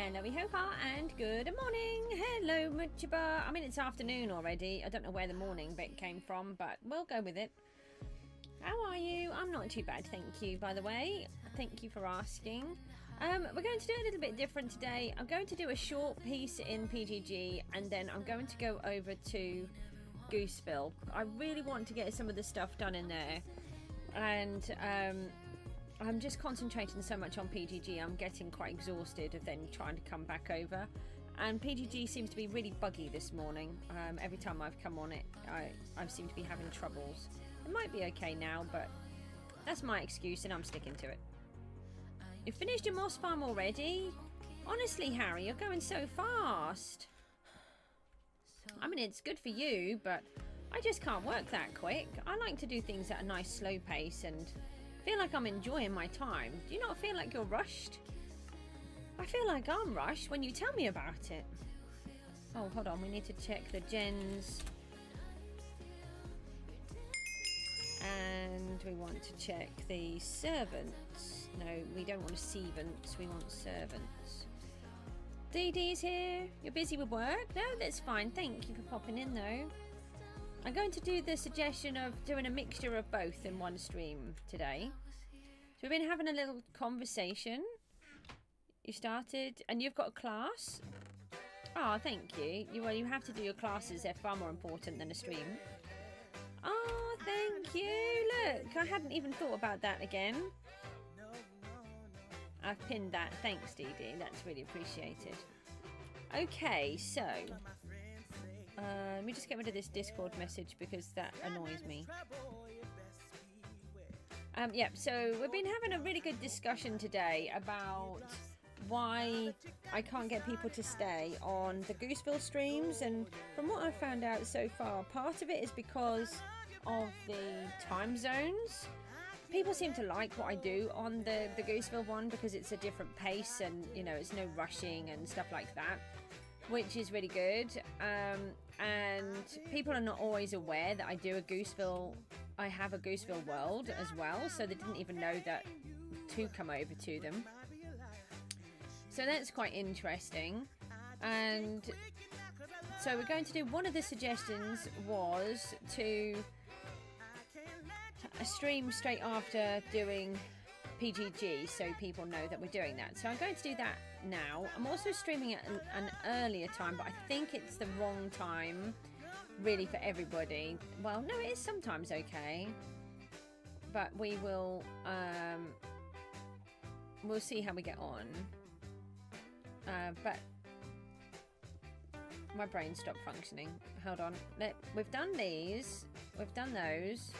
Hello, Hoha, and good morning. Hello, Muchiba. I mean, it's afternoon already. I don't know where the morning bit came from, but we'll go with it. How are you? I'm not too bad, thank you, by the way. Thank you for asking. We're going to do a little bit different today. I'm going to do a short piece in PGG, and then I'm going to go over to Gooseville. I really want to get some of the stuff done in there, and I'm just concentrating so much on PGG, I'm getting quite exhausted of then trying to come back over. And PGG seems to be really buggy this morning. Every time I've come on it, I seem to be having troubles. It might be okay now, but that's my excuse and I'm sticking to it. You finished your moss farm already? Honestly, Harry, you're going so fast. I mean, it's good for you, but I just can't work that quick. I like to do things at a nice slow pace and feel like I'm enjoying my time. Do you not feel like you're rushed? I feel like I'm rushed when you tell me about it. Oh, hold on. We need to check the gens. And we want to check the servants. No, we don't want servants. We want servants. DD's here. You're busy with work? No, that's fine. Thank you for popping in, though. I'm going to do the suggestion of doing a mixture of both in one stream today. So we've been having a little conversation. You started, and you've got a class. Oh, thank you. Well, you have to do your classes. They're far more important than a stream. Oh, thank you. Look, I hadn't even thought about that again. I've pinned that. Thanks, DD. That's really appreciated. Okay, so let me just get rid of this Discord message because that annoys me. Yeah, so we've been having a really good discussion today about why I can't get people to stay on the Gooseville streams, and from what I've found out so far, part of it is because of the time zones. People seem to like what I do on the Gooseville one because it's a different pace and, you know, it's no rushing and stuff like that, which is really good. And people are not always aware that I do a Gooseville, I have a Gooseville world as well, so they didn't even know that to come over to them. So that's quite interesting. And so we're going to do, one of the suggestions was to a stream straight after doing PGG, so people know that we're doing that. So I'm going to do that now. I'm also streaming at an earlier time, but I think it's the wrong time really for everybody. Well, no, it is sometimes okay, but we will we'll see how we get on. But my brain stopped functioning. Hold on. We've done these. We've done those.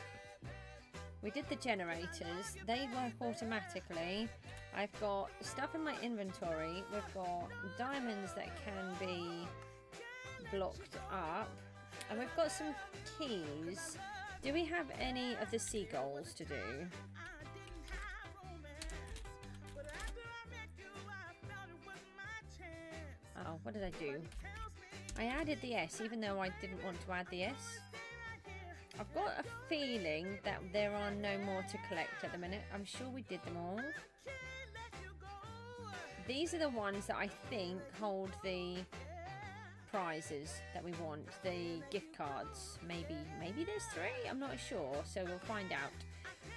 We did the generators. They work automatically. I've got stuff in my inventory. We've got diamonds that can be blocked up. And we've got some keys. Do we have any of the seagulls to do? Oh, what did I do? I added the S, even though I didn't want to add the S. I've got a feeling that there are no more to collect at the minute. I'm sure we did them all. These are the ones that I think hold the prizes that we want. The gift cards. Maybe there's 3? I'm not sure, so we'll find out.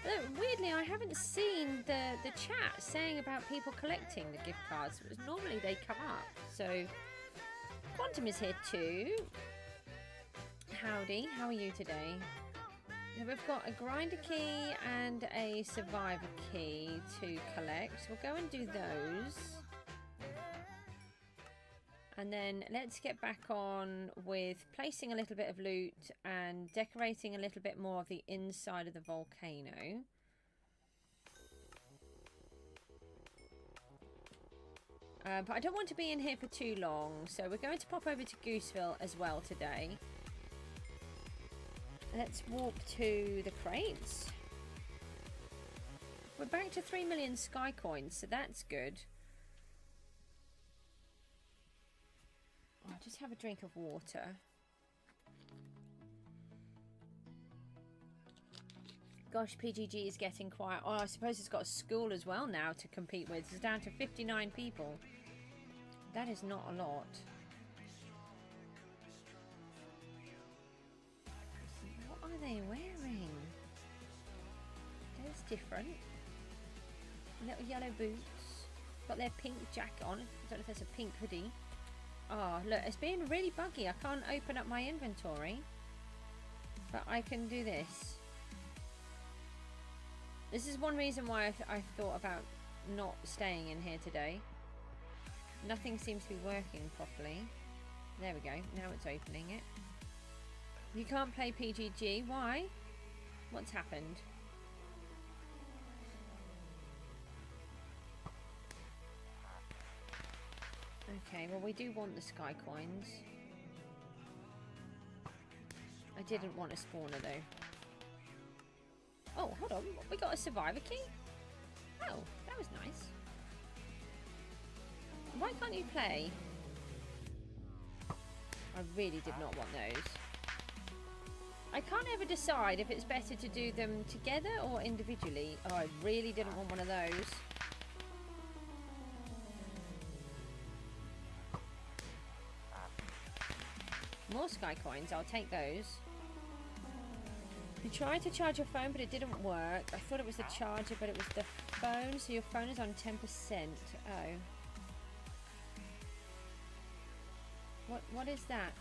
But weirdly, I haven't seen the chat saying about people collecting the gift cards. Normally they come up. So Quantum is here too. Howdy, how are you today? We've got a grinder key and a survivor key to collect. We'll go and do those. And then let's get back on with placing a little bit of loot and decorating a little bit more of the inside of the volcano. But I don't want to be in here for too long, so we're going to pop over to Gooseville as well today. Let's walk to the crates. We're back to 3 million sky coins, so that's good. I'll just have a drink of water. Gosh, PGG is getting quiet. Oh, I suppose it's got a school as well now to compete with. It's down to 59 people. That is not a lot. What are they wearing? That's different. Little yellow boots. Got their pink jacket on. I don't know if that's a pink hoodie. Oh, look, it's being really buggy. I can't open up my inventory. But I can do this. This is one reason why I thought about not staying in here today. Nothing seems to be working properly. There we go. Now it's opening it. You can't play PGG. Why? What's happened? Okay, well we do want the sky coins. I didn't want a spawner though. Oh, hold on. We got a survivor key? Oh, that was nice. Why can't you play? I really did not want those. I can't ever decide if it's better to do them together or individually. Oh, I really didn't want one of those. More sky coins, I'll take those. You tried to charge your phone, but it didn't work. I thought it was the charger, but it was the phone. So your phone is on 10%. Oh. What is that?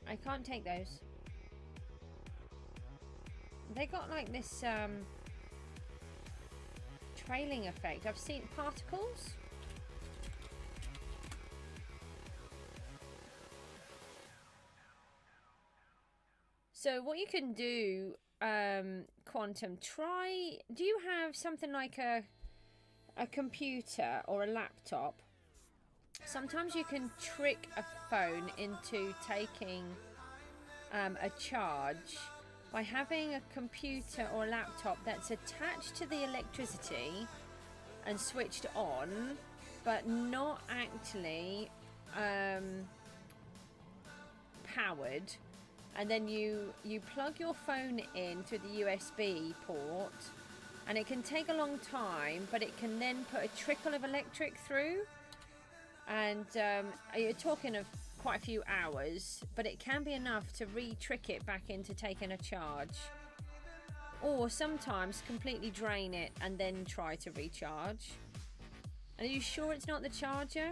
I can't take those. They got like this trailing effect. I've seen particles. So what you can do, Quantum, do you have something like a computer or a laptop? Sometimes you can trick a phone into taking a charge by having a computer or a laptop that's attached to the electricity and switched on, but not actually powered. And then you plug your phone in through the USB port, and it can take a long time, but it can then put a trickle of electric through. And you're talking of quite a few hours, but it can be enough to re-trick it back into taking a charge. Or sometimes completely drain it and then try to recharge. Are you sure it's not the charger?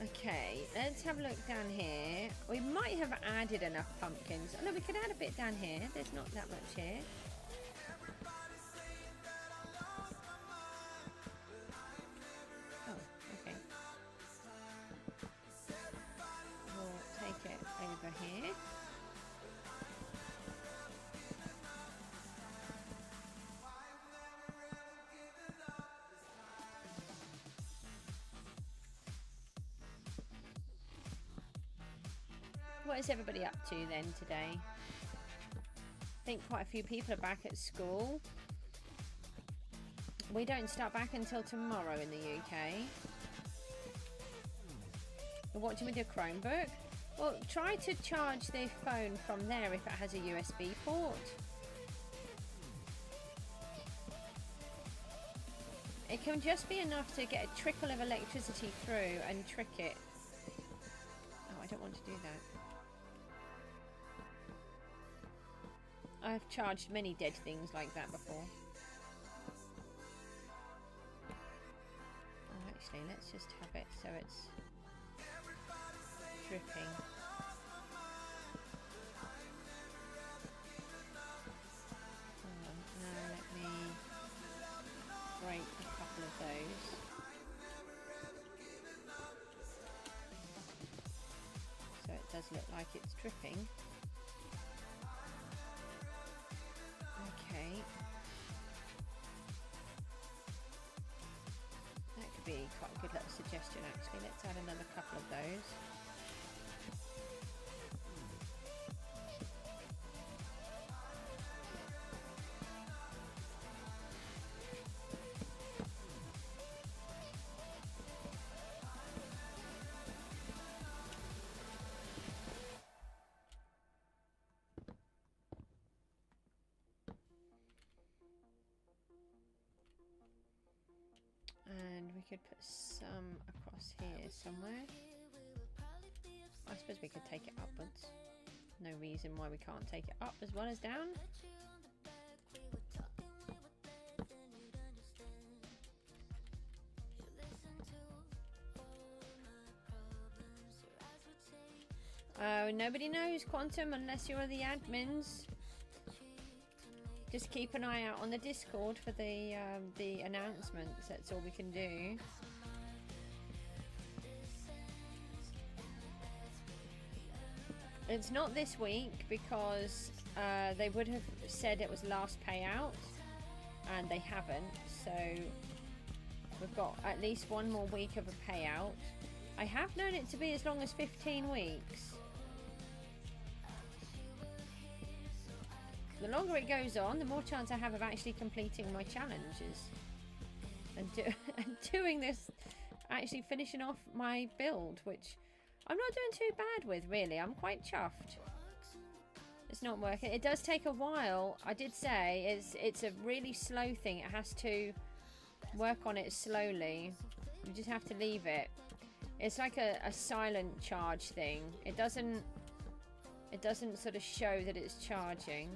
Okay, let's have a look down here. We might have added enough pumpkins. Oh, no, we can add a bit down here. There's not that much here. Oh, okay. We'll take it over here. What is everybody up to then today? I think quite a few people are back at school. We don't start back until tomorrow in the UK. You're watching with your Chromebook? Well, try to charge the phone from there if it has a USB port. It can just be enough to get a trickle of electricity through and trick it. Oh, I don't want to do that. I've charged many dead things like that before. Oh, actually, let's just have it so it's dripping. Hold on, now let me break a couple of those. So it does look like it's dripping. Okay. That could be quite a good little suggestion actually. Let's add another couple of those. could put some across here somewhere. I suppose we could take it upwards. No reason why we can't take it up as well as down. Oh, nobody knows Quantum unless you're the admins. Just keep an eye out on the Discord for the announcements. That's all we can do. It's not this week because they would have said it was last payout and they haven't, so we've got at least one more week of a payout. I have known it to be as long as 15 weeks. The longer it goes on, the more chance I have of actually completing my challenges and doing this, actually finishing off my build, which I'm not doing too bad with, really. I'm quite chuffed. It's not working. It does take a while. I did say it's a really slow thing. It has to work on it slowly. You just have to leave it. It's like a silent charge thing. It doesn't sort of show that it's charging.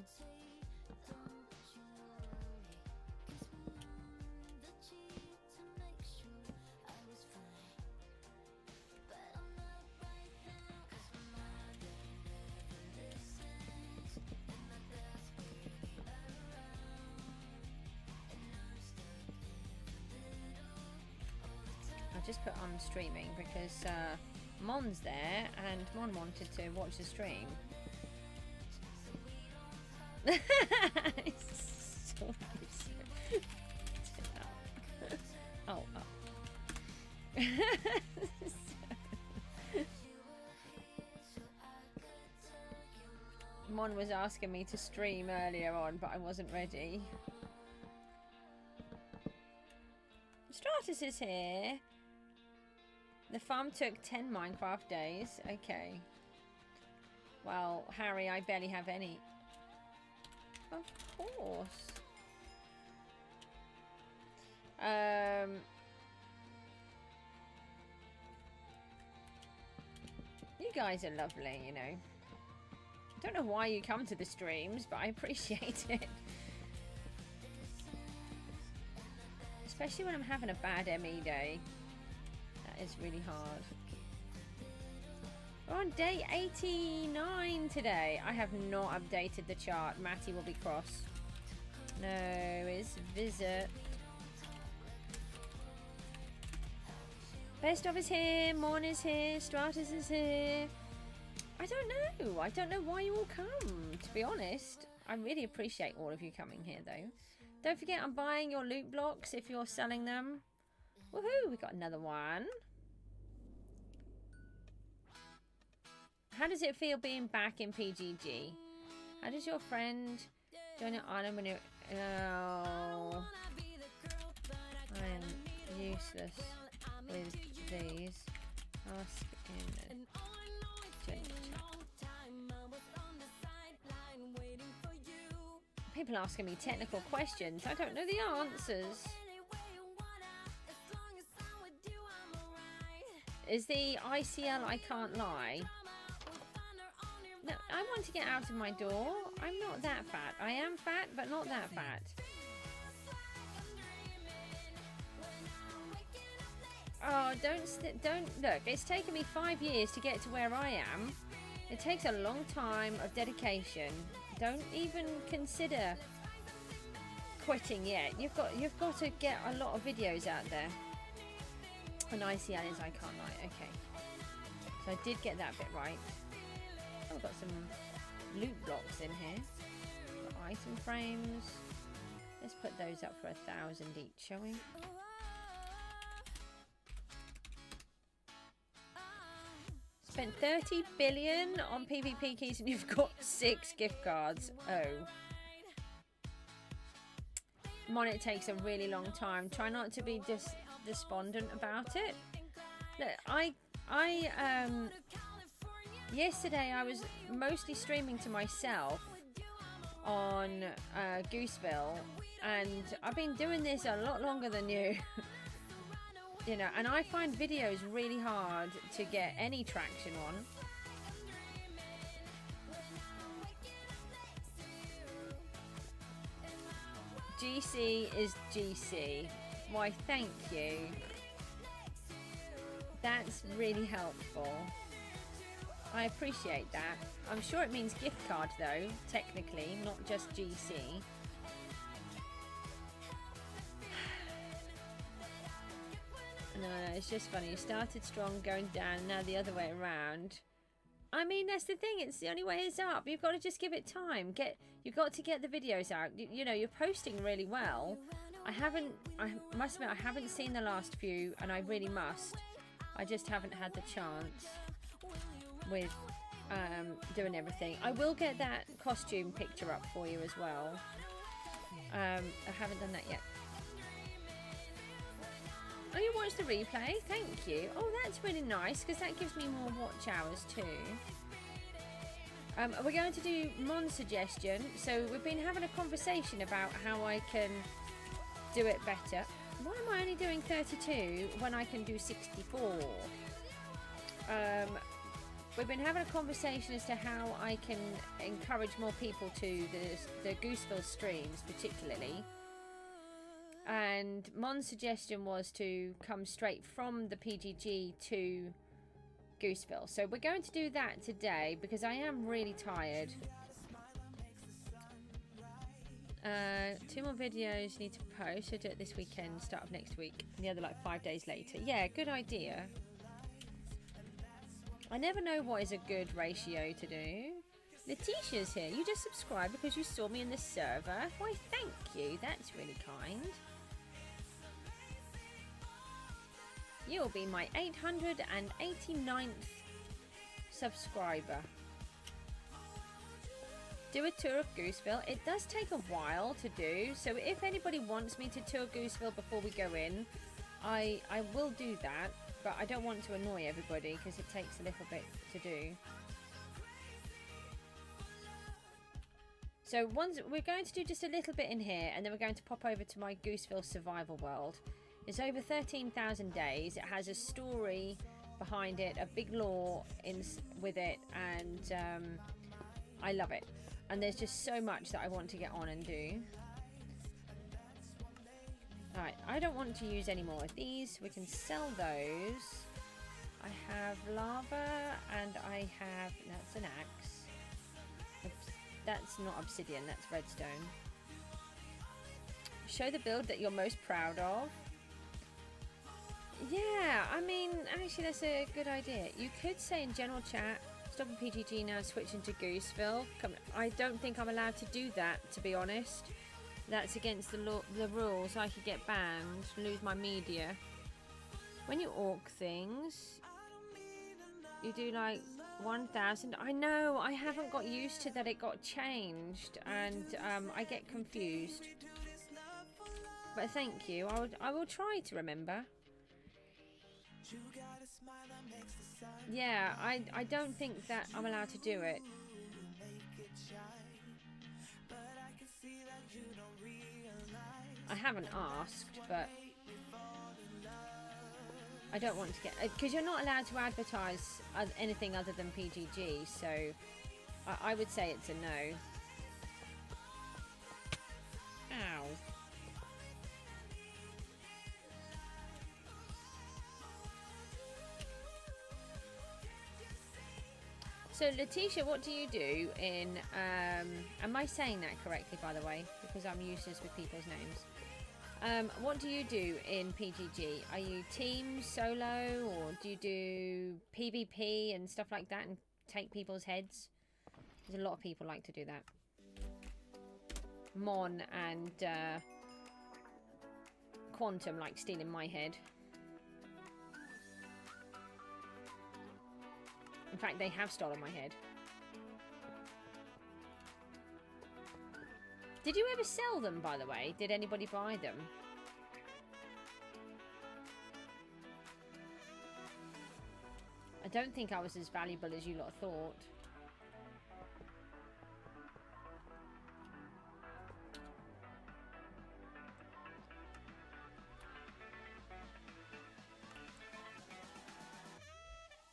Just put on streaming because Mon's there and Mon wanted to watch the stream. Oh, oh. Mon was asking me to stream earlier on, but I wasn't ready. Stratus is here. The farm took 10 Minecraft days. Okay. Well, Harry, I barely have any. Of course. You guys are lovely, you know. I don't know why you come to the streams, but I appreciate it. Especially when I'm having a bad ME day. Is really hard. We're on day 89 today. I have not updated the chart. Matty will be cross. No, it's visit. Best of is here. Morn is here. Stratus is here. I don't know. I don't know why you all come, to be honest. I really appreciate all of you coming here, though. Don't forget, I'm buying your loot blocks if you're selling them. Woohoo! We got another one. How does it feel being back in PGG? How does your friend join an island when you're... Oh, I am useless with these. Ask in a general chat. People asking me technical questions. I don't know the answers. Is the ICL I can't lie? No, I want to get out of my door. I'm not that fat. I am fat, but not that fat. Oh, don't look. It's taken me 5 years to get to where I am. It takes a long time of dedication. Don't even consider quitting yet. You've got to get a lot of videos out there. An ICL is I can't lie. Okay, so I did get that bit right. Oh, I've got some loot blocks in here. Got item frames. Let's put those up for 1,000 each, shall we? Spent 30 billion on PvP keys and you've got 6 gift cards. Oh. Mon, it takes a really long time. Try not to be despondent about it. Look, yesterday I was mostly streaming to myself on Gooseville, and I've been doing this a lot longer than you. You know, and I find videos really hard to get any traction on. GC is GC. Why, thank you. That's really helpful. I appreciate that. I'm sure it means gift card though, technically, not just GC. No, it's just funny. You started strong, going down, now the other way around. I mean, that's the thing. It's the only way it's up. You've got to just give it time. You've got to get the videos out. You know, you're posting really well. I must admit, I haven't seen the last few, and I really must. I just haven't had the chance with doing everything. I will get that costume picture up for you as well. I haven't done that yet. Oh, you watched the replay? Thank you. Oh, that's really nice, because that gives me more watch hours too. We're going to do Mon's suggestion. So we've been having a conversation about how I can do it better. Why am I only doing 32 when I can do 64? We've been having a conversation as to how I can encourage more people to the Gooseville streams, particularly. And Mon's suggestion was to come straight from the PGG to Gooseville. So we're going to do that today because I am really tired. 2 more videos need to post. I'll do it this weekend, start of next week. And the other like 5 days later. Yeah, good idea. I never know what is a good ratio to do. Letitia's here. You just subscribed because you saw me in the server. Why, thank you. That's really kind. You'll be my 889th subscriber. Do a tour of Gooseville. It does take a while to do, so if anybody wants me to tour Gooseville before we go in, I will do that, but I don't want to annoy everybody because it takes a little bit to do. So we're going to do just a little bit in here, and then we're going to pop over to my Gooseville survival world. It's over 13,000 days. It has a story behind it, a big lore with it, and I love it. And there's just so much that I want to get on and do. Alright, I don't want to use any more of these. We can sell those. I have lava, and I have... That's an axe. That's not obsidian, that's redstone. Show the build that you're most proud of. Yeah, I mean, actually that's a good idea. You could say in general chat, stopping PGG now, switching to Gooseville. I don't think I'm allowed to do that, to be honest. That's against the rules. I could get banned, lose my media. When you orc things, you do like 1,000. I know, I haven't got used to that it got changed, and I get confused. But thank you. I will try to remember. Yeah, I don't think that I'm allowed to do it. I haven't asked, but I don't want to get... Because you're not allowed to advertise anything other than PGG, so I would say it's a no. Ow. So Letitia, what do you do in, am I saying that correctly, by the way, because I'm useless with people's names. What do you do in PGG? Are you team, solo, or do you do PvP and stuff like that and take people's heads? There's a lot of people like to do that. Mon and Quantum like stealing my head. In fact, they have stolen my head. Did you ever sell them, by the way? Did anybody buy them? I don't think I was as valuable as you lot thought.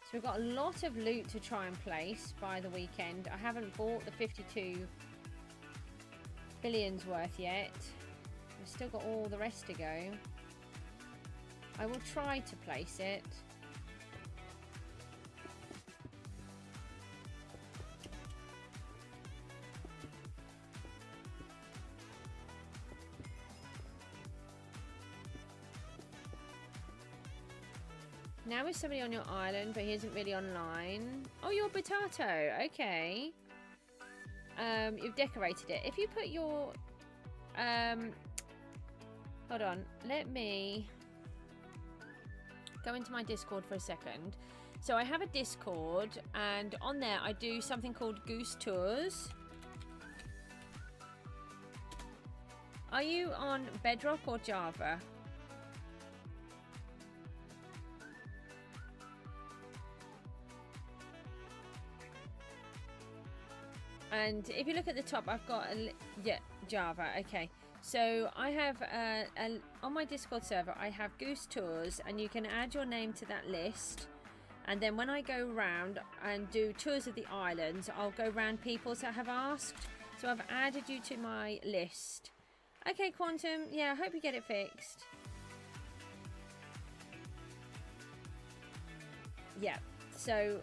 So we've got a lot of loot to try and place by the weekend. I haven't bought the 52 billions worth yet. We've still got all the rest to go. I will try to place it. Now is somebody on your island, but he isn't really online. Oh, you're Potato. Okay. You've decorated it. If you put your... hold on. Let me go into my Discord for a second. So I have a Discord, and on there I do something called Goose Tours. Are you on Bedrock or Java? And if you look at the top, I've got a... Yeah, Java. Okay. So I have on my Discord server, I have Goose Tours, and you can add your name to that list. And then when I go round and do tours of the islands, I'll go round people that have asked. So I've added you to my list. Okay, Quantum. Yeah, I hope you get it fixed. Yeah. So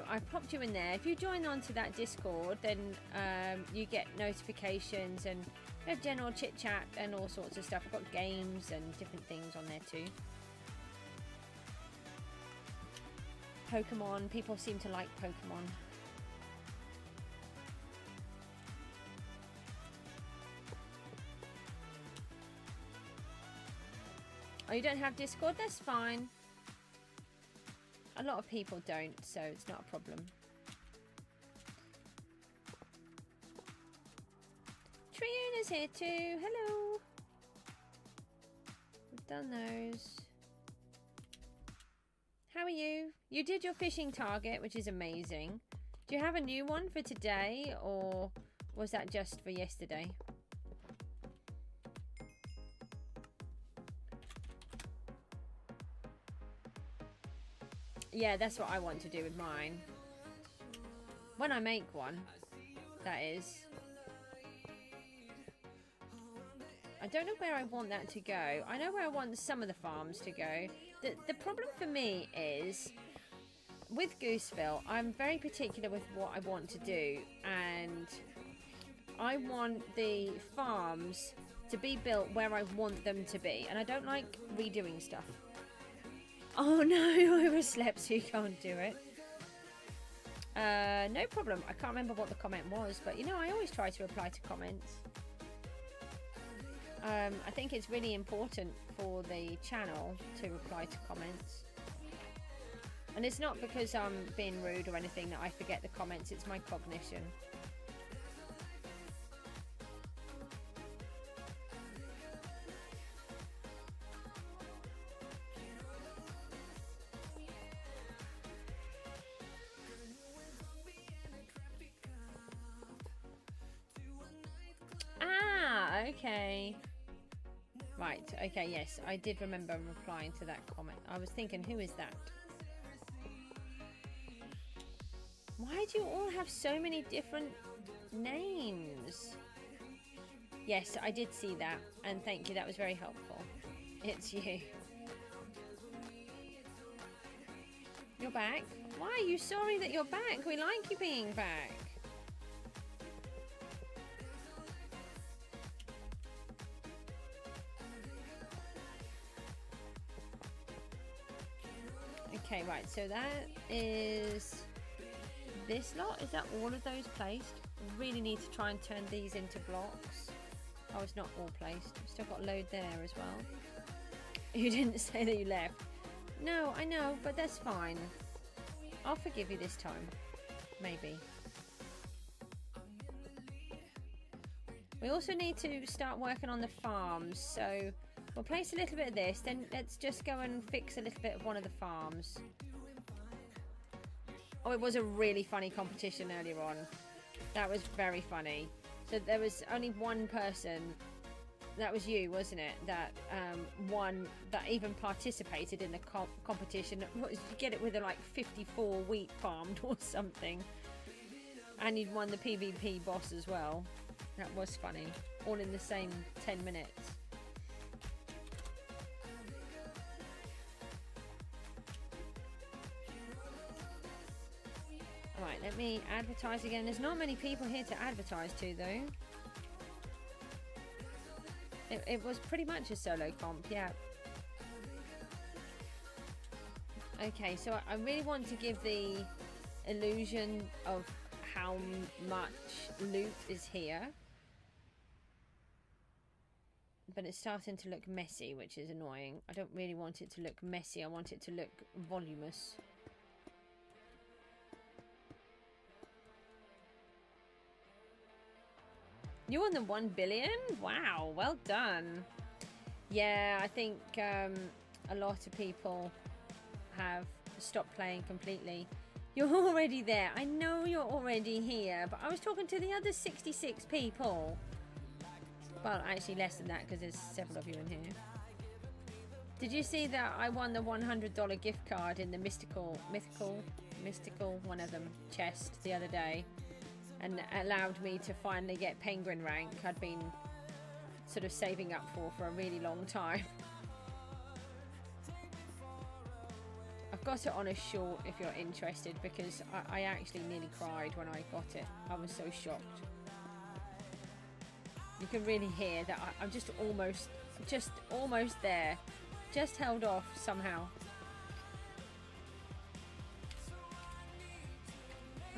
I've popped you in there. If you join onto that Discord, then you get notifications and general chit chat and all sorts of stuff. I've got games and different things on there too. Pokemon. People seem to like Pokemon. Oh, you don't have Discord? That's fine. A lot of people don't, so it's not a problem. Triona's here too. Hello. We've done those. How are you? You did your fishing target, which is amazing. Do you have a new one for today, or was that just for yesterday? Yeah, that's what I want to do with mine. When I make one, that is. I don't know where I want that to go. I know where I want some of the farms to go. The problem for me is, with Gooseville, I'm very particular with what I want to do. And I want the farms to be built where I want them to be. And I don't like redoing stuff. Oh no, I overslept, so you can't do it. No problem. I can't remember what the comment was, but you know, I always try to reply to comments. I think it's really important for the channel to reply to comments. And it's not because I'm being rude or anything that I forget the comments, it's my cognition. Okay. Right, okay, yes. I did remember replying to that comment. I was thinking, who is that? Why do you all have so many different names? Yes, I did see that. And thank you, that was very helpful. It's you. You're back? Why are you sorry that you're back? We like you being back. Okay, right, so that is this lot. Is that all of those placed? We really need to try and turn these into blocks. Oh, it's not all placed. We've still got a load there as well. You didn't say that you left. No, I know, but that's fine. I'll forgive you this time. Maybe. We also need to start working on the farms, so we'll place a little bit of this, then let's just go and fix a little bit of one of the farms. Oh, it was a really funny competition earlier on. That was very funny. So there was only one person that was you, wasn't it? That one that even participated in the competition. What, did you get it with a like 54 wheat palmed or something? And you'd won the PvP boss as well. That was funny. All in the same 10 minutes. Alright, let me advertise again. There's not many people here to advertise to though. It was pretty much a solo comp, yeah. Okay, so I really want to give the illusion of how much loot is here. But it's starting to look messy, which is annoying. I don't really want it to look messy. I want it to look voluminous. You won the 1 billion? Wow, well done. Yeah, I think a lot of people have stopped playing completely. You're already there. I know you're already here, but I was talking to the other 66 people. Well, actually less than that because there's several of you in here. Did you see that I won the $100 gift card in the mystical one of them chest the other day? And allowed me to finally get penguin rank. I'd been sort of saving up for a really long time. I've got it on a short if you're interested, because I actually nearly cried when I got it. I was so shocked. You can really hear that I'm just almost there. Just held off somehow.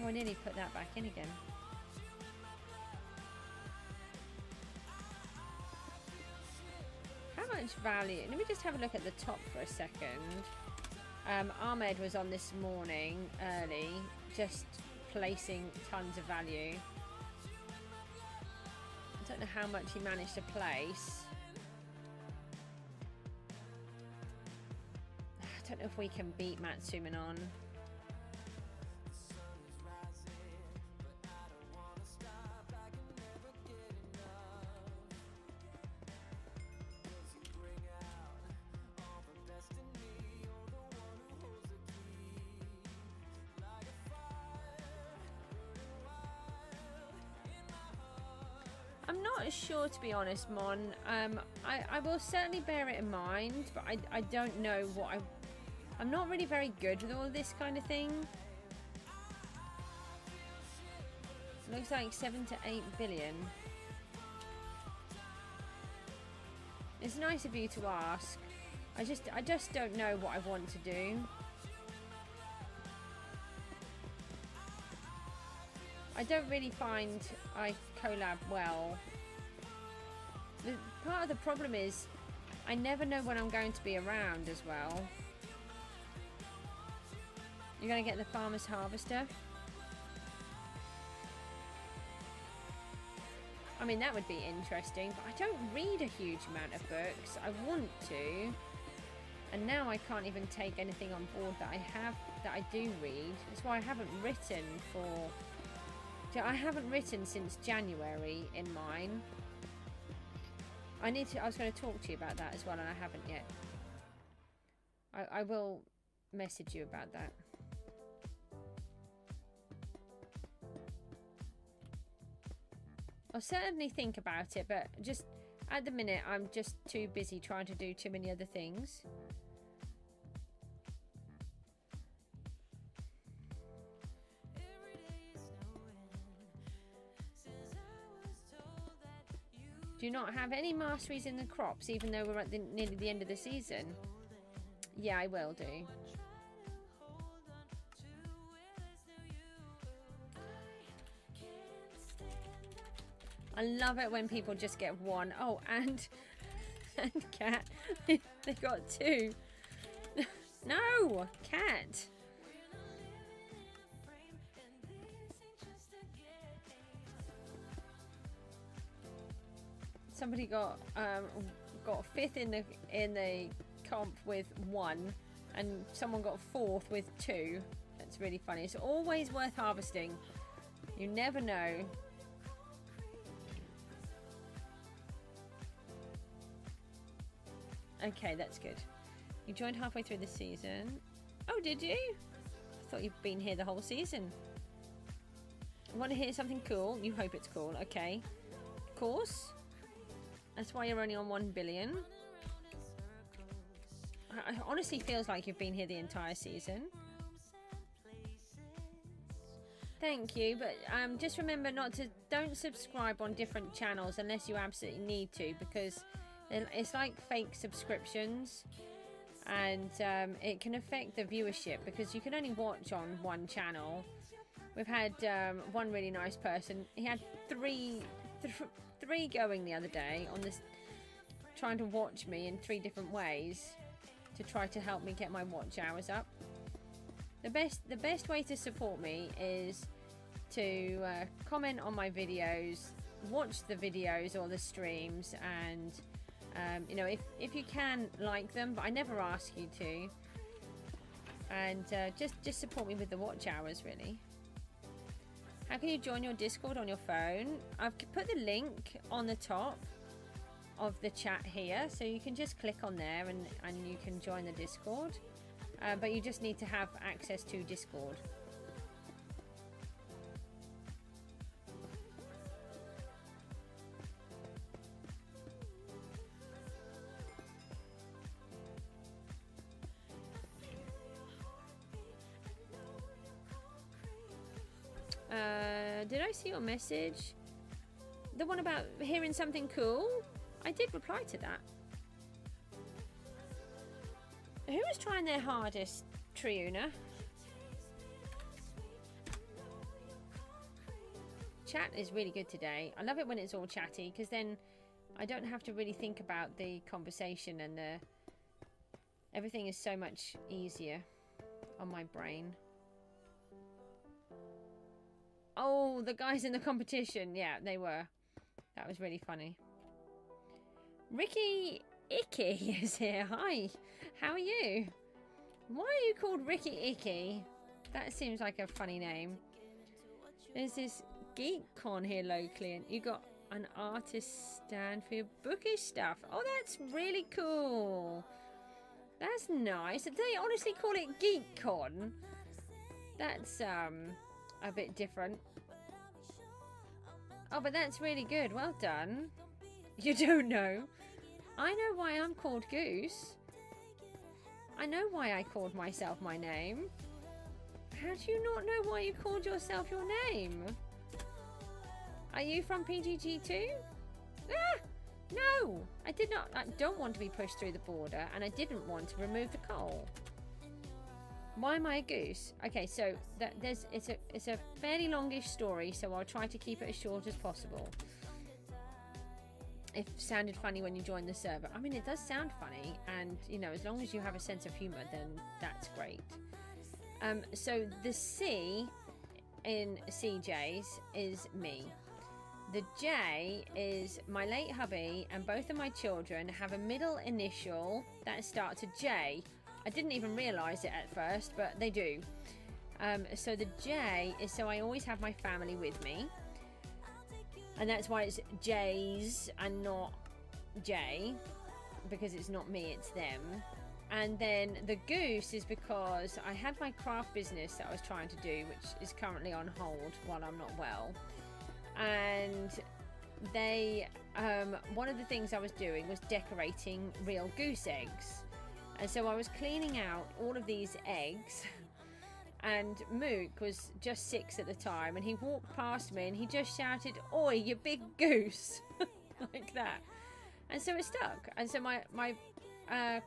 Oh, I nearly put that back in again. How much value? Let me just have a look at the top for a second. Ahmed was on this morning early, just placing tons of value. I don't know how much he managed to place. I don't know if we can beat Matsumanon. I'm not sure, to be honest, Mon. I will certainly bear it in mind, but I don't know what I'm not really very good with all this kind of thing. Looks like 7 to 8 billion. It's nice of you to ask. I just don't know what I want to do. I don't really find I collab well. Part of the problem is I never know when I'm going to be around as well. You're going to get the Farmer's Harvester? I mean, that would be interesting, but I don't read a huge amount of books. I want to. And now I can't even take anything on board that I do read. That's why I haven't written since January in mine. I was going to talk to you about that as well, and I haven't yet. I will message you about that. I'll certainly think about it, but just at the minute I'm just too busy trying to do too many other things. Do you not have any masteries in the crops, even though we're at nearly the end of the season? Yeah, I will do. I love it when people just get one. Oh, and cat. They got two. No, cat. Somebody got fifth in the comp with 1, and someone got 4th with 2. That's really funny. It's always worth harvesting. You never know. Okay, that's good. You joined halfway through the season. Oh, did you? I thought you've been here the whole season. Want to hear something cool? You hope it's cool. Okay. Of course. That's why you're only on 1 billion. I honestly feels like you've been here the entire season. Thank you, but just remember don't subscribe on different channels unless you absolutely need to, because it's like fake subscriptions, and it can affect the viewership because you can only watch on one channel. We've had one really nice person. He had three going the other day on this, trying to watch me in 3 different ways to try to help me get my watch hours up. The best way to support me is to comment on my videos, watch the videos or the streams, and you know, if you can, like them, but I never ask you to, and just support me with the watch hours, really. How can you join your Discord on your phone? I've put the link on the top of the chat here, so you can just click on there and you can join the Discord, but you just need to have access to Discord. Did I see your message? The one about hearing something cool? I did reply to that. Who was trying their hardest, Triuna? Chat is really good today. I love it when it's all chatty, because then I don't have to really think about the conversation, and everything is so much easier on my brain. Oh, the guys in the competition. Yeah, they were. That was really funny. Ricky Icky is here. Hi. How are you? Why are you called Ricky Icky? That seems like a funny name. There's this GeekCon here locally, and you got an artist stand for your bookish stuff. Oh, that's really cool. That's nice. Did they honestly call it GeekCon? That's a bit different. Oh, but that's really good. Well done. You don't know. I know why I'm called Goose. I know why I called myself my name. How do you not know why you called yourself your name? Are you from PGG too? Ah! No! I did not. I don't want to be pushed through the border, and I didn't want to remove the coal. Why am I a goose? Okay, so it's a fairly longish story, so I'll try to keep it as short as possible. It sounded funny when you joined the server. I mean, it does sound funny, and you know, as long as you have a sense of humor, then that's great. So the C in CJ's is me. The J is my late hubby, and both of my children have a middle initial that starts a J. I didn't even realise it at first, but they do. So the J is so I always have my family with me. And that's why it's J's and not J, because it's not me, it's them. And then the Goose is because I had my craft business that I was trying to do, which is currently on hold while I'm not well. And they, one of the things I was doing was decorating real goose eggs. And so I was cleaning out all of these eggs, and Mook was just 6 at the time, and he walked past me and he just shouted, "Oi, you big goose," like that. And so it stuck. And so my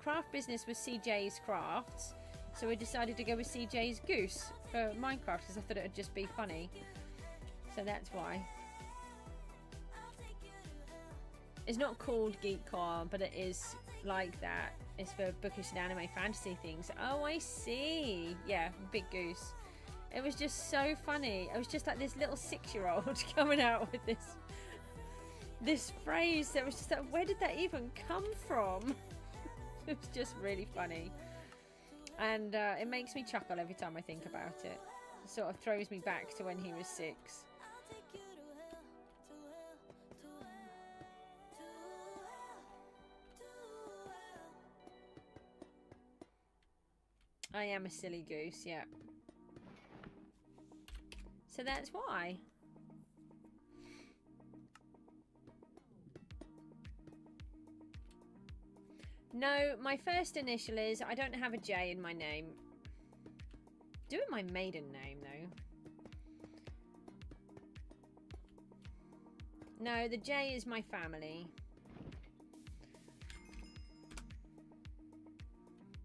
craft business was CJ's Crafts, so we decided to go with CJ's Goose for Minecraft, because I thought it would just be funny. So that's why. It's not called GeekCon, but it is like that. It's for bookish and anime fantasy things. Oh, I see. Yeah, Big Goose. It was just so funny. It was just like this little 6-year-old coming out with this phrase that was just like, where did that even come from? It was just really funny. And it makes me chuckle every time I think about it. It sort of throws me back to when he was 6. I am a silly goose, yeah. So that's why. No, my first initial is, I don't have a J in my name. Do it my maiden name, though. No, the J is my family.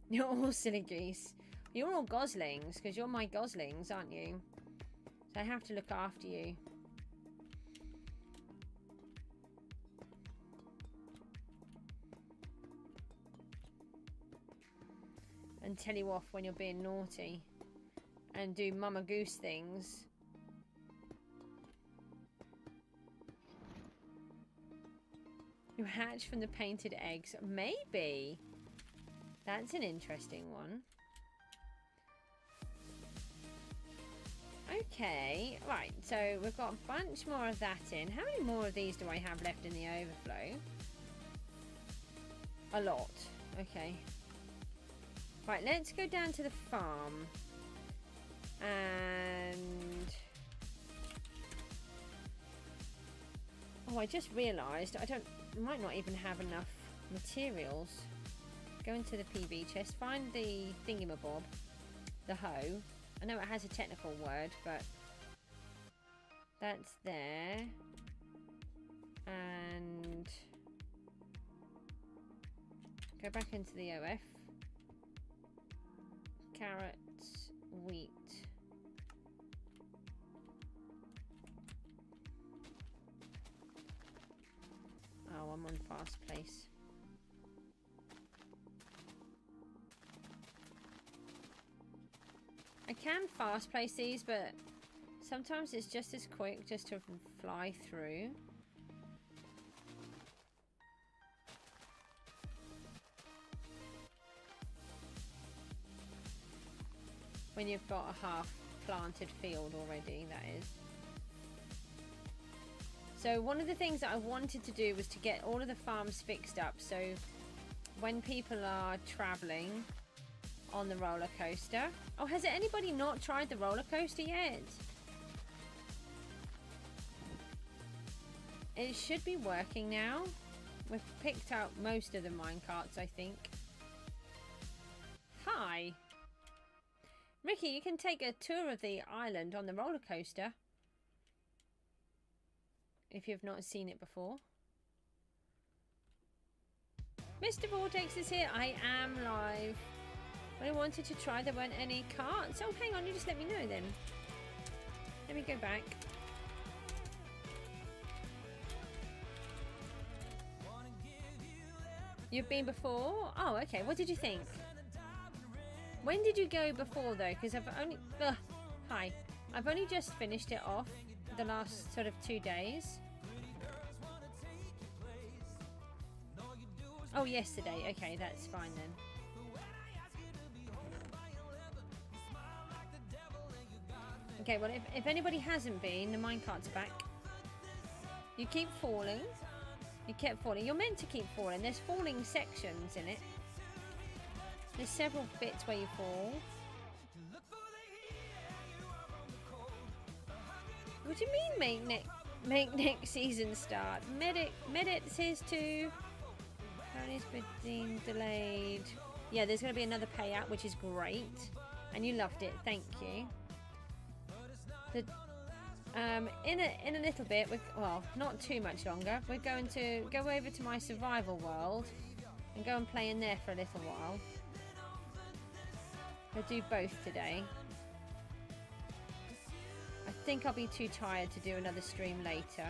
You're all silly geese. You're all goslings, because you're my goslings, aren't you? So I have to look after you. And tell you off when you're being naughty. And do Mama Goose things. You hatch from the painted eggs. Maybe. That's an interesting one. Okay, right, so we've got a bunch more of that in. How many more of these do I have left in the overflow? A lot. Okay. Right, let's go down to the farm. And... oh, I just realised I might not even have enough materials. Go into the PV chest, find the thingamabob, the hoe. I know it has a technical word, but that's there. And go back into the OF. Carrots, wheat. Oh, I'm on fast place. I can fast place these, but sometimes it's just as quick just to fly through. When you've got a half planted field already, that is. So one of the things that I wanted to do was to get all of the farms fixed up, so when people are traveling on the roller coaster. Oh, has anybody not tried the roller coaster yet? It should be working now. We've picked out most of the minecarts, I think. Hi. Ricky, you can take a tour of the island on the roller coaster. If you've not seen it before. Mr. Vortex is here. I am live. When I wanted to try, there weren't any carts. Oh, hang on, you just let me know then. Let me go back. You've been before? Oh, okay. What did you think? When did you go before, though? Because I've only... hi. I've only just finished it off the last sort of 2 days. Oh, yesterday. Okay, that's fine then. Okay, well, if anybody hasn't been, the minecarts are back. You keep falling. You kept falling. You're meant to keep falling. There's falling sections in it. There's several bits where you fall. What do you mean make next season start? Medit's his too. Apparently it's been delayed. Yeah, there's going to be another payout, which is great. And you loved it. Thank you. In a little bit, well, not too much longer, we're going to go over to my survival world and go and play in there for a little while. I'll do both today. I think I'll be too tired to do another stream later.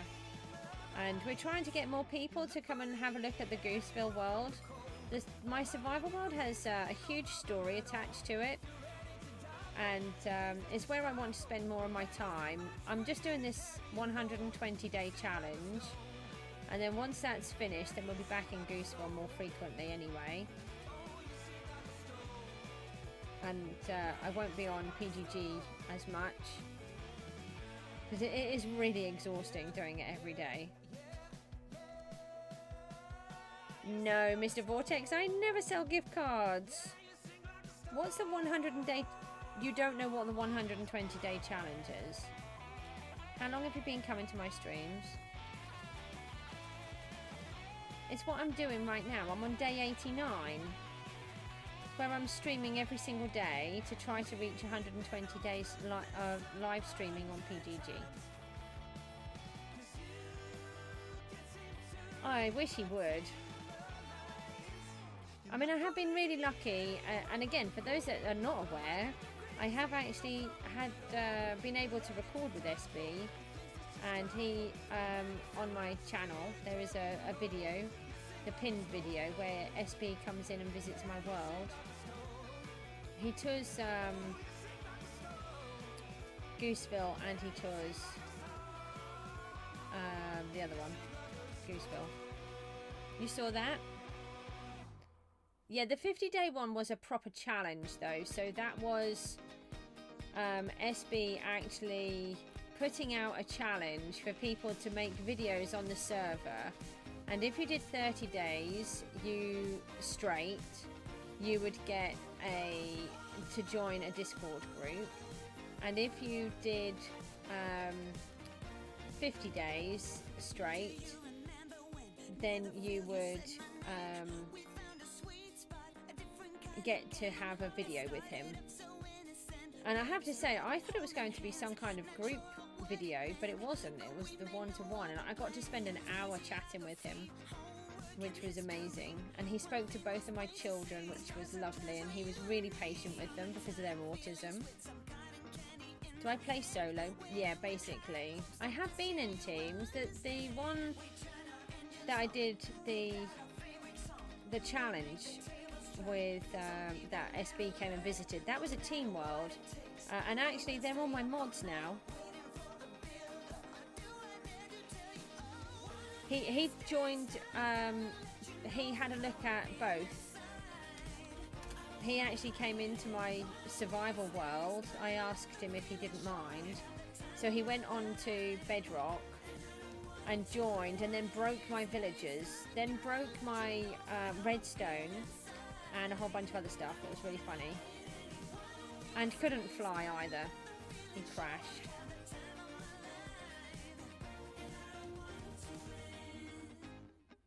And we're trying to get more people to come and have a look at the Gooseville world. My survival world has a huge story attached to it. And it's where I want to spend more of my time. I'm just doing this 120-day challenge. And then once that's finished, then we'll be back in Gooseville more frequently anyway. And I won't be on PGG as much. Because it is really exhausting doing it every day. No, Mr. Vortex, I never sell gift cards. What's the 100 day? You don't know what the 120-day challenge is. How long have you been coming to my streams? It's what I'm doing right now. I'm on day 89, where I'm streaming every single day to try to reach 120 days live streaming on PGG. I wish he would. I mean, I have been really lucky, and again, for those that are not aware, I have actually been able to record with SB, and he, on my channel, there is a video, the pinned video, where SB comes in and visits my world. He tours Gooseville, and he tours the other one, Gooseville. You saw that? Yeah, the 50-day one was a proper challenge, though. So that was SB actually putting out a challenge for people to make videos on the server. And if you did 30 days, you would get to join a Discord group. And if you did 50 days straight, then you would get to have a video with him. And I have to say, I thought it was going to be some kind of group video, but it wasn't. It was the one-to-one, and I got to spend an hour chatting with him, which was amazing. And he spoke to both of my children, which was lovely, and he was really patient with them because of their autism. Do I play solo? Yeah, basically. I have been in teams. The one that I did the challenge with that SB came and visited, that was a team world, and actually they're all my mods now. He joined, he had a look at both. He actually came into my survival world. I asked him if he didn't mind, so he went on to Bedrock and joined, and then broke my villagers, then broke my redstone and a whole bunch of other stuff. It was really funny. And couldn't fly either. He crashed.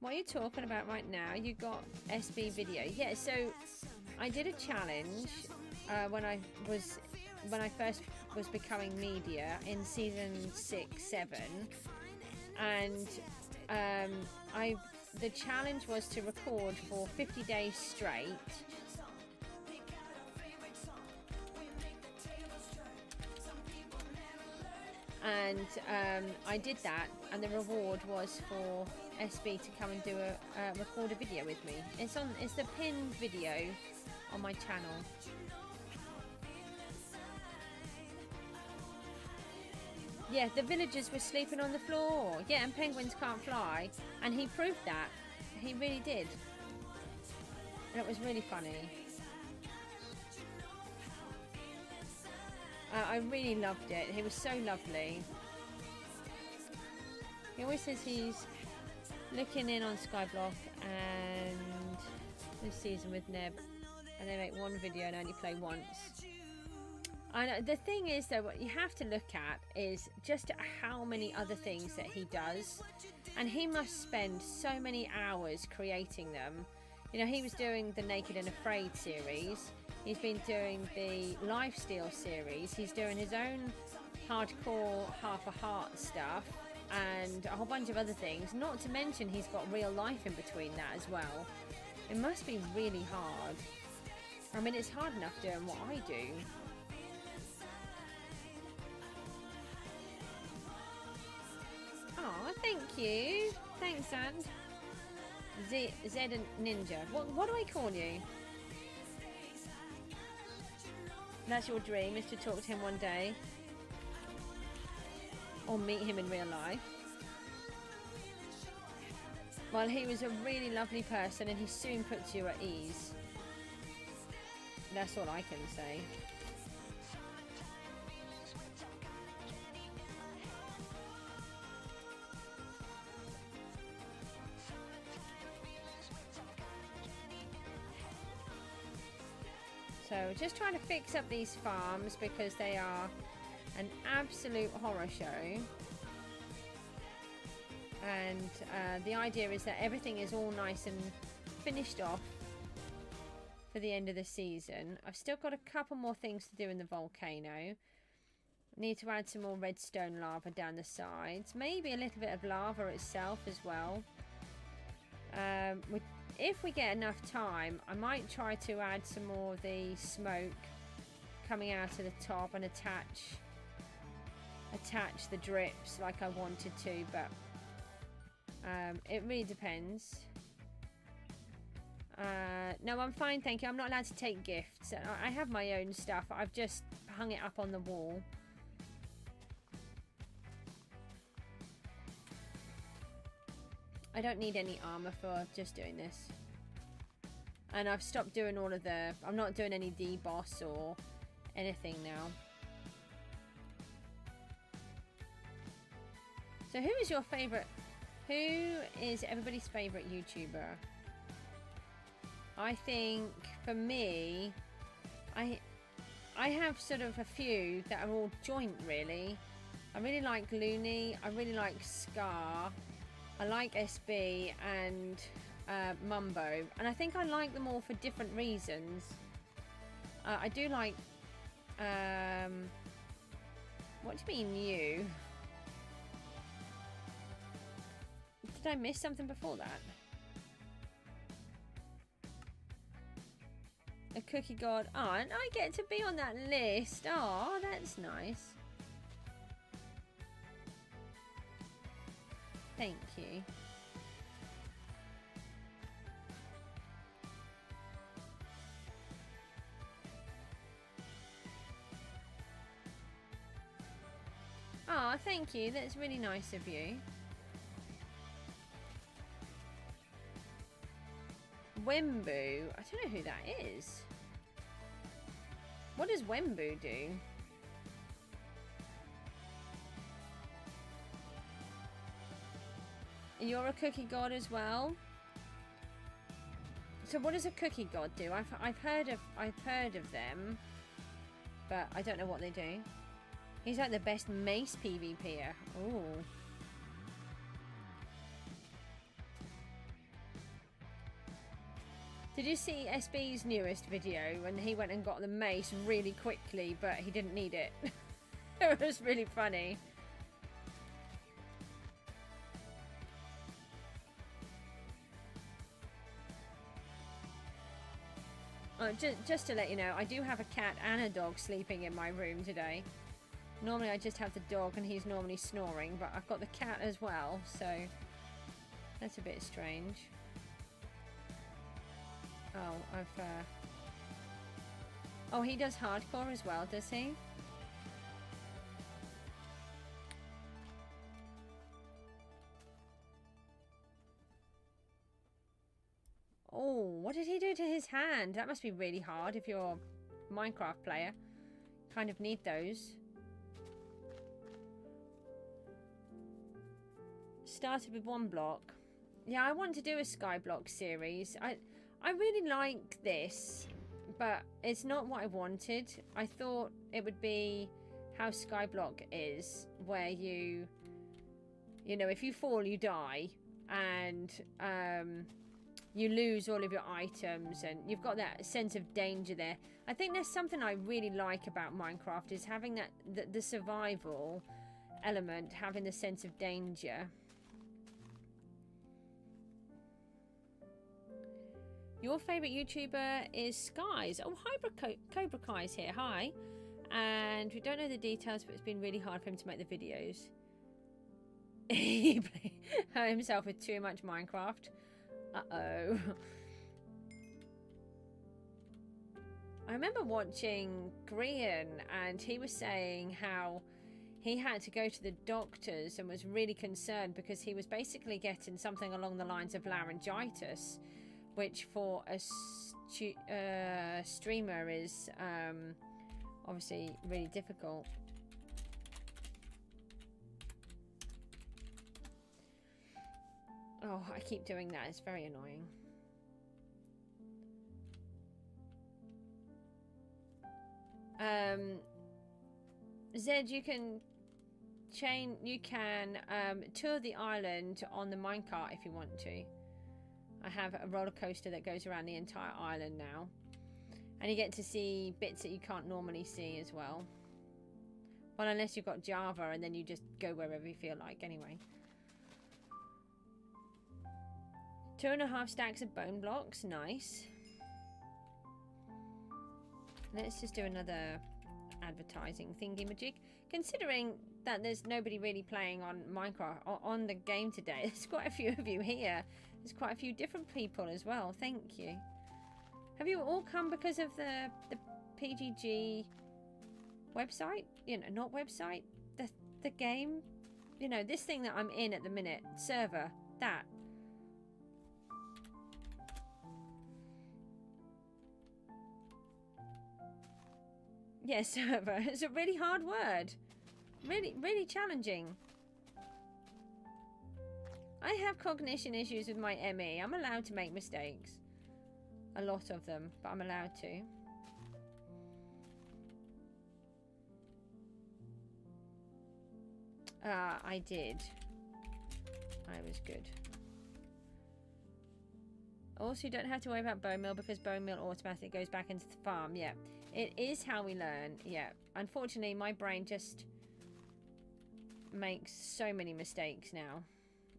What are you talking about right now? You got SB video. Yeah, so I did a challenge when I first was becoming media in season 6-7, and the challenge was to record for 50 days straight. And I did that, and the reward was for SB to come and do record a video with me. It's the pinned video on my channel. Yeah, the villagers were sleeping on the floor. Yeah, and penguins can't fly. And he proved that. He really did. And it was really funny. I really loved it. He was so lovely. He always says he's looking in on Skyblock and this season with Neb. And they make one video and only play once. And the thing is, though, what you have to look at is just how many other things that he does, and he must spend so many hours creating them. You know, he was doing the Naked and Afraid series, he's been doing the Lifesteal series, he's doing his own hardcore Half a Heart stuff, and a whole bunch of other things, not to mention he's got real life in between that as well. It must be really hard. I mean, it's hard enough doing what I do. Oh, thank you. Thanks, and Zed and Ninja. What do I call you? That's your dream, is to talk to him one day. Or meet him in real life. Well, he was a really lovely person, and he soon puts you at ease. That's all I can say. So just trying to fix up these farms because they are an absolute horror show. And the idea is that everything is all nice and finished off for the end of the season. I've still got a couple more things to do in the volcano. Need to add some more redstone lava down the sides. Maybe a little bit of lava itself as well. If we get enough time, I might try to add some more of the smoke coming out of the top and attach the drips like I wanted to, but it really depends. No, I'm fine, thank you. I'm not allowed to take gifts. I have my own stuff. I've just hung it up on the wall. I don't need any armor for just doing this. And I've stopped doing all of the... I'm not doing any deboss or anything now. So who is your favourite... Who is everybody's favourite YouTuber? I think, for me, I have sort of a few that are all joint, really. I really like Looney. I really like Scar. I like SB and Mumbo. And I think I like them all for different reasons. I do like... what do you mean, you? Did I miss something before that? A cookie god. Oh, and I get to be on that list. Oh, that's nice. Thank you. Oh, thank you. That's really nice of you. Wembu. I don't know who that is. What does Wembu do? You're a cookie god as well. So what does a cookie god do? I've heard of them, but I don't know what they do. He's like the best mace PvPer. Ooh. Did you see SB's newest video when he went and got the mace really quickly, but he didn't need it? It was really funny. Just to let you know, I do have a cat and a dog sleeping in my room today. Normally I just have the dog and he's normally snoring, but I've got the cat as well, so that's a bit strange. Oh, oh, he does hardcore as well, does he? Oh, what did he do to his hand? That must be really hard if you're a Minecraft player. Kind of need those. Started with 1 block. Yeah, I want to do a Skyblock series. I really like this, but it's not what I wanted. I thought it would be how Skyblock is, where you know, if you fall, you die, and you lose all of your items, and you've got that sense of danger there. I think there's something I really like about Minecraft is having that the survival element, having the sense of danger. Your favourite YouTuber is Skies. Oh, hi, Cobra Kai's here. Hi. And we don't know the details, but it's been really hard for him to make the videos. He hurt himself with too much Minecraft. Uh-oh. I remember watching Grian, and he was saying how he had to go to the doctors and was really concerned because he was basically getting something along the lines of laryngitis, which for a streamer is obviously really difficult. Oh, I keep doing that. It's very annoying. Zed, you can tour the island on the minecart if you want to. I have a roller coaster that goes around the entire island now. And you get to see bits that you can't normally see as well. Well, unless you've got Java and then you just go wherever you feel like anyway. 2.5 stacks of bone blocks. Nice. Let's just do another advertising thingy-majig. Considering that there's nobody really playing on Minecraft or on the game today, there's quite a few of you here. There's quite a few different people as well. Thank you. Have you all come because of the PGG website? You know, not website, the game. You know, this thing that I'm in at the minute, server, that. Yeah, server. It's a really hard word. Really, really challenging. I have cognition issues with my ME. I'm allowed to make mistakes. A lot of them, but I'm allowed to. I did. I was good. Also, you don't have to worry about bone meal because bone meal automatically goes back into the farm. Yeah, it is how we learn. Yeah, unfortunately, my brain just makes so many mistakes now.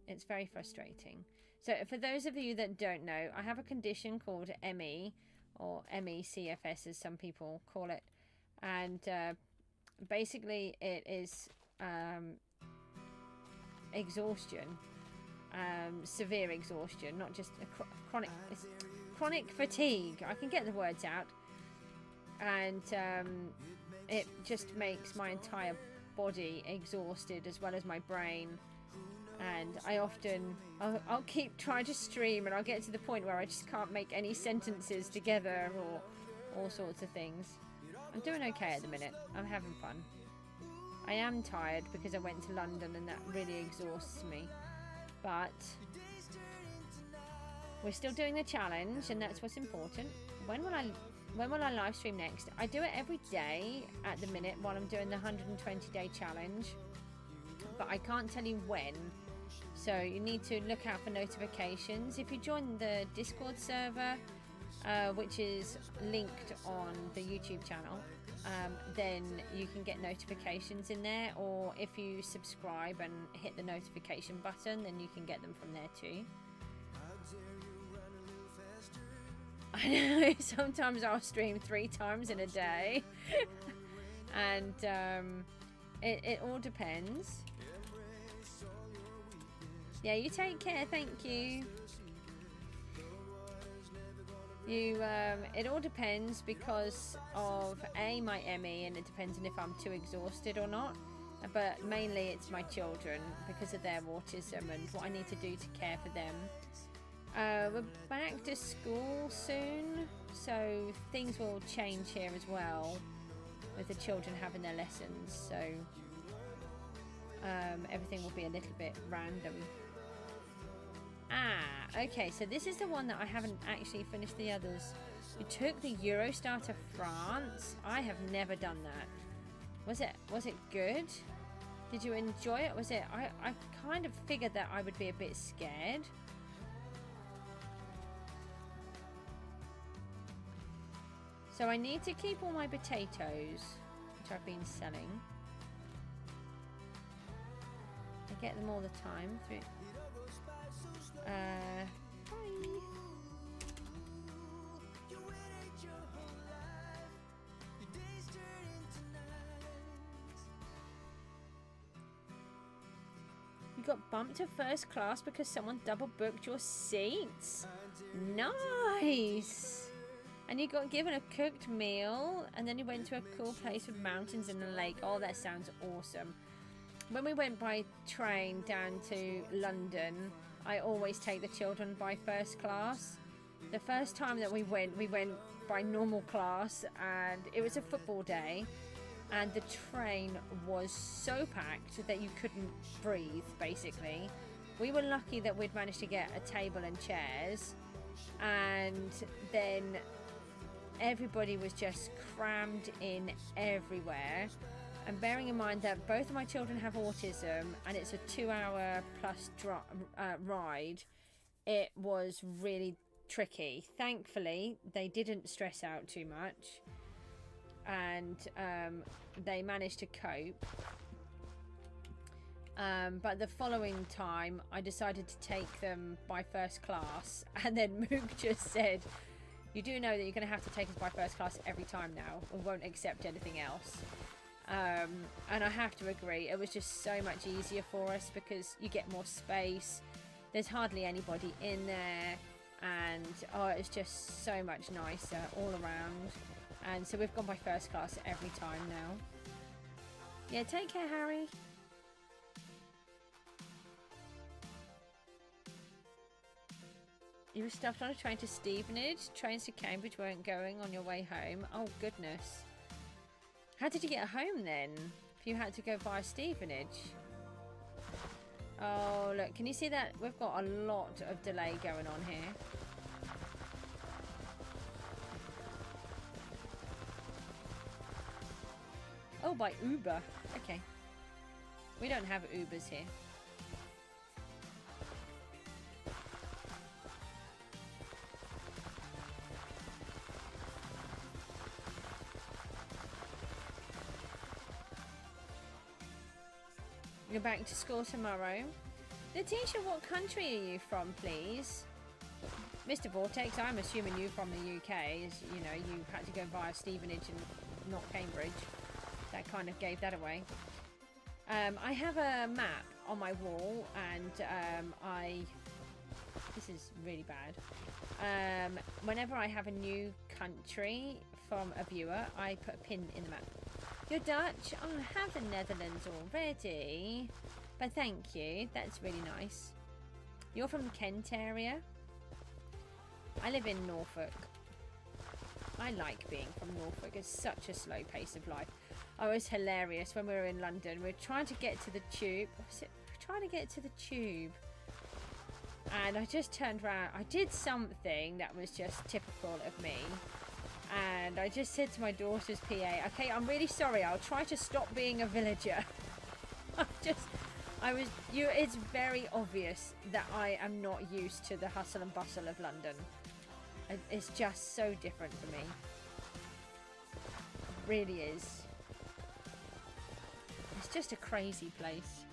It's very frustrating. So for those of you that don't know, I have a condition called ME, or MECFS as some people call it. And basically it is exhaustion, severe exhaustion, not just a chronic fatigue. I can get the words out. And it just makes my entire body exhausted as well as my brain. And I'll keep trying to stream and I'll get to the point where I just can't make any sentences together or all sorts of things. I'm doing okay at the minute. I'm having fun. I am tired because I went to London and that really exhausts me. But we're still doing the challenge and that's what's important. When will I live stream next? I do it every day at the minute while I'm doing the 120-day challenge. But I can't tell you when. So you need to look out for notifications. If you join the Discord server, which is linked on the YouTube channel, then you can get notifications in there. Or if you subscribe and hit the notification button, then you can get them from there too. I know, sometimes I'll stream 3 times in a day. And it all depends. Yeah, you take care, thank you. It all depends because of my ME, and it depends on if I'm too exhausted or not. But mainly it's my children because of their autism and what I need to do to care for them. We're back to school soon, so things will change here as well with the children having their lessons. So everything will be a little bit random. Okay, so this is the one that I haven't actually finished the others. You took the Eurostar to France. I have never done that. Was it good? Did you enjoy it? Was it? I kind of figured that I would be a bit scared. So I need to keep all my potatoes, which I've been selling. I get them all the time through. Bye. You got bumped to first class because someone double booked your seats. Nice. And you got given a cooked meal, and then you went to a cool place with mountains and a lake. Oh, that sounds awesome. When we went by train down to London, I always take the children by first class. The first time that we went by normal class, and it was a football day, and the train was so packed that you couldn't breathe, basically. We were lucky that we'd managed to get a table and chairs, and then everybody was just crammed in everywhere. And bearing in mind that both of my children have autism and it's a 2-hour plus ride, it was really tricky. Thankfully, they didn't stress out too much, and they managed to cope. But the following time, I decided to take them by first class, and then Mook just said, "You do know that you're going to have to take us by first class every time now. We won't accept anything else." And I have to agree, it was just so much easier for us because you get more space. There's hardly anybody in there, and oh, it's just so much nicer all around. And so we've gone by first class every time now. Yeah, take care, Harry. You were stuffed on a train to Stevenage. Trains to Cambridge weren't going on your way home. Oh, goodness. How did you get home then? If you had to go via Stevenage? Oh, look. Can you see that? We've got a lot of delay going on here. Oh, by Uber. Okay. We don't have Ubers here. You're back to school tomorrow. Letitia, what country are you from, please? Mr. Vortex, I'm assuming you from the UK. As you know, you had to go via Stevenage and not Cambridge. That kind of gave that away. I have a map on my wall, and this is really bad. Whenever I have a new country from a viewer, I put a pin in the map. You're Dutch? Oh, I have the Netherlands already. But thank you. That's really nice. You're from the Kent area? I live in Norfolk. I like being from Norfolk. It's such a slow pace of life. Oh, it was hilarious when we were in London. We were trying to get to the tube. What was it? We were trying to get to the tube. And I just turned around. I did something that was just typical of me. And I just said to my daughter's PA, "Okay, I'm really sorry. I'll try to stop being a villager." It's very obvious that I am not used to the hustle and bustle of London. It's just so different for me. It really is. It's just a crazy place.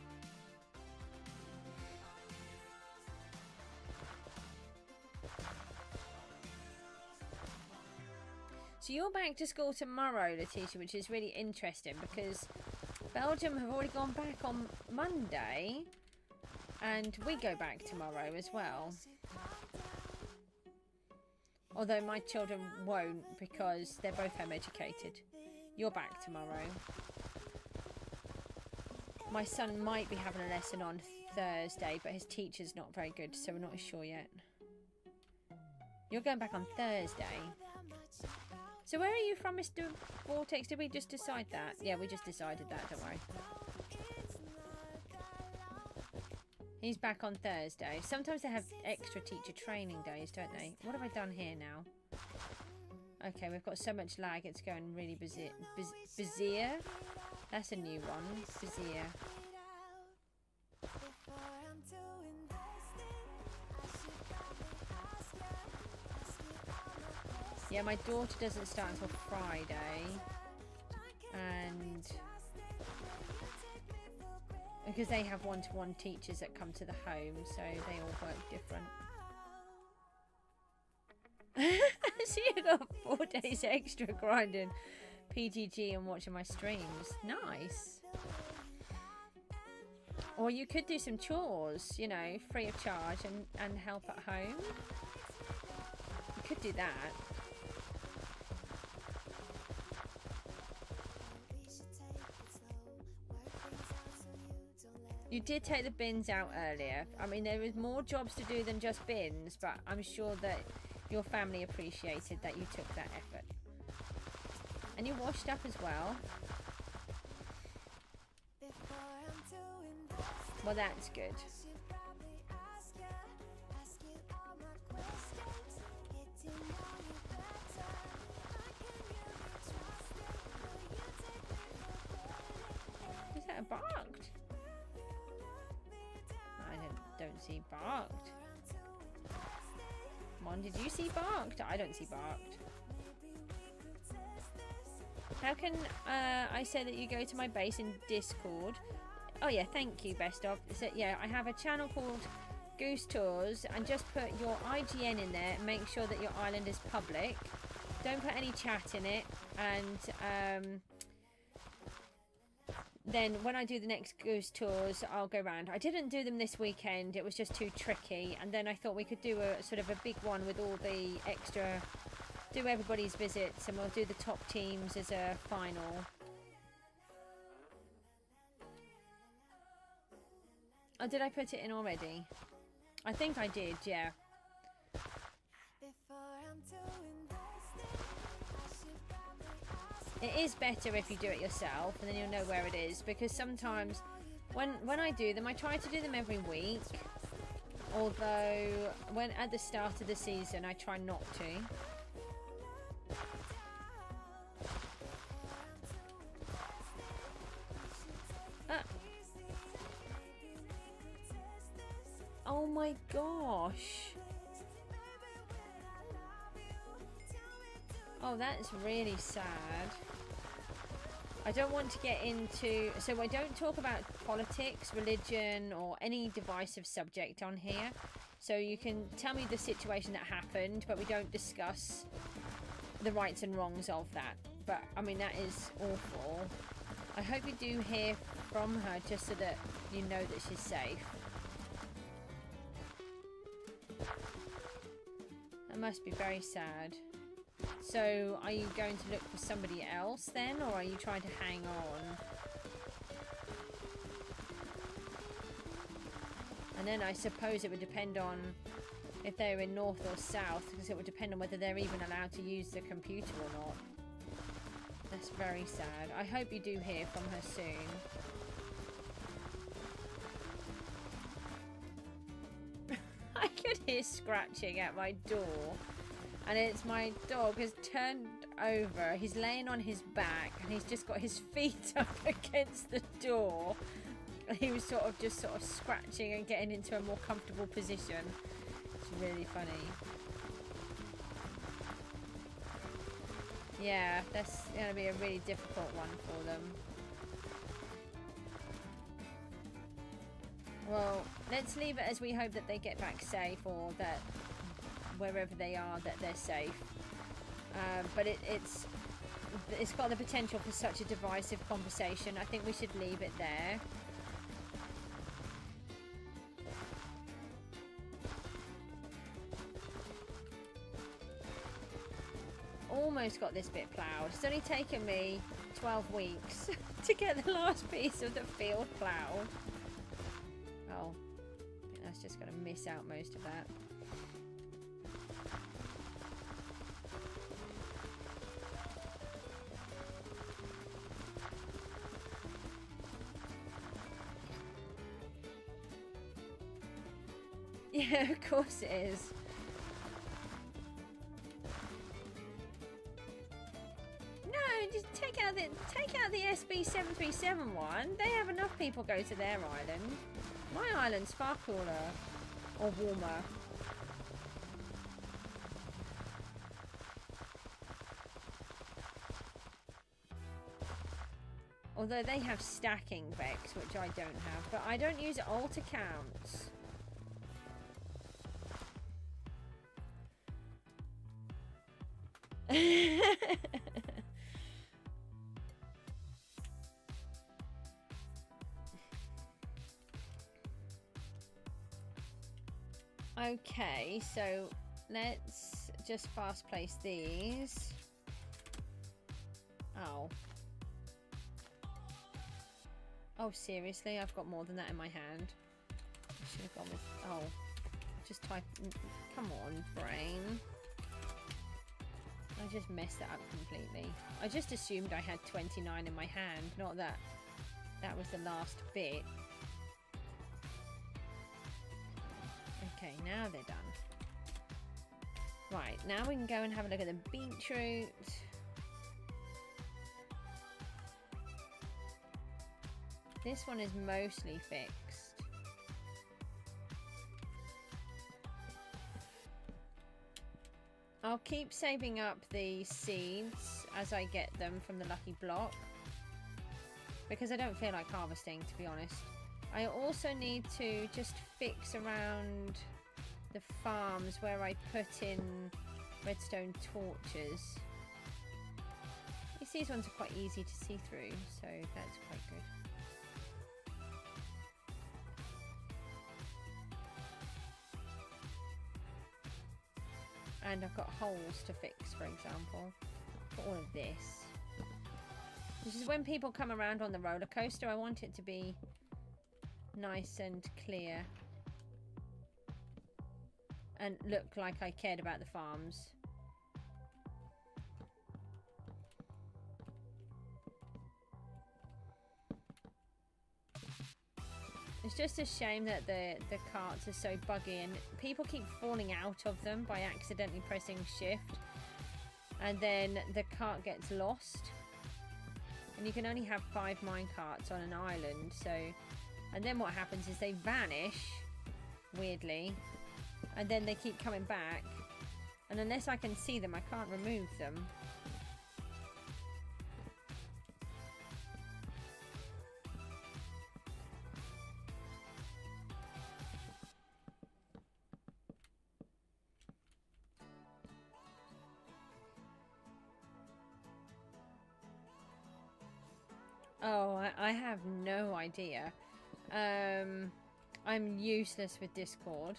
So you're back to school tomorrow, Letitia, which is really interesting because Belgium have already gone back on Monday and we go back tomorrow as well. Although my children won't because they're both home educated. You're back tomorrow. My son might be having a lesson on Thursday, but his teacher's not very good, so we're not sure yet. You're going back on Thursday. So where are you from, Mr. Vortex? Did we just decide that? Yeah, we just decided that, don't worry. He's back on Thursday. Sometimes they have extra teacher training days, don't they? What have I done here now? Okay, we've got so much lag, it's going really busier. That's a new one. Busier. Yeah, my daughter doesn't start until Friday. And because they have one-to-one teachers that come to the home, so they all work different. So you got 4 days extra grinding PGG and watching my streams. Nice. Or you could do some chores, you know, free of charge and help at home. You could do that. You did take the bins out earlier. I mean, there was more jobs to do than just bins, but I'm sure that your family appreciated that you took that effort. And you washed up as well. Well, that's good. barked? I don't see barked. Come on, did you see barked? I don't see barked. How can I say that you go to my base in Discord? Oh yeah, thank you, Best of. So yeah, I have a channel called Goose Tours, and just put your IGN in there and make sure that your island is public. Don't put any chat in it, and then when I do the next Goose Tours, I'll go round. I didn't do them this weekend, it was just too tricky, and then I thought we could do a sort of a big one with all the extra, do everybody's visits, and we'll do the top teams as a final. Oh, did I put it in already? I think I did, yeah. It is better if you do it yourself, and then you'll know where it is, because sometimes when I do them, I try to do them every week, although when at the start of the season I try not to. Oh my gosh. Oh, that's really sad. I don't want to get into... So I don't talk about politics, religion, or any divisive subject on here. So you can tell me the situation that happened, but we don't discuss the rights and wrongs of that. But, I mean, that is awful. I hope you do hear from her, just so that you know that she's safe. That must be very sad. So, are you going to look for somebody else then, or are you trying to hang on? And then I suppose it would depend on if they're in north or south, because it would depend on whether they're even allowed to use the computer or not. That's very sad. I hope you do hear from her soon. I could hear scratching at my door. And it's my dog has turned over. He's laying on his back and he's just got his feet up against the door. He was sort of scratching and getting into a more comfortable position. It's really funny. Yeah, that's going to be a really difficult one for them. Well, let's leave it as we hope that they get back safe, or that wherever they are, that they're safe. But it's got the potential for such a divisive conversation. I think we should leave it there. Almost got this bit ploughed. It's only taken me 12 weeks to get the last piece of the field ploughed. Oh, I think that's just going to miss out most of that. Yeah, of course it is. No, just take out the SB737 one. They have enough people go to their island. My island's far cooler or warmer. Although they have stacking Vex, which I don't have, but I don't use alt accounts. Okay, so let's just fast place these. Oh. Oh, seriously? I've got more than that in my hand. I should have gone with... Oh. Just type... Come on, brain. I just messed that up completely. I just assumed I had 29 in my hand, not that that was the last bit. Okay, now they're done. Right, now we can go and have a look at the beetroot. This one is mostly fixed. I'll keep saving up the seeds as I get them from the lucky block, because I don't feel like harvesting, to be honest. I also need to just fix around the farms where I put in redstone torches. These ones are quite easy to see through, so that's quite good. And I've got holes to fix, for example, for all of this. This is when people come around on the roller coaster, I want it to be nice and clear and look like I cared about the farms. It's just a shame that the carts are so buggy and people keep falling out of them by accidentally pressing shift, and then the cart gets lost. And you can only have 5 mine carts on an island, so... And then what happens is they vanish, weirdly, and then they keep coming back. And unless I can see them, I can't remove them. Oh, I have no idea. I'm useless with Discord.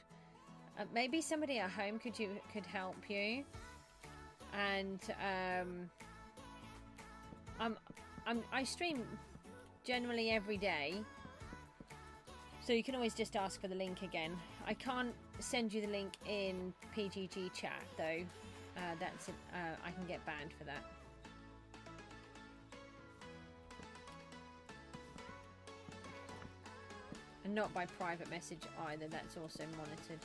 Maybe somebody at home could help you. And I stream generally every day, so you can always just ask for the link again. I can't send you the link in PGG chat though. I can get banned for that. And not by private message either, that's also monitored.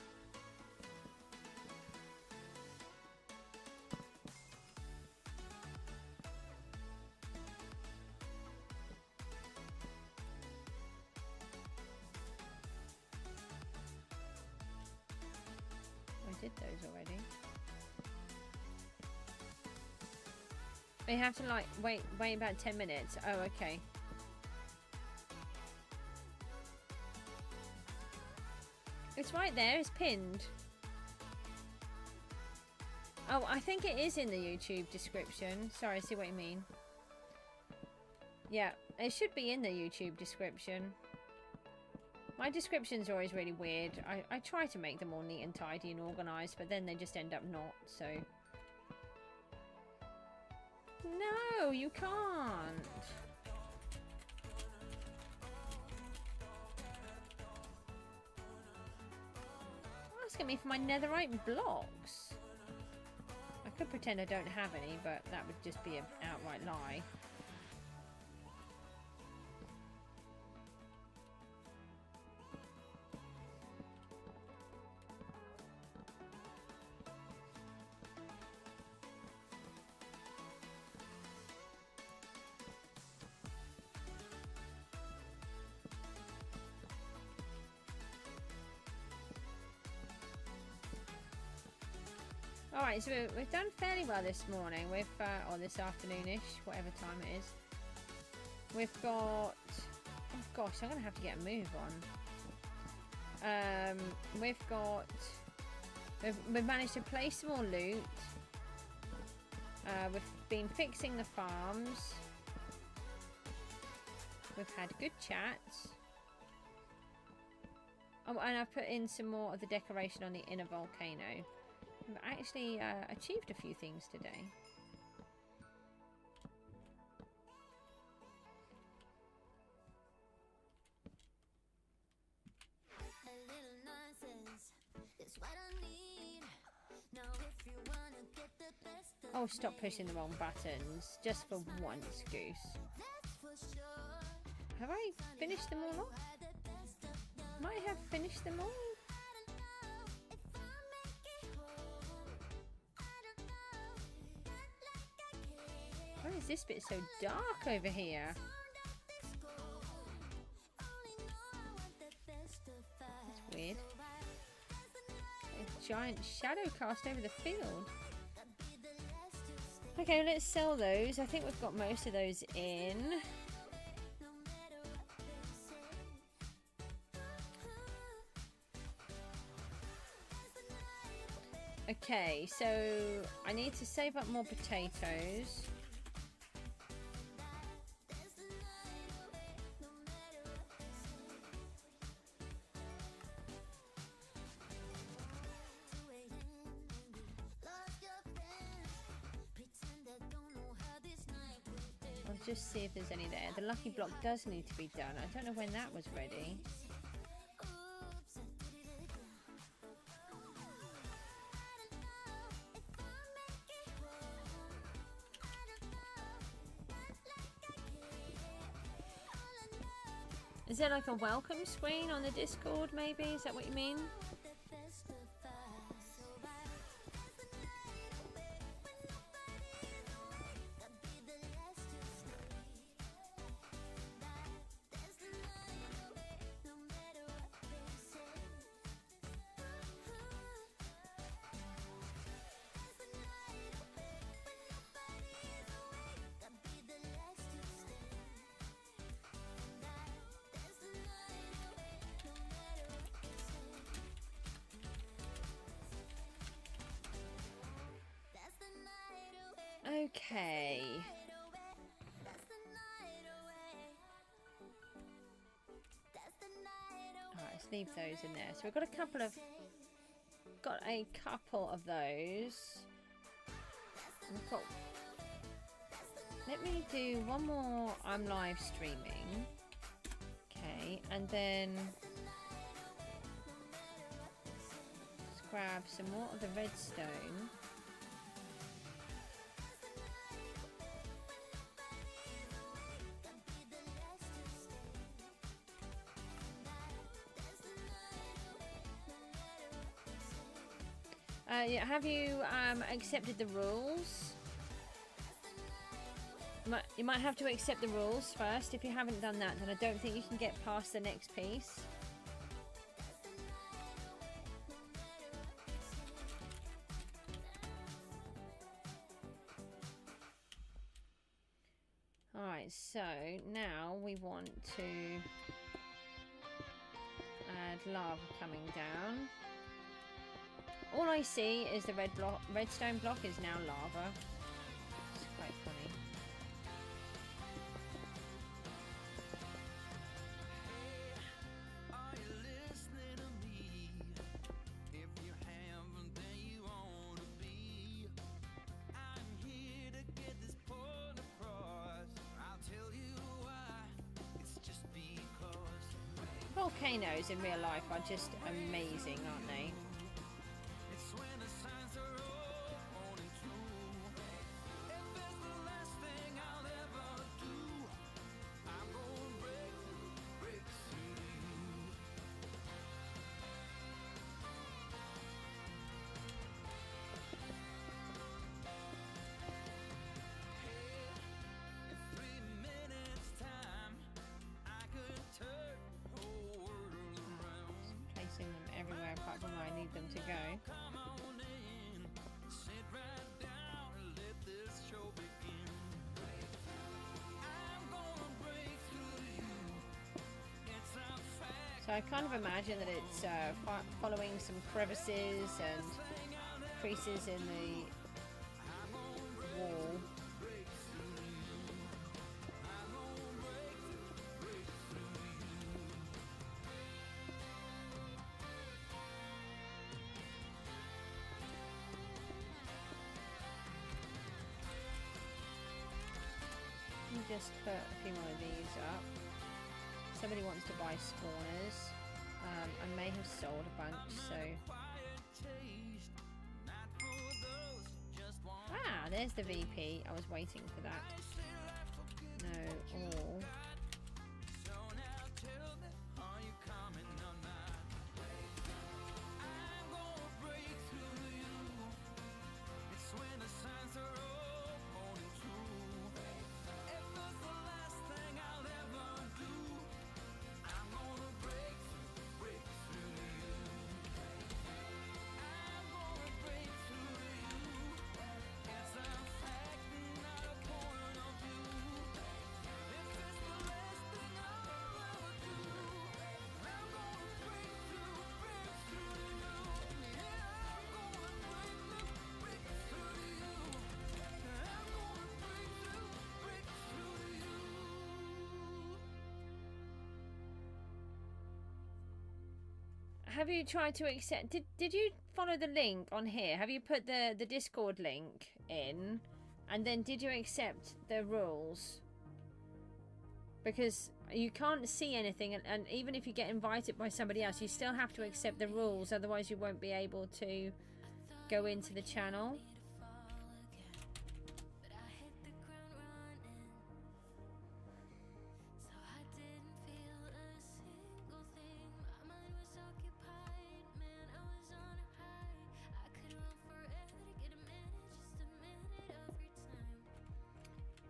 I did those already. You have to like wait about 10 minutes. Oh, okay. It's right there, it's pinned. Oh, I think it is in the YouTube description. Sorry, I see what you mean. Yeah, it should be in the YouTube description. My descriptions are always really weird. I try to make them all neat and tidy and organised, but then they just end up not, so... No, you can't! Asking me for my netherite blocks. I could pretend I don't have any, but that would just be an outright lie. Alright, so we've done fairly well this morning, with, or this afternoonish, whatever time it is. We've got, oh gosh, I'm going to have to get a move on. We've managed to place some more loot. We've been fixing the farms. We've had good chats. Oh, and I've put in some more of the decoration on the inner volcano. I've actually achieved a few things today. Oh, stop pushing the wrong buttons. Just for once, Goose. Have I finished them all off? Might have finished them all. Why is this bit so dark over here? giant shadow cast over the field. Okay, let's sell those. I think we've got most of those in. Okay, so I need to save up more potatoes. I'll just see if there's any there. The lucky block does need to be done. I don't know when that was ready. Is there like a welcome screen on the Discord maybe? Is that what you mean? Okay. Alright, let's leave those in there. So we've got a couple of those. We've got, let me do one more. I'm live streaming. Okay, and then let's grab some more of the redstone. Yeah, have you accepted the rules? You might have to accept the rules first. If you haven't done that, then I don't think you can get past the next piece. Alright, so now we want to add lava coming down. All I see is the redstone block is now lava. It's quite funny. Volcanoes in real life are just amazing, aren't they? Everywhere apart from where I need them to go. So I kind of imagine that it's following some crevices and creases in the wall. Just put a few more of these up. Somebody wants to buy spawners. I may have sold a bunch, so... Ah, there's the VP. I was waiting for that. No, all. have you tried to accept? Did you follow the link on here? Have you put the Discord link in, and then did you accept the rules? Because you can't see anything, and even if you get invited by somebody else, you still have to accept the rules. Otherwise, you won't be able to go into the channel.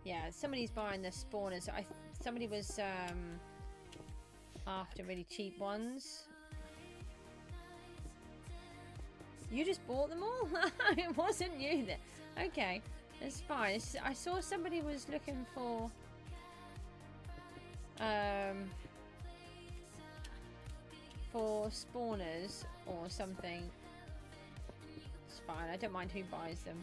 Yeah, somebody's buying the spawners. Somebody was after really cheap ones. You just bought them all? It wasn't you then. Okay, that's fine. I saw somebody was looking for spawners or something. It's fine. I don't mind who buys them.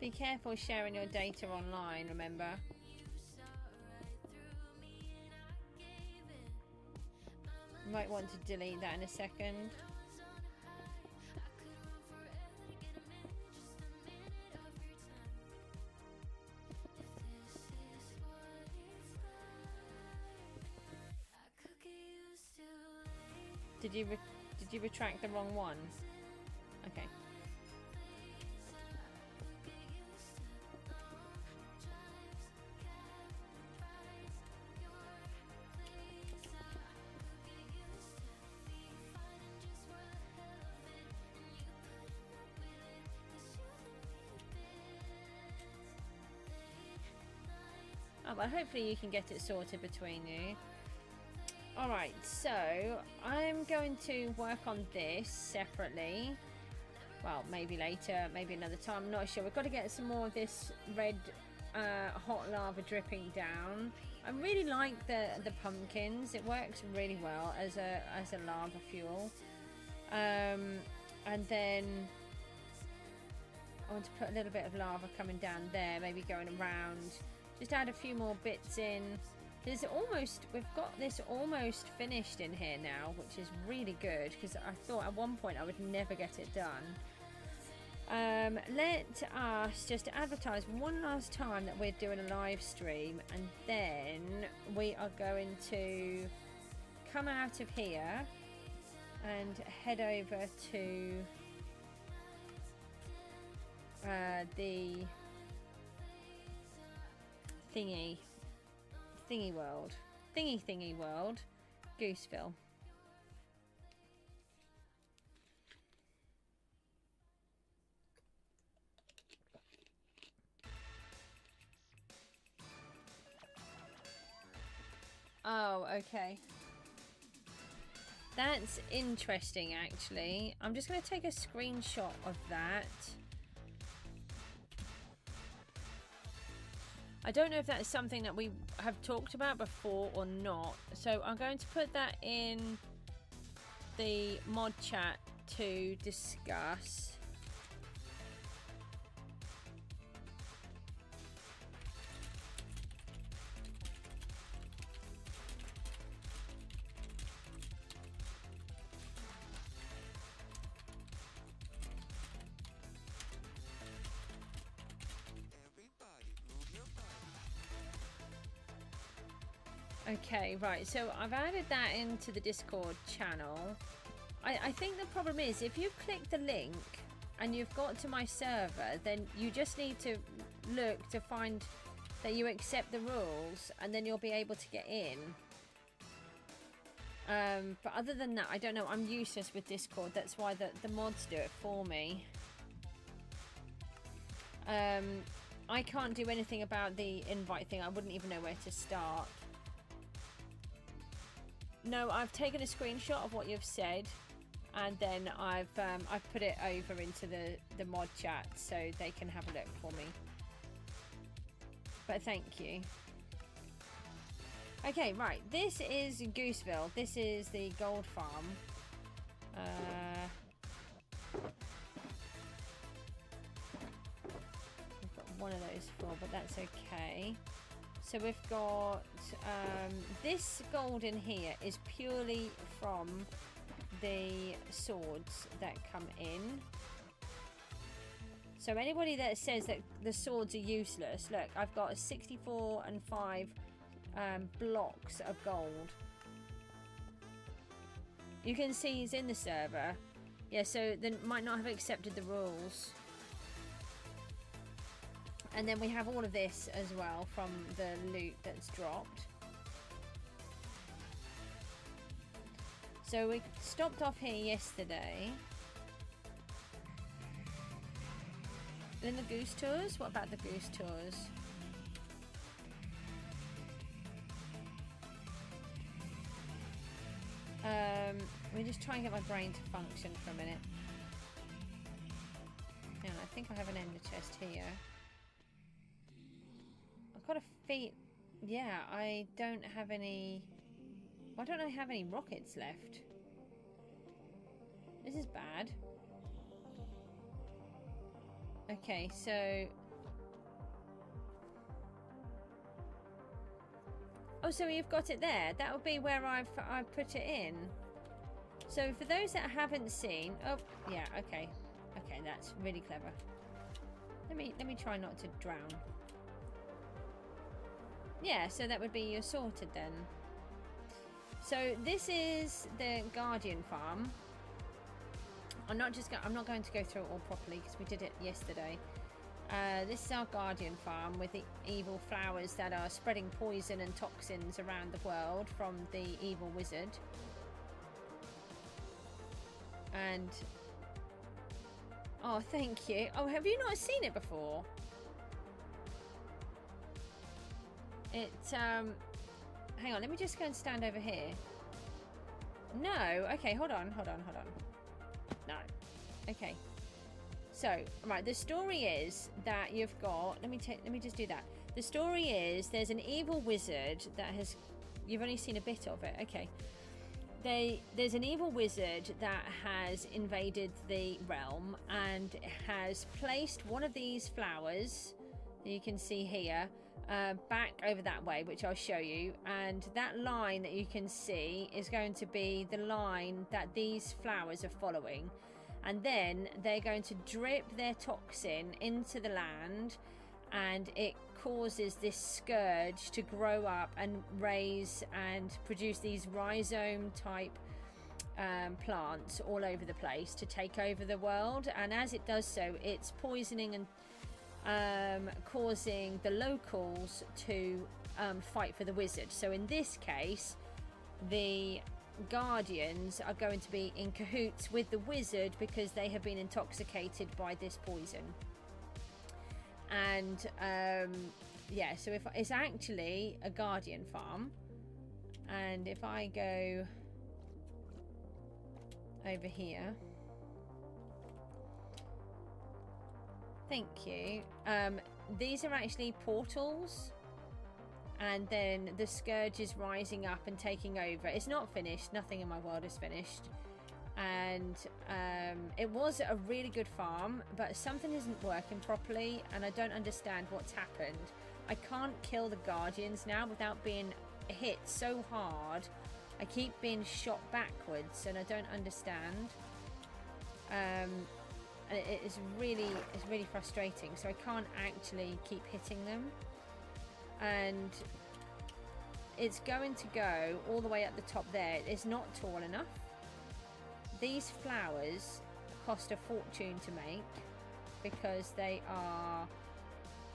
Be careful sharing your data online, remember? You might want to delete that in a second. Did you retract the wrong one? Okay. Oh, well, hopefully you can get it sorted between you. Alright, so I'm going to work on this separately. Well, maybe later, maybe another time, I'm not sure. We've got to get some more of this red hot lava dripping down. I really like the pumpkins. It works really well as a lava fuel. And then I want to put a little bit of lava coming down there, maybe going around. Just add a few more bits in. We've got this almost finished in here now, which is really good, because I thought at one point I would never get it done. Let us just advertise one last time that we're doing a live stream, and then we are going to come out of here and head over to the thingy world, Gooseville. Oh, okay. That's interesting, actually. I'm just going to take a screenshot of that. I don't know if that's something that we have talked about before or not. So I'm going to put that in the mod chat to discuss. Okay, right, so I've added that into the Discord channel. I think the problem is, if you click the link and you've got to my server, then you just need to look to find that you accept the rules, and then you'll be able to get in. But other than that, I don't know, I'm useless with Discord. That's why the mods do it for me. I can't do anything about the invite thing. I wouldn't even know where to start. No, I've taken a screenshot of what you've said, and then I've put it over into the mod chat so they can have a look for me. But thank you. Okay, right. This is Gooseville. This is the gold farm. We've got one of those full, but that's okay. So we've got this gold in here is purely from the swords that come in. So anybody that says that the swords are useless, look, I've got a 64 and 5 blocks of gold. You can see he's in the server. Yeah, so they might not have accepted the rules. And then we have all of this as well from the loot that's dropped. So we stopped off here yesterday. In the goose tours? What about the goose tours? Let me just try and get my brain to function for a minute. Yeah, I think I have an ender chest here. I've got a feet. Yeah, I don't have any. Why don't I have any rockets left? This is bad. Okay, so. Oh, so you've got it there. That would be where I've put it in. So for those that haven't seen, oh yeah, okay, that's really clever. Let me try not to drown. Yeah, so that would be sorted then. So this is the Guardian farm. I'm not going to go through it all properly because we did it yesterday. This is our Guardian farm with the evil flowers that are spreading poison and toxins around the world from the evil wizard. And oh, thank you. Oh, have you not seen it before? It hang on, let me just go and stand over here. No, okay, hold on. No. Okay. So, right, the story is that you've got, let me just do that. The story is there's an evil wizard that has, you've only seen a bit of it. Okay. There's an evil wizard that has invaded the realm and has placed one of these flowers that you can see here back over that way, which I'll show you. And that line that you can see is going to be the line that these flowers are following. And then they're going to drip their toxin into the land, and it causes this scourge to grow up and raise and produce these rhizome type plants all over the place to take over the world. And as it does so, it's poisoning and causing the locals to fight for the wizard. So in this case, the Guardians are going to be in cahoots with the wizard because they have been intoxicated by this poison. And yeah, so if it's actually a Guardian farm, and if I go over here, thank you, these are actually portals. And then the scourge is rising up and taking over. It's not finished. Nothing in my world is finished. And it was a really good farm, but something isn't working properly, and I don't understand what's happened. I can't kill the Guardians now without being hit so hard. I keep being shot backwards, and I don't understand. And it's really frustrating. So I can't actually keep hitting them. And it's going to go all the way at the top there. It's not tall enough. These flowers cost a fortune to make because they are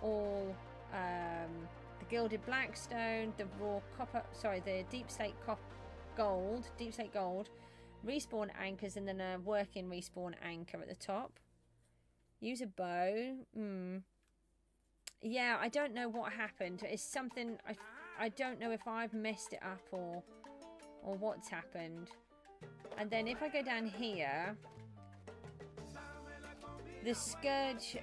all the gilded blackstone, the raw copper, sorry, the deep slate gold, respawn anchors, and then a working respawn anchor at the top. Use a bow. Yeah, I don't know what happened. It's something, I don't know if I've messed it up or what's happened. And then if I go down here, the scourge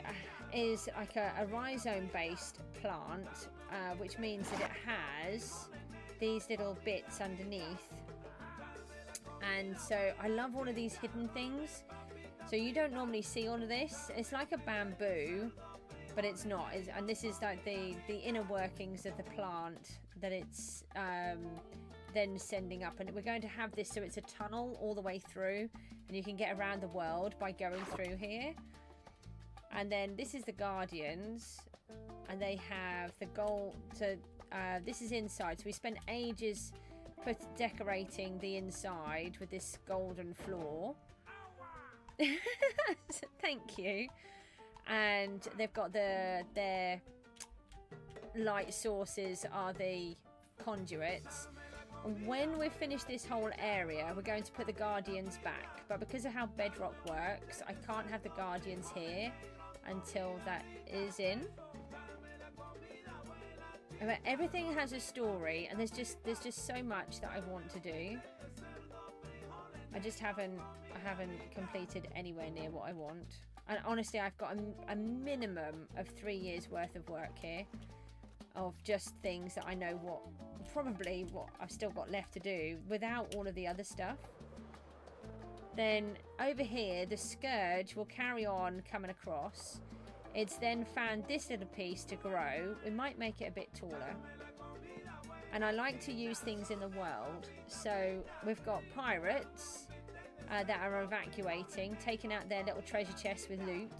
is like a rhizome based plant, which means that it has these little bits underneath. And so I love all of these hidden things. So you don't normally see all of this. It's like a bamboo, but it's not. And this is like the inner workings of the plant that it's then sending up. And we're going to have this so it's a tunnel all the way through, and you can get around the world by going through here. And then this is the Guardians, and they have the gold. So this is inside. So we spent ages decorating the inside with this golden floor. Thank you. And they've got their light sources are the conduits. And when we've finished this whole area, we're going to put the Guardians back. But because of how Bedrock works, I can't have the Guardians here until that is in. But everything has a story, and there's just so much that I want to do. I haven't completed anywhere near what I want. And honestly, I've got a minimum of 3 years worth of work here, of just things that I know what I've still got left to do without all of the other stuff. Then over here, the Scourge will carry on coming across. It's then found this little piece to grow. We might make it a bit taller. And I like to use things in the world. So we've got pirates that are evacuating, taking out their little treasure chests with loot.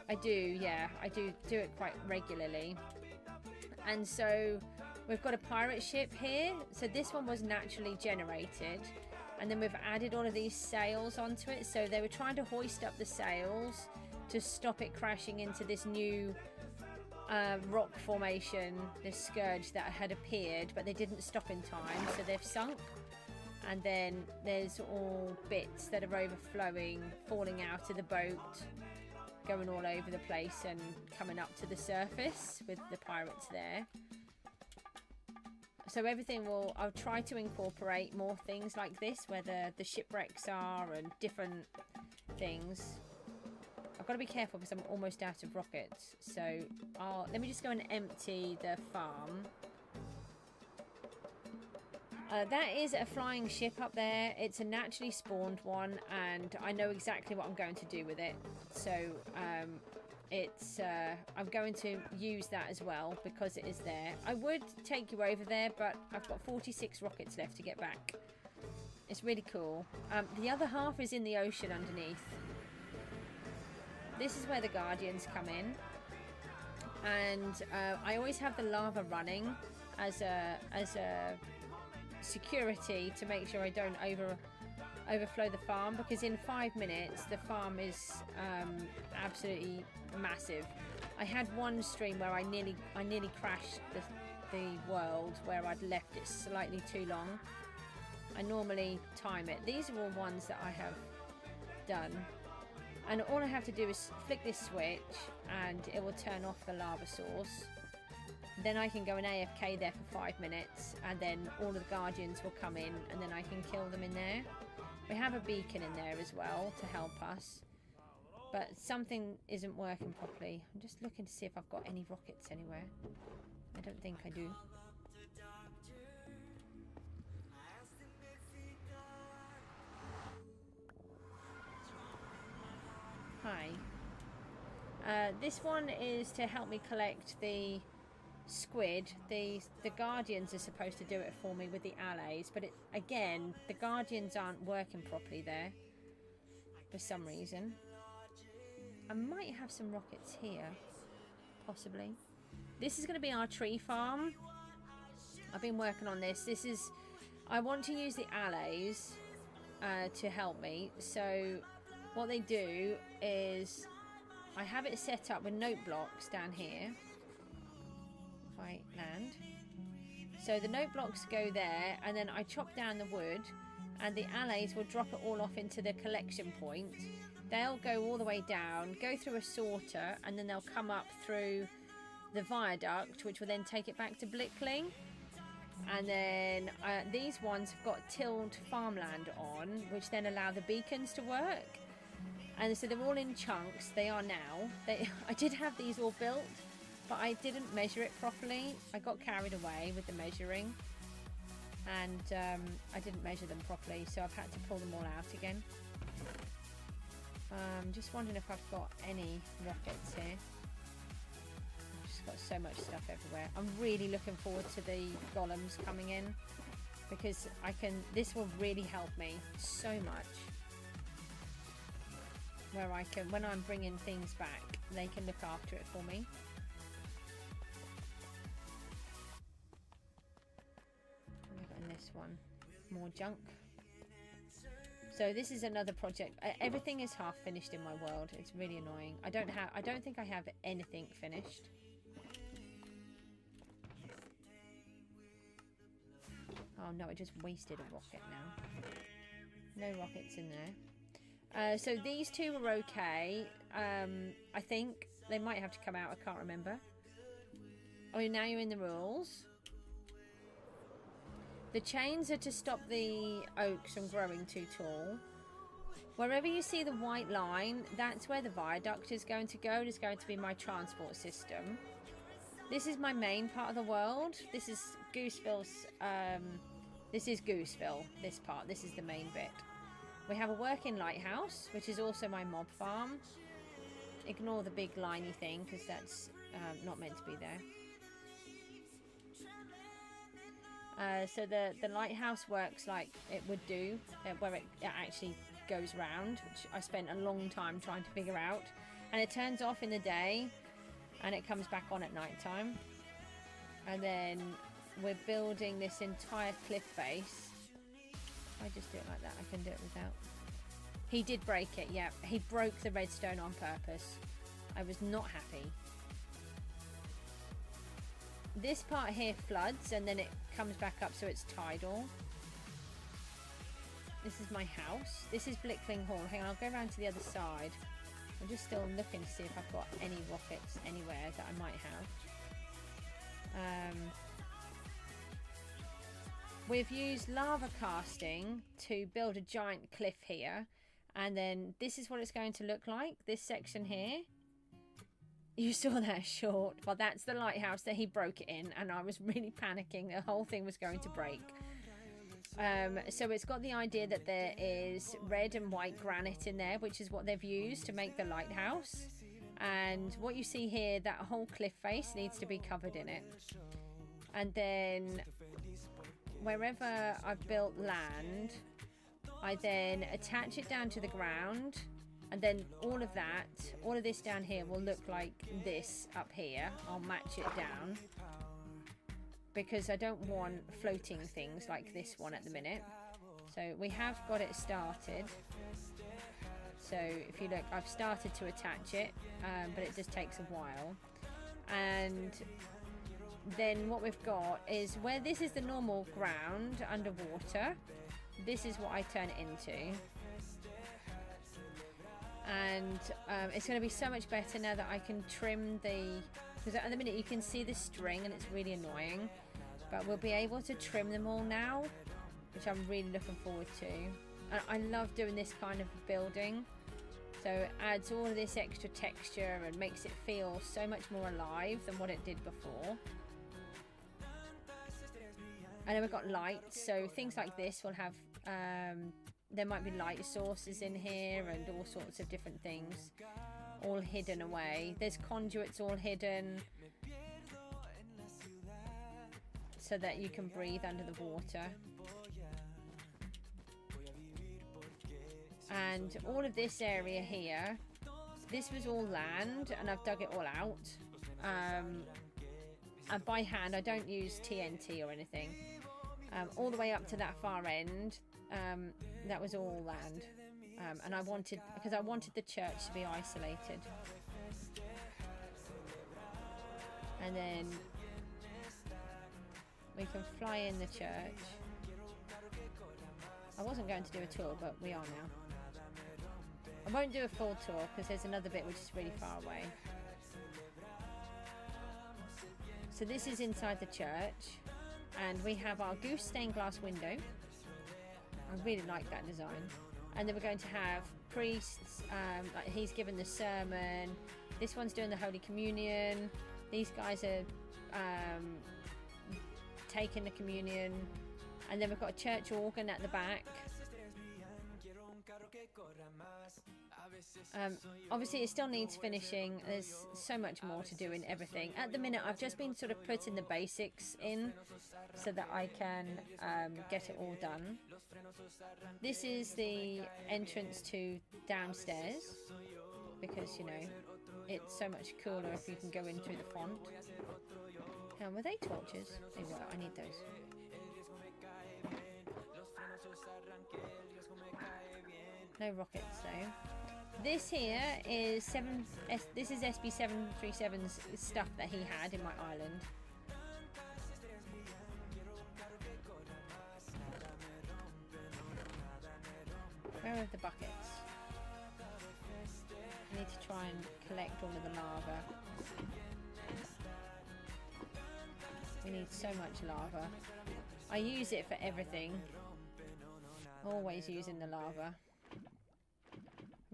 I do it quite regularly. And so we've got a pirate ship here. So this one was naturally generated. And then we've added all of these sails onto it. So they were trying to hoist up the sails to stop it crashing into this new rock formation, this Scourge that had appeared, but they didn't stop in time, so they've sunk. And then there's all bits that are overflowing, falling out of the boat, going all over the place and coming up to the surface with the pirates there. So everything I'll try to incorporate more things like this, where the shipwrecks are and different things. I've got to be careful because I'm almost out of rockets. So let me just go and empty the farm. That is a flying ship up there. It's a naturally spawned one, and I know exactly what I'm going to do with it. So I'm going to use that as well because it is there. I would take you over there, but I've got 46 rockets left to get back. It's really cool. The other half is in the ocean underneath. This is where the Guardians come in, and I always have the lava running as a security to make sure I don't overflow the farm, because in 5 minutes the farm is absolutely massive. I had one stream where I nearly crashed the world, where I'd left it slightly too long. I normally time it. These are all ones that I have done. And all I have to do is flick this switch and it will turn off the lava source. Then I can go and AFK there for 5 minutes, and then all of the Guardians will come in, and then I can kill them in there. We have a beacon in there as well to help us. But something isn't working properly. I'm just looking to see if I've got any rockets anywhere. I don't think I do. Hi. This one is to help me collect the squid. The Guardians are supposed to do it for me with the allies, but again, the Guardians aren't working properly there for some reason. I might have some rockets here, possibly. This is going to be our tree farm. I've been working on this. I want to use the allies to help me. So what they do is I have it set up with note blocks down here. If I land. So the note blocks go there, and then I chop down the wood, and the allies will drop it all off into the collection point. They'll go all the way down, go through a sorter, and then they'll come up through the viaduct, which will then take it back to Blickling. And then these ones have got tilled farmland on, which then allow the beacons to work. And so they're all in chunks. They are now. I did have these all built, but I didn't measure it properly. I got carried away with the measuring. and I didn't measure them properly, so I've had to pull them all out again. Just wondering if I've got any rockets here. I've just got so much stuff everywhere. I'm really looking forward to the golems coming in, because this will really help me so much. Where I can, when I'm bringing things back, they can look after it for me. And this one, more junk. So this is another project. Everything is half finished in my world. It's really annoying. I don't think I have anything finished. Oh no, I just wasted a rocket now. No rockets in there. So these two are okay. I think they might have to come out. I can't remember. Oh, now you're in the rules. The chains are to stop the oaks from growing too tall. Wherever you see the white line, that's where the viaduct is going to go. It is going to be my transport system. This is my main part of the world. This is Gooseville's. This is Gooseville. This part. This is the main bit. We have a working lighthouse, which is also my mob farm. Ignore the big liney thing, because that's not meant to be there. So the lighthouse works like it would do, where it actually goes round, which I spent a long time trying to figure out. And it turns off in the day, and it comes back on at night time. And then we're building this entire cliff face. I just do it like that. I can do it without. He did break it, yeah. He broke the redstone on purpose. I was not happy. This part here floods and then it comes back up, so it's tidal. This is my house. This is Blickling Hall. Hang on, I'll go around to the other side. I'm just still looking to see if I've got any rockets anywhere that I might have. We've used lava casting to build a giant cliff here, and then this is what it's going to look like, this section here. You saw that short. Well, that's the lighthouse that he broke it in, and I was really panicking. The whole thing was going to break. So it's got the idea that there is red and white granite in there, which is what they've used to make the lighthouse. And what you see here, that whole cliff face needs to be covered in it. And then wherever I've built land, I then attach it down to the ground, and then all of this down here will look like this up here. I'll match it down because I don't want floating things like this one at the minute. So we have got it started. So if you look, I've started to attach it, but it just takes a while. And then what we've got is where this is the normal ground underwater, this is what I turn it into. And it's going to be so much better now that I can trim because at the minute you can see the string and it's really annoying, but we'll be able to trim them all now, which I'm really looking forward to. And I love doing this kind of building, so it adds all of this extra texture and makes it feel so much more alive than what it did before. And then we've got lights, so things like this will have there might be light sources in here and all sorts of different things all hidden away. There's conduits all hidden so that you can breathe under the water. And all of this area here, this was all land and I've dug it all out. And by hand, I don't use TNT or anything. All the way up to that far end, that was all land. And I wanted the church to be isolated. And then we can fly in the church. I wasn't going to do a tour, but we are now. I won't do a full tour because there's another bit which is really far away. So this is inside the church, and we have our goose stained glass window. I really like that design. And then we're going to have priests, like he's given the sermon, this one's doing the Holy Communion, these guys are taking the communion, And then we've got a church organ at the back. Obviously it still needs finishing. There's so much more to do in everything. At the minute I've just been sort of putting the basics in so that I can get it all done. This is the entrance to downstairs because, you know, it's so much cooler if you can go in through the front. Were they torches? They were. I need those. No rockets though. This here is this is SB737's stuff that he had in my island. Where are the buckets? I need to try and collect all of the lava. We need so much lava. I use it for everything. Always using the lava.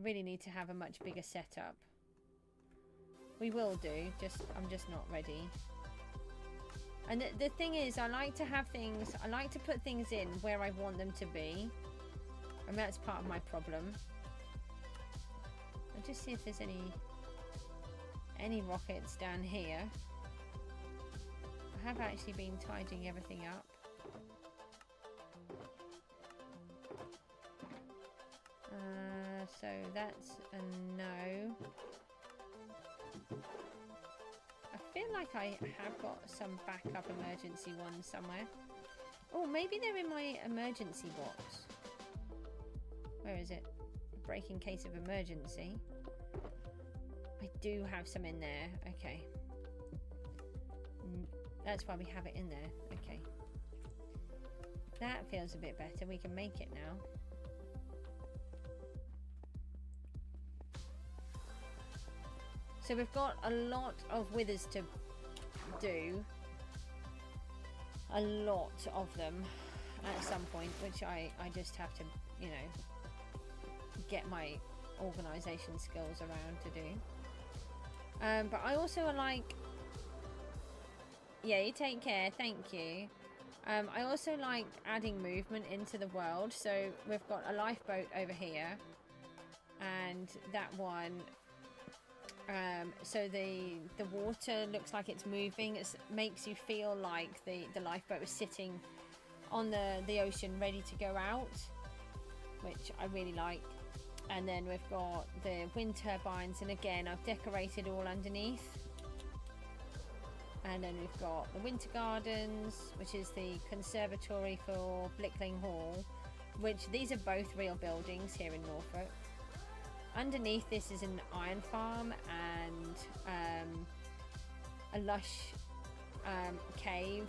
Really need to have a much bigger setup. We will do, I'm just not ready. And the thing is, I like to have things, I like to put things in where I want them to be. And that's part of my problem. I'll just see if there's any rockets down here. I have actually been tidying everything up. So that's a no. I feel like I have got some backup emergency ones somewhere. Oh, maybe they're in my emergency box. Where is it? Break in case of emergency. I do have some in there. Okay. That's why we have it in there. Okay. That feels a bit better. We can make it now. So we've got a lot of withers to do. A lot of them at some point, which I just have to, you know, get my organisation skills around to do. But I also like... Yeah, you take care. Thank you. I also like adding movement into the world. So we've got a lifeboat over here. And that one... so the water looks like it's moving. It makes you feel like the lifeboat is sitting on the ocean ready to go out, which I really like. And then we've got the wind turbines, and again I've decorated all underneath. And then we've got the winter gardens, which is the conservatory for Blickling Hall, which these are both real buildings here in Norfolk. Underneath this is an iron farm and a lush cave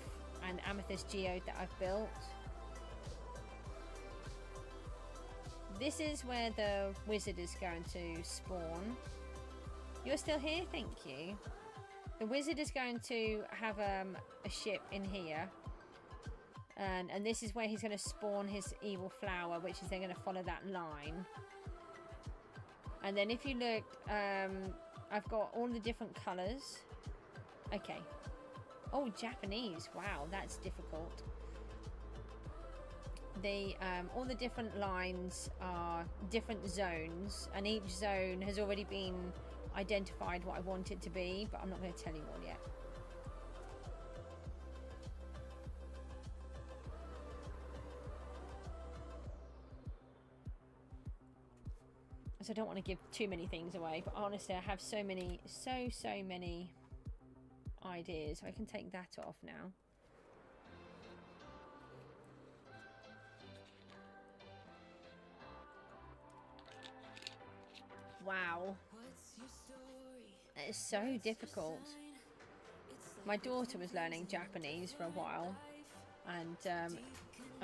and amethyst geode that I've built. This is where the wizard is going to spawn. You're still here? Thank you. The wizard is going to have a ship in here. And this is where he's going to spawn his evil flower, which is then going to follow that line. And then if you look, I've got all the different colours. Okay. Oh, Japanese. Wow, that's difficult. All the different lines are different zones, and each zone has already been identified what I want it to be, but I'm not going to tell you all yet. So I don't want to give too many things away, but honestly I have so many ideas. I can take that off now. Wow, that is so difficult. My daughter was learning Japanese for a while, and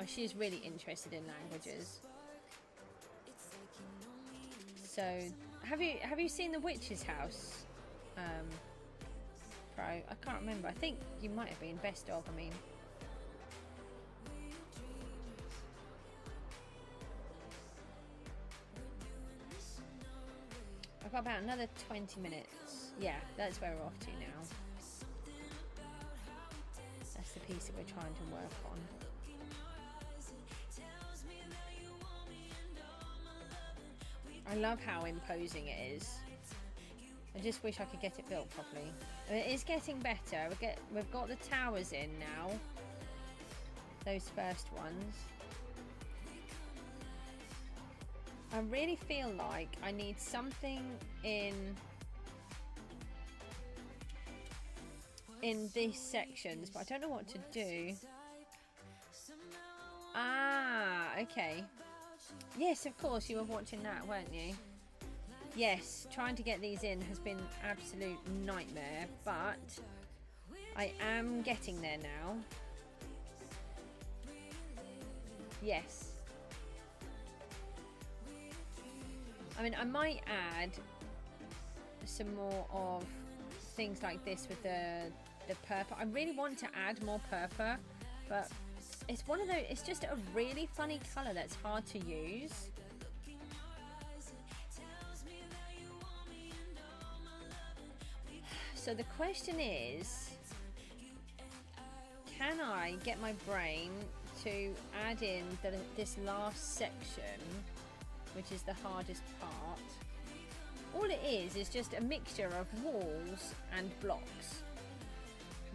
she's really interested in languages. So, have you seen The Witch's House? Pro? I can't remember. I think you might have been best of. I mean, I've got about another 20 minutes. Yeah, that's where we're off to now. That's the piece that we're trying to work on. I love how imposing it is. I just wish I could get it built properly. It is getting better. We've got the towers in now. Those first ones. I really feel like I need something in these sections, but I don't know what to do. Ah, okay. Yes, of course, you were watching that, weren't you? Yes, trying to get these in has been absolute nightmare, but I am getting there now. Yes. I mean, I might add some more of things like this with the purple. I really want to add more purple, but it's one of those, it's just a really funny colour that's hard to use. So the question is, can I get my brain to add in this last section, which is the hardest part? All it is just a mixture of walls and blocks.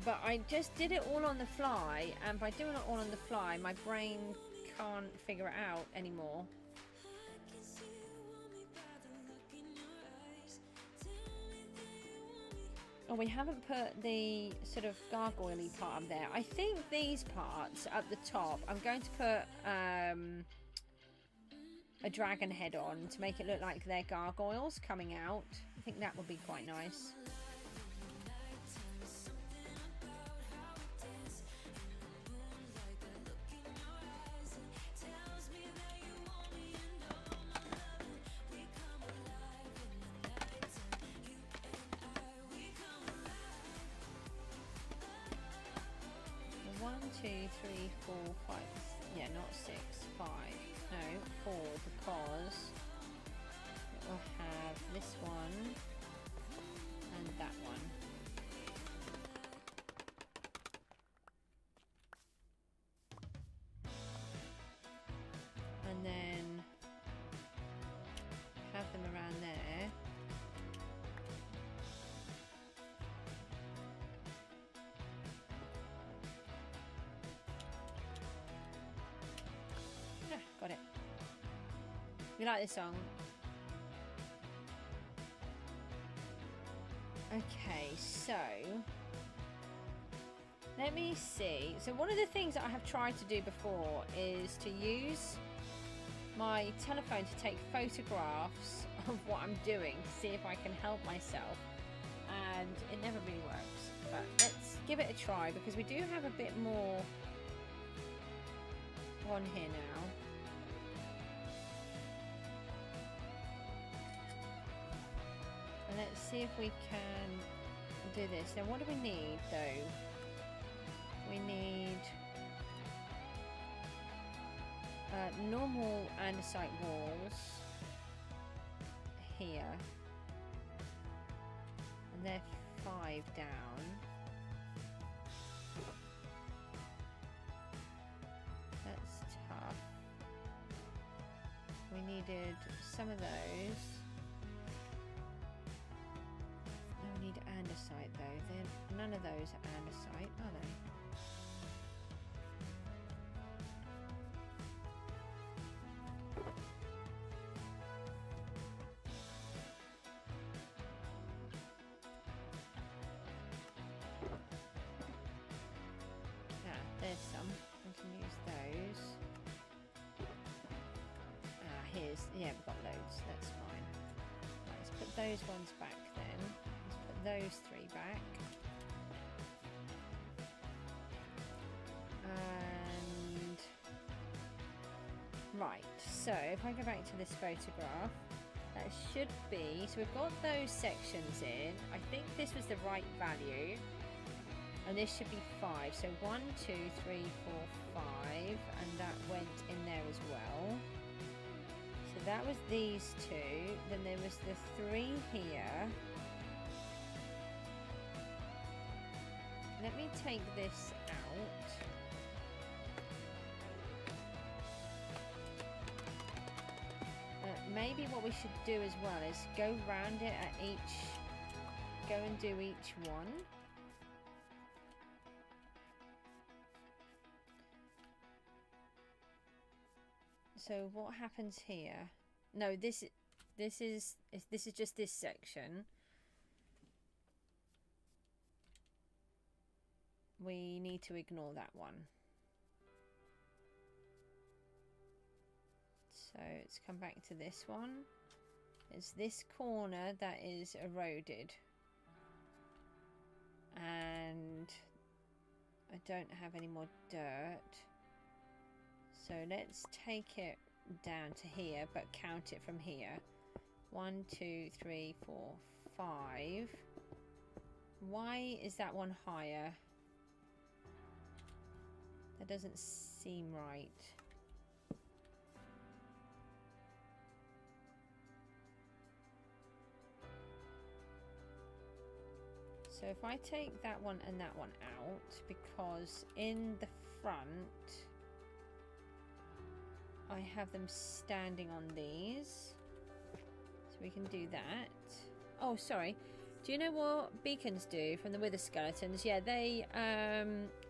But I just did it all on the fly, and by doing it all on the fly, my brain can't figure it out anymore. Oh, we haven't put the sort of gargoyle-y part up there. I think these parts up the top, I'm going to put a dragon head on to make it look like they're gargoyles coming out. I think that would be quite nice. Three, four, five. Yeah, not 6, 5. No, 4, because it will have this one and that one. And then have them around there. Got it. You like this song? Okay, so let me see. So one of the things that I have tried to do before is to use my telephone to take photographs of what I'm doing to see if I can help myself, and it never really works. But let's give it a try, because we do have a bit more on here now. Let's see if we can do this. Now, what do we need, though? We need normal andesite walls here. And they're 5 down. That's tough. We needed some of those. Andesite though, then none of those are andesite, are they? Ah, there's some. We can use those. Ah, here's, yeah, we've got loads, that's fine. Right, let's put those ones back then. Those 3 back, and right, so if I go back to this photograph, that should be, so we've got those sections in. I think this was the right value, and this should be 5. So 1, 2, 3, 4, 5, and that went in there as well. So that was these 2. Then there was the 3 here. Let me take this out. maybe what we should do as well is go round it at each, go and do each one. So what happens here? No, this is just this section. We need to ignore that one. So let's come back to this one. It's this corner that is eroded. And I don't have any more dirt. So let's take it down to here, but count it from here. 1, 2, 3, 4, 5. Why is that one higher? That doesn't seem right. So if I take that one and that one out, because in the front I have them standing on these, so we can do that. Oh, sorry. Do you know what beacons do from the wither skeletons? Yeah, they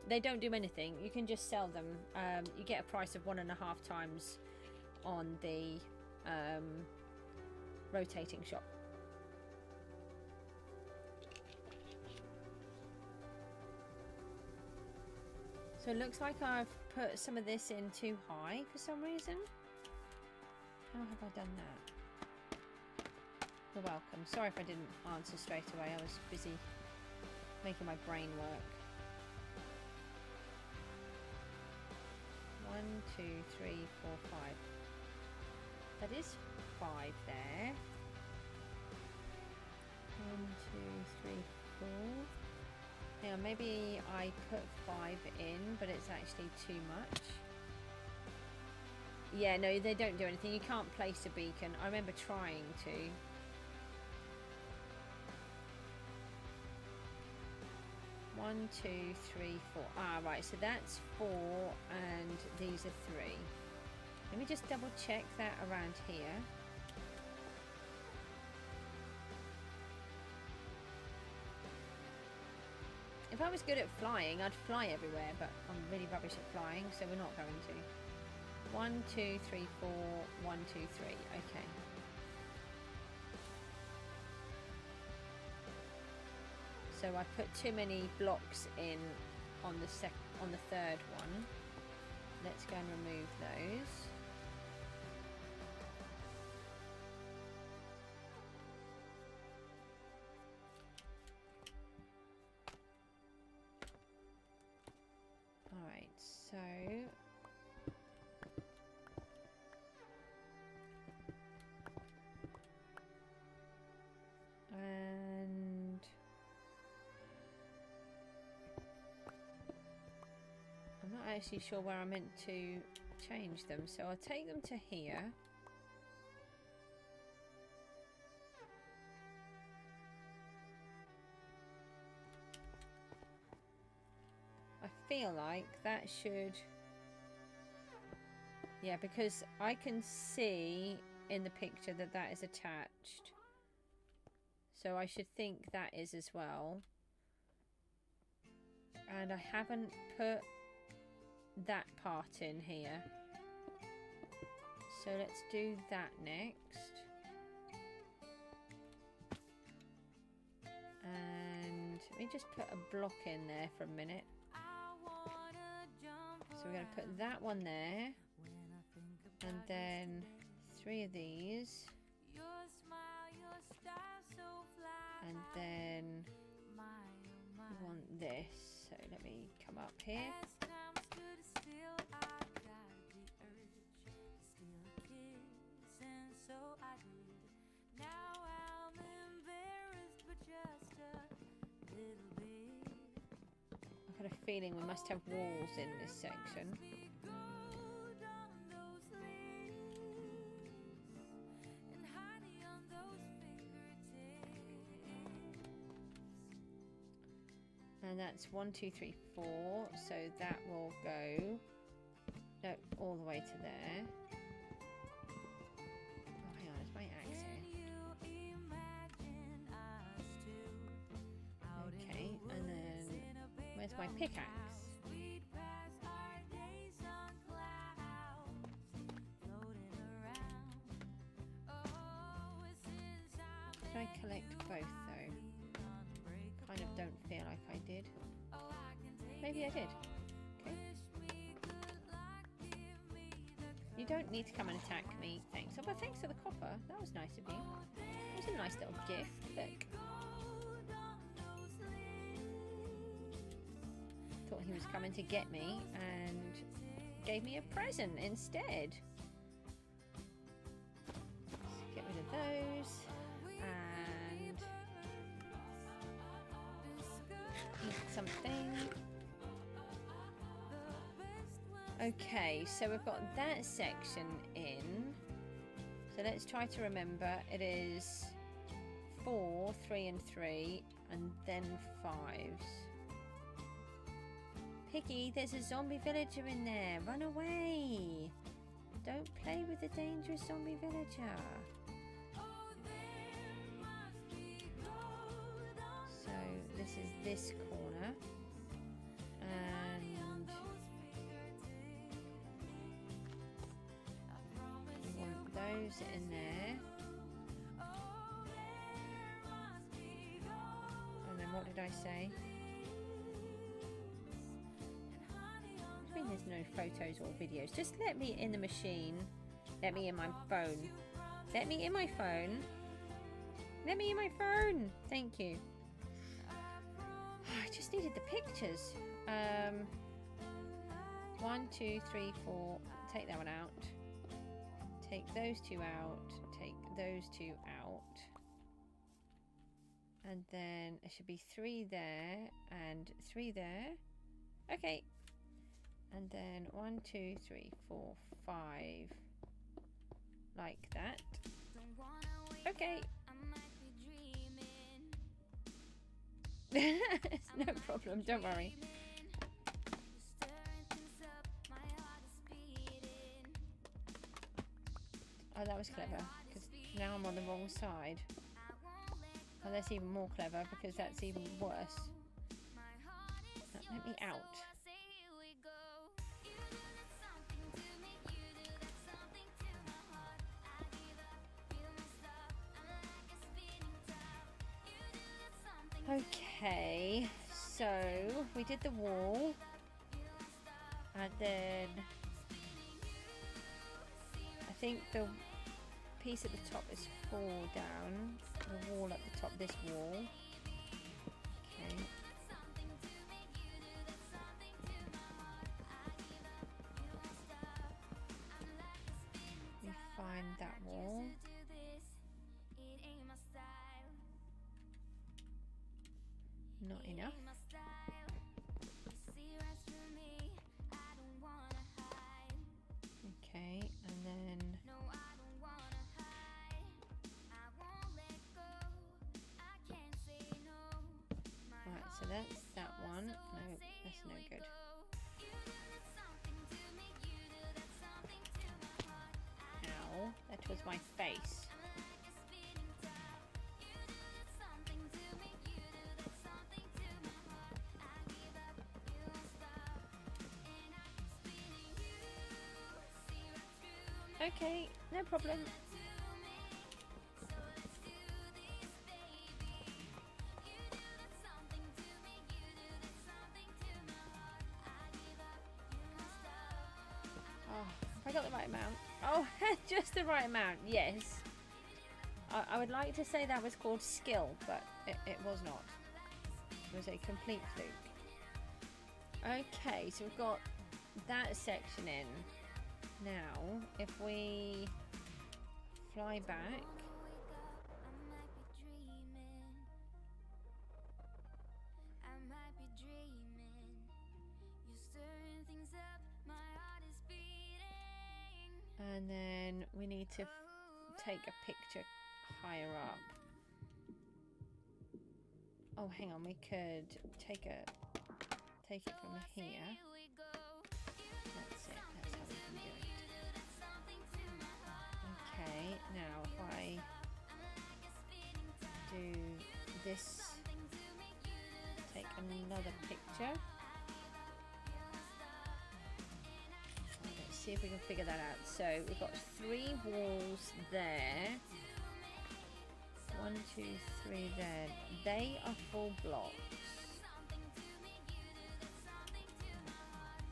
don't do anything. You can just sell them. You get a price of 1.5 times on the rotating shop. So it looks like I've put some of this in too high for some reason. How have I done that? You're welcome. Sorry if I didn't answer straight away. I was busy making my brain work. 1, 2, 3, 4, 5. That is 5 there. 1, 2, 3, 4. Hang on, maybe I put 5 in, but it's actually too much. Yeah, no, they don't do anything. You can't place a beacon. I remember trying to. One, 2, 3, 4. Ah, right, so that's 4 and these are 3. Let me just double check that around here. If I was good at flying, I'd fly everywhere, but I'm really rubbish at flying, so we're not going to. 1, 2, 3, 4, 1, 2, 3. Okay. So I put too many blocks in on the third one. Let's go and remove those. All right, so I'm not actually sure where I meant to change them, so I'll take them to here. I feel like that should, yeah, because I can see in the picture that that is attached, so I should think that is as well. And I haven't put that part in here, so let's do that next. And let me just put a block in there for a minute. So we're going to put that one there, and then 3 of these, and then we want this. So let me come up here. I've got a feeling we must have walls in this section. And that's 1, 2, 3, 4. So that will go all the way to there. Oh, hang my pickaxe. Did I collect both though? Kind of don't feel like I did. Maybe I did. Okay. You don't need to come and attack me. Thanks. Oh, but thanks for the copper. That was nice of you. That was a nice little gift. Look. Thought he was coming to get me and gave me a present instead. Let's get rid of those. And eat something. Okay, so we've got that section in. So let's try to remember. It is 4, 3 and 3, and then 5s. Piggy, there's a zombie villager in there. Run away. Don't play with the dangerous zombie villager. So this is this corner. And we want those in there. And then what did I say? There's no photos or videos. Just let me in the machine. Let me in my phone. Let me in my phone. Let me in my phone. Thank you. I just needed the pictures. 1, 2, 3, 4. Take that one out. Take those 2 out. Take those 2 out. And then it should be 3 there and 3 there. Okay. And then 1, 2, 3, 4, 5, like that. Okay. No problem, don't worry. Oh, that was clever, because now I'm on the wrong side. Oh, that's even more clever, because that's even worse. Let me out. Okay, so we did the wall, and then I think the piece at the top is 4 down, the wall at the top, this wall. Okay. We find that wall. Not enough. Okay, and then right, so that's that one. No, that's no good. Ow, that was my face. Okay, no problem. Oh, have I got the right amount? Oh, just the right amount, yes. I would like to say that was called skill, but it was not. It was a complete fluke. Okay, so we've got that section in. Now, if we fly back, and then we need to take a picture higher up. Oh, hang on, we could take it from here. That's it. That's how we can do it. Okay, now if I do this, take another picture. see if we can figure that out. So we've got 3 walls there. 1, 2, 3 there. They are full blocks.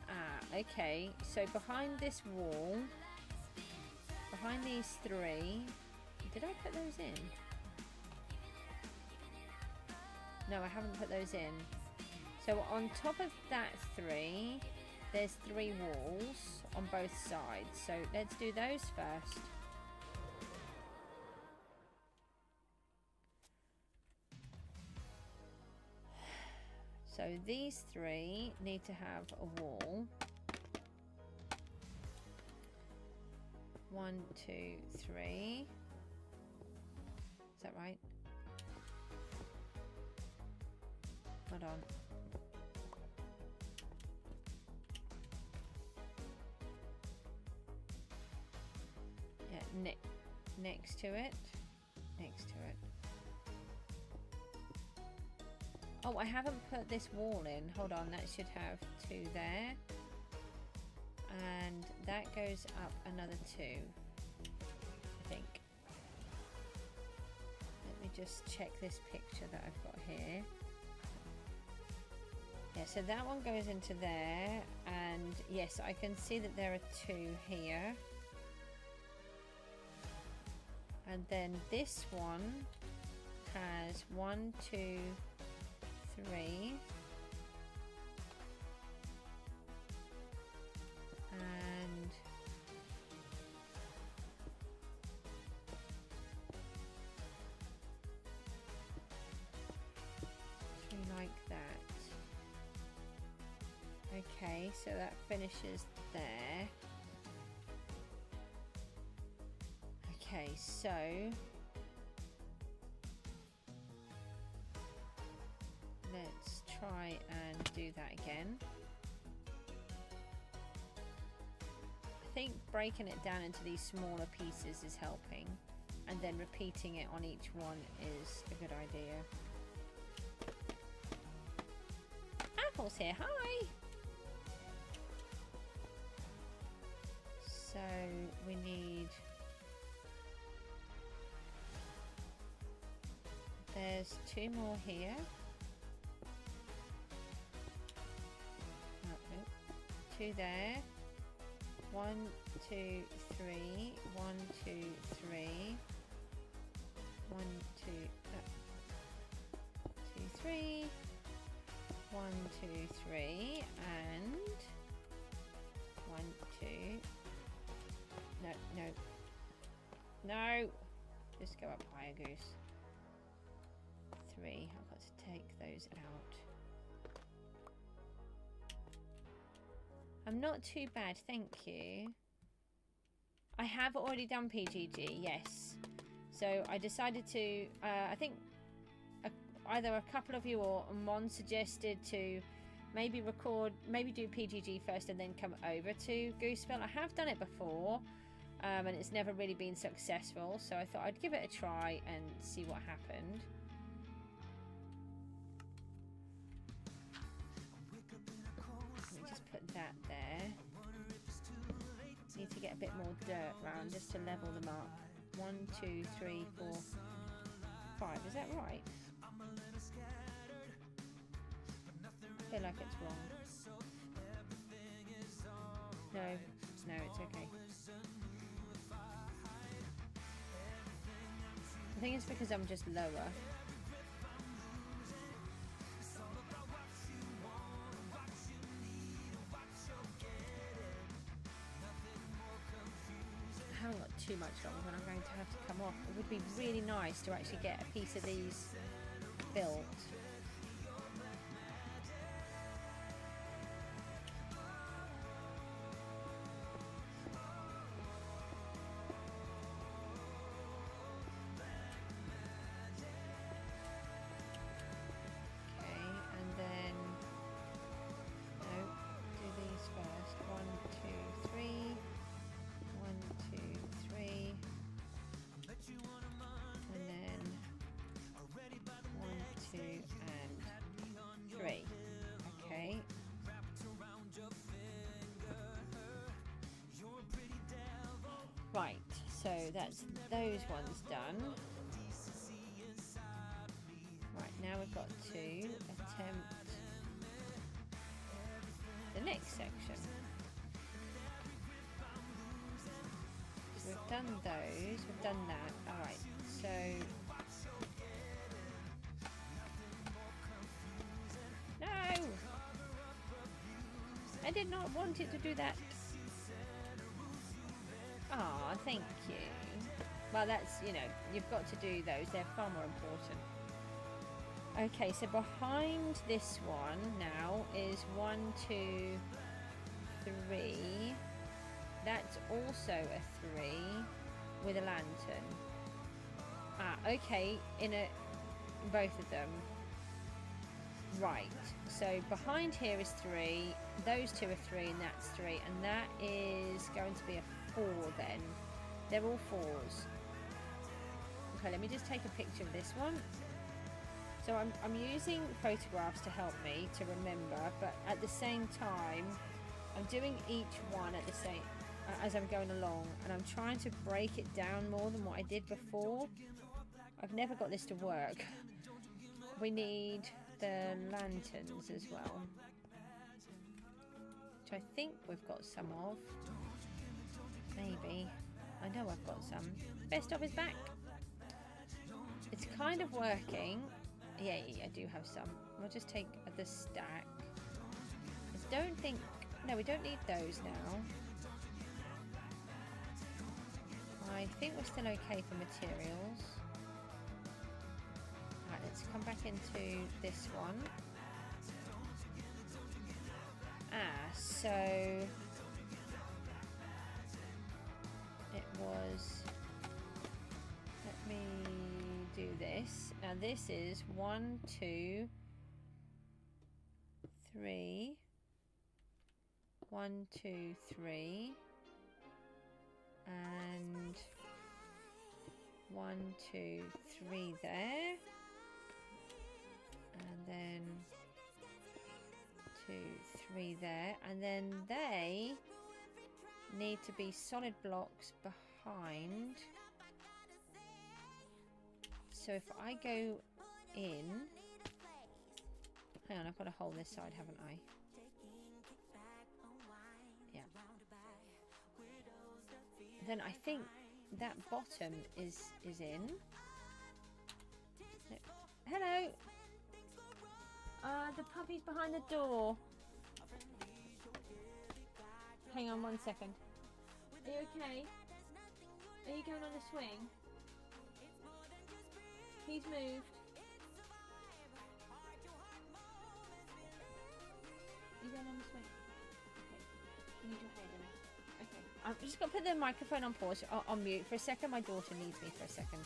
Ah, okay. So behind this wall, behind these 3, did I put those in? No, I haven't put those in. So on top of that 3, there's 3 walls on both sides. So let's do those first. So these 3 need to have a wall. 1, 2, 3. Is that right? Hold on. Yeah, next to it. Next to it. Oh, I haven't put this wall in. Hold on, that should have 2 there. And that goes up another 2, I think. Let me just check this picture that I've got here. Yeah, so that one goes into there, and yes, I can see that there are 2 here. And then this one has 1, 2, 3. And like that. Okay, so that finishes there. Okay, so let's try and do that again. I think breaking it down into these smaller pieces is helping, and then repeating it on each one is a good idea. Apple's here, hi! So we need... There's 2 more here. Oh, nope. 2 there. 1, 2, 3. 1, 2, 3. 1, 2, 2, 3. 1, 2, 3. And 1, 2. No, no. No! Just go up higher, Goose. 3. I've got to take those out. I'm not too bad, thank you. I have already done PGG, yes. So I decided to, I think either a couple of you or Mon suggested to maybe do PGG first and then come over to Gooseville. I have done it before, and it's never really been successful, so I thought I'd give it a try and see what happened. Let me just put that there. Need to get a bit more dirt round just to level them up. 1, 2, 3, 4, 5. Is that right? I feel like it's wrong. No, it's okay. I think it's because I'm just lower. I haven't got too much longer and I'm going to have to come off. It would be really nice to actually get a piece of these built. Right, so that's those ones done. Right, now we've got to attempt the next section. So we've done those, we've done that. Alright, so no! I did not want it to do that. Ah, thank you. Well, that's, you know, you've got to do those. They're far more important. Okay, so behind this one now is 1, 2, 3. That's also a 3 with a lantern. Ah, okay, in both of them. Right, so behind here is 3. Those two are 3, and that's 3, and that is going to be a 4 then. They're all 4s. Okay, let me just take a picture of this one. So I'm using photographs to help me to remember, but at the same time I'm doing each one at the same as I'm going along, and I'm trying to break it down more than what I did before. I've never got this to work. We need the lanterns as well, which I think we've got some of. Maybe. I know I've got some. Best of is back. It's kind of working. Yeah, I do have some. We'll just take the stack. I don't think... No, we don't need those now. I think we're still okay for materials. Right, let's come back into this one. So... It was... Let me do this. Now this is 1, 2, 3. 1, 2, 3. And 1, 2, 3 there. And then 2, 3 there. And then they need to be solid blocks behind. So if I go in, hang on, I've got to hold this side, haven't I? Yeah. Then I think that bottom is in. Hello. The puppy's behind the door. Hang on 1 second. Are you okay? Are you going on a swing? He's moved. You going on the swing? Okay. You need your hair, don't I? Okay. I'm just going to put the microphone on pause, on mute for a second. My daughter needs me for a second.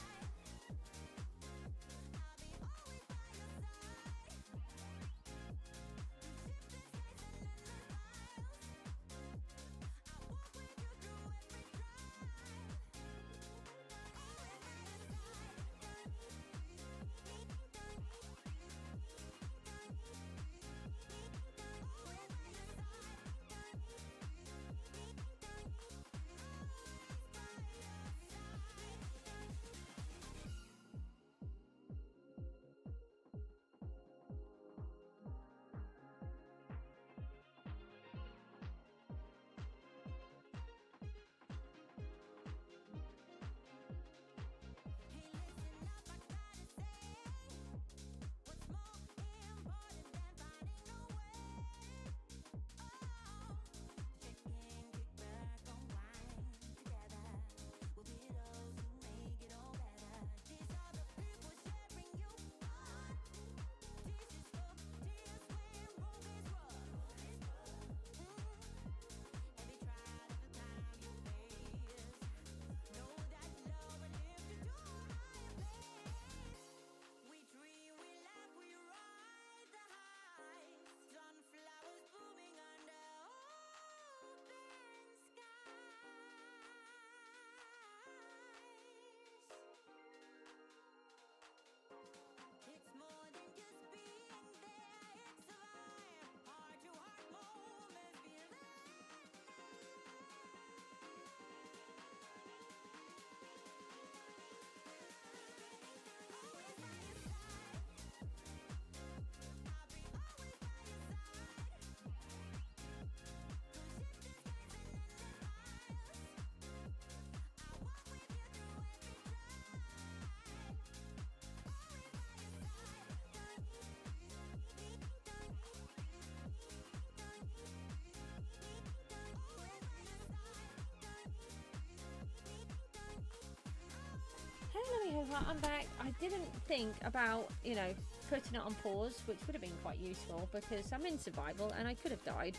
Anywho, I'm back. I didn't think about, you know, putting it on pause, which would have been quite useful because I'm in survival and I could have died.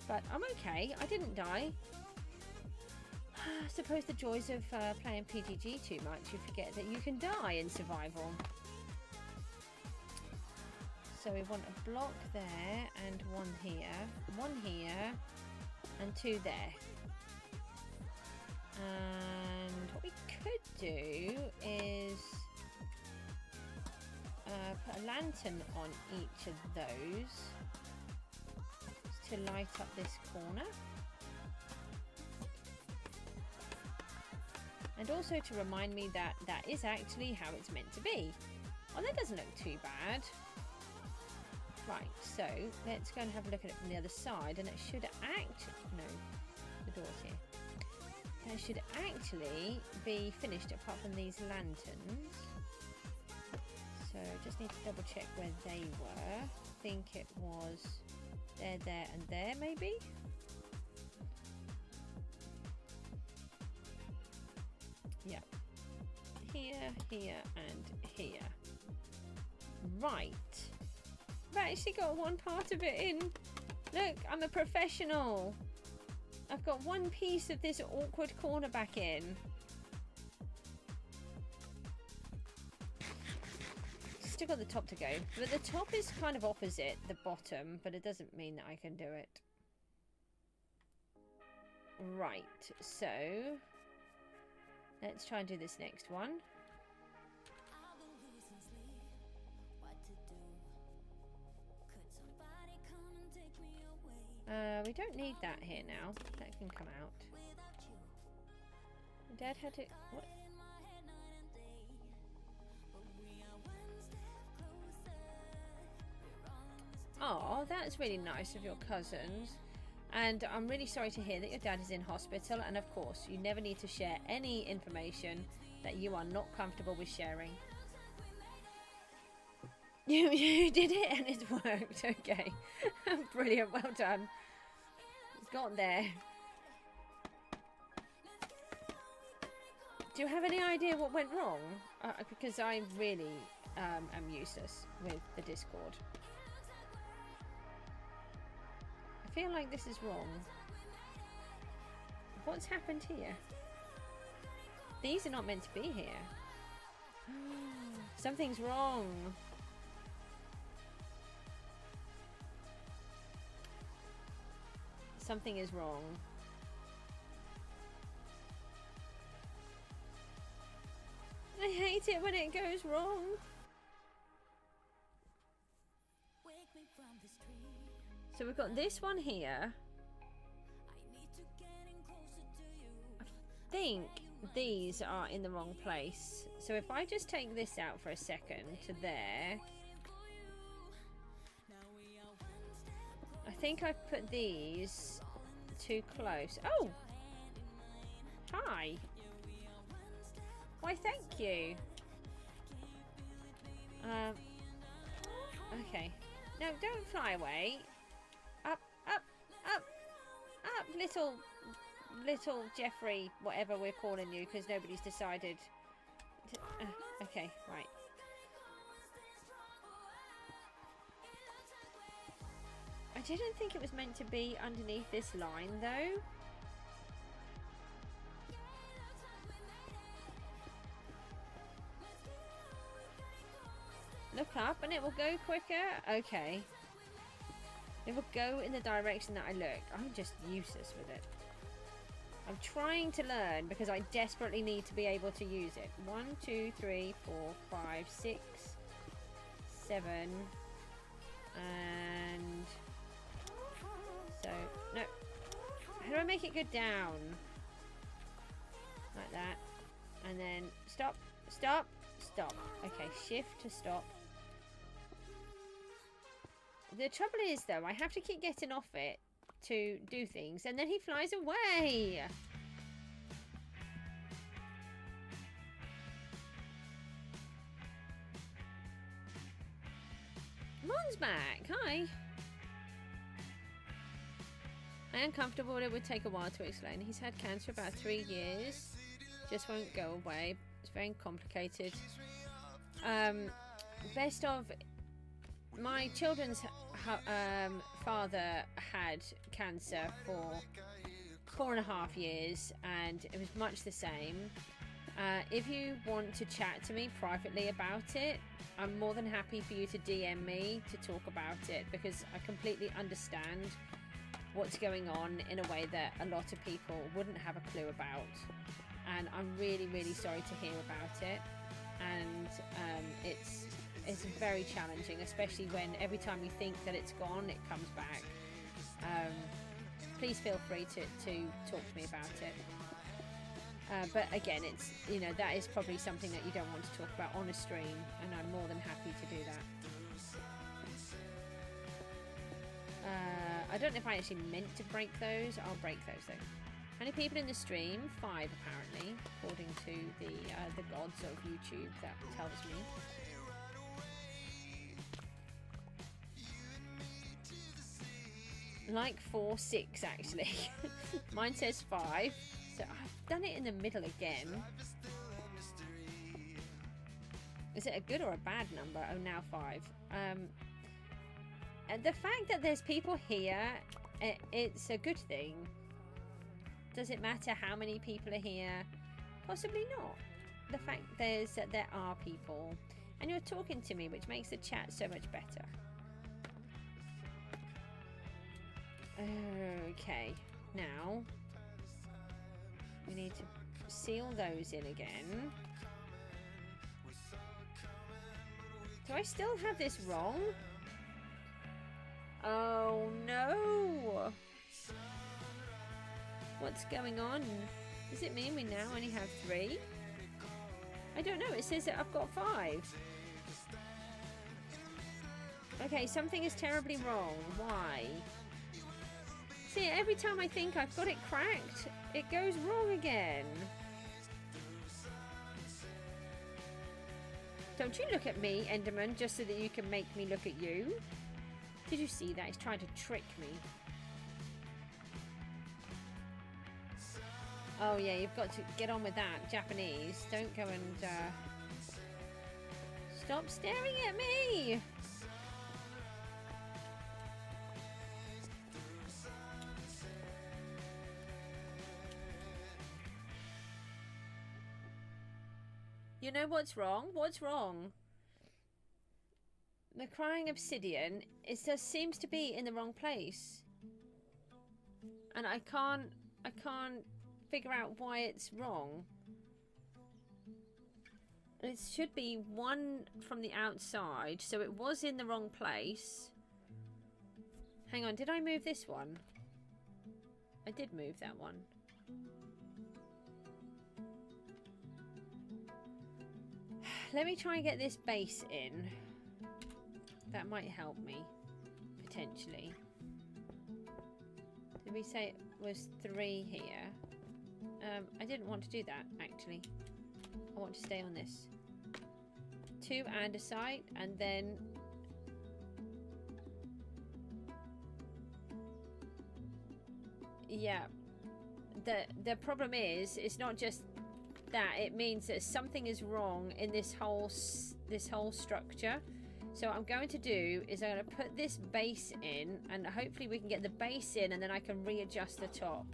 But I'm okay. I didn't die. I suppose the joys of playing PGG too much, you forget that you can die in survival. So we want a block there and one here, and 2 there. And what we could do is put a lantern on each of those to light up this corner. And also to remind me that that is actually how it's meant to be. Oh, that doesn't look too bad. Right, so let's go and have a look at it from the other side, and it should no, the door's here. That should actually be finished apart from these lanterns. So just need to double check where they were. I think it was there, there, and there, maybe. Yeah. Here, here, and here. Right. I've actually got one part of it in. Look, I'm a professional. I've got one piece of this awkward corner back in. Still got the top to go. But the top is kind of opposite the bottom, but it doesn't mean that I can do it. Right, so let's try and do this next one. We don't need that here now. That can come out. Dad had to... What? Oh, that's really nice of your cousins. And I'm really sorry to hear that your dad is in hospital. And of course, you never need to share any information that you are not comfortable with sharing. You did it and it's worked. Okay. Brilliant. Well done. It's got there. Do you have any idea what went wrong? Because I really am useless with the Discord. I feel like this is wrong. What's happened here? These are not meant to be here. Something's wrong. Something is wrong. I hate it when it goes wrong. So we've got this one here. I think these are in the wrong place. So if I just take this out for a second to there. I think I've put these too close. Oh! Hi! Why, thank you. Okay. No, don't fly away. Up, up, up, up, little Jeffrey, whatever we're calling you, because nobody's decided. Okay, right. I didn't think it was meant to be underneath this line, though. Look up and it will go quicker. Okay. It will go in the direction that I look. I'm just useless with it. I'm trying to learn because I desperately need to be able to use it. 1, 2, 3, 4, 5, 6, 7, and so no. How do I make it go down? Like that, and then stop, stop, stop. Okay, shift to stop. The trouble is, though, I have to keep getting off it to do things, and then he flies away. Mon's back. Hi. I am comfortable, but it would take a while to explain. He's had cancer about 3 years. Just won't go away. It's very complicated. Best of... My children's father had cancer for 4.5 years, and it was much the same. If you want to chat to me privately about it, I'm more than happy for you to DM me to talk about it, because I completely understand what's going on in a way that a lot of people wouldn't have a clue about. And I'm really, really sorry to hear about it. And it's very challenging, especially when every time you think that it's gone, it comes back. Please feel free to talk to me about it. But again, it's, you know, that is probably something that you don't want to talk about on a stream, and I'm more than happy to do that. I don't know if I actually meant to break those. I'll break those though. How many people in the stream? 5 apparently, according to the gods of YouTube. That tells me. Like 4, 6 actually. Mine says 5, so I've done it in the middle again. Is it a good or a bad number? Oh, now 5. And the fact that there's people here, it's a good thing. Does it matter how many people are here? Possibly not. The fact is that there are people, and you're talking to me, which makes the chat so much better. Okay, now we need to seal those in again. Do I still have this wrong? Oh no! What's going on? Does it mean we now only have 3? I don't know, it says that I've got 5. Okay, something is terribly wrong. Why? See, every time I think I've got it cracked, it goes wrong again. Don't you look at me, Enderman, just so that you can make me look at you. Did you see that? He's trying to trick me. Oh yeah, you've got to get on with that, Japanese. Don't go and stop staring at me. You know what's wrong? What's wrong? The crying obsidian, it just seems to be in the wrong place. And I can't figure out why it's wrong. It should be 1 from the outside, so it was in the wrong place. Hang on, did I move this one? I did move that one. Let me try and get this base in. That might help me, potentially. Did we say it was 3 here? I didn't want to do that, actually. I want to stay on this. 2 andesite, and then... Yeah. The problem is, it's not just that. It means that something is wrong in this whole structure. So what I'm going to do is I'm going to put this base in, and hopefully we can get the base in, and then I can readjust the top.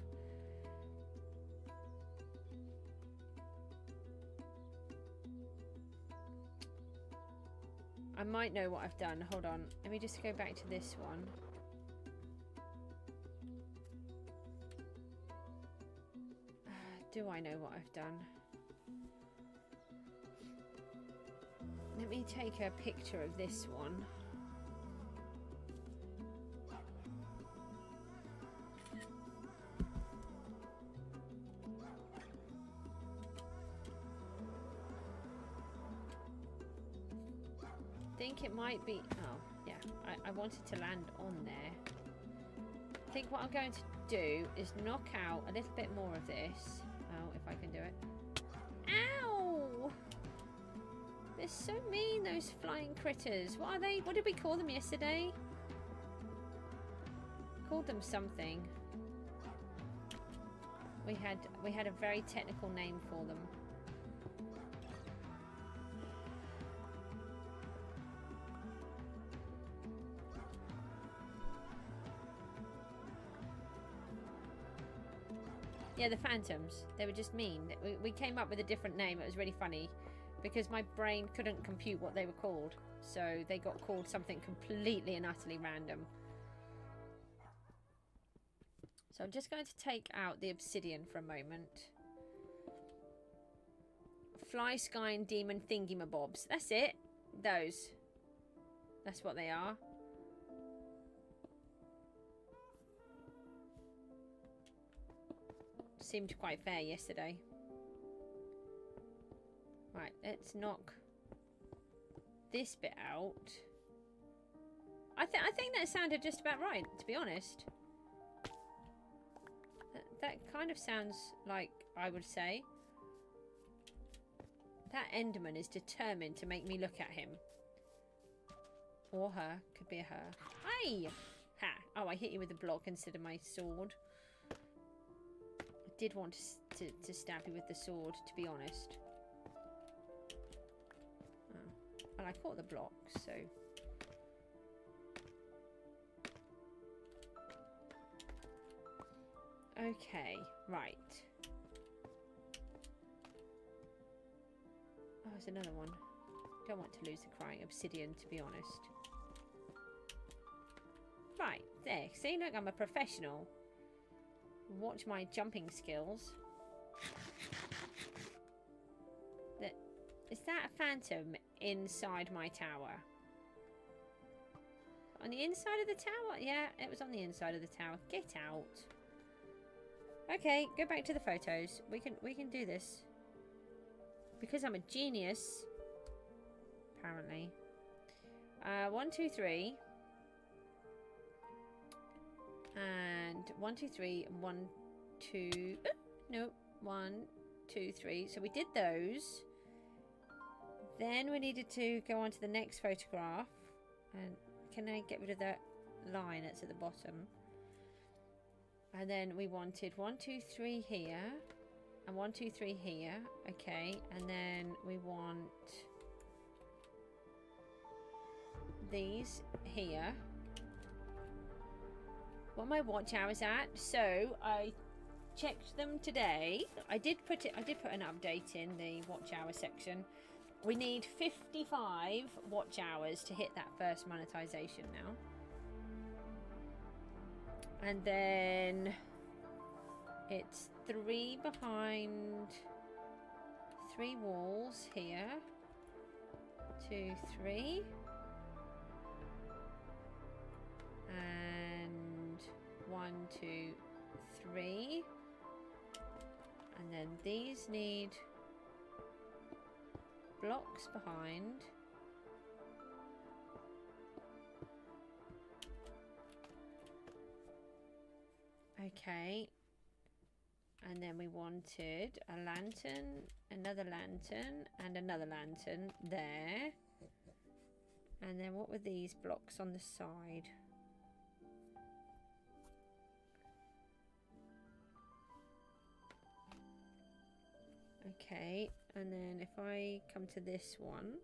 I might know what I've done. Hold on. Let me just go back to this one. Do I know what I've done? Let me take a picture of this one. I think it might be... Oh, yeah. I wanted to land on there. I think what I'm going to do is knock out a little bit more of this. Oh, if I can do it. Ow! They're so mean, those flying critters. What are they? What did we call them yesterday? Called them something. We had a very technical name for them. Yeah, the phantoms. They were just mean. We came up with a different name. It was really funny because my brain couldn't compute what they were called. So they got called something completely and utterly random. So I'm just going to take out the obsidian for a moment. Fly, sky, and demon thingy-mabobs. That's it. Those. That's what they are. Seemed quite fair yesterday. Right, let's knock this bit out. I think that sounded just about right, to be honest. That kind of sounds like I would say. That Enderman is determined to make me look at him. Or her. Could be a her. Hey! Ha! Oh, I hit you with a block instead of my sword. I did want to stab you with the sword, to be honest. Oh. Well, I caught the block, so... Okay, right. Oh, there's another one. Don't want to lose the crying obsidian, to be honest. Right, there. See, look, I'm a professional. Watch my jumping skills. Is that a phantom inside my tower? On the inside of the tower? Yeah, it was on the inside of the tower. Get out. Okay, go back to the photos. We can do this. Because I'm a genius. Apparently. 1, 2, 3. And 1, 2, 3. 1, 2. No. 1, 2, 3. So we did those. Then we needed to go on to the next photograph. And can I get rid of that line that's at the bottom? And then we wanted 1, 2, 3 here. And 1, 2, 3 here. Okay. And then we want these here. What my watch hours at? So I checked them today. I did put an update in the watch hour section. We need 55 watch hours to hit that first monetization now. And then it's 3 behind 3 walls here. 2, 3. And 1, 2, 3. And then these need blocks behind. Okay. And then we wanted a lantern, another lantern, and another lantern there. And then what were these blocks on the side? Okay, and then if I come to this one,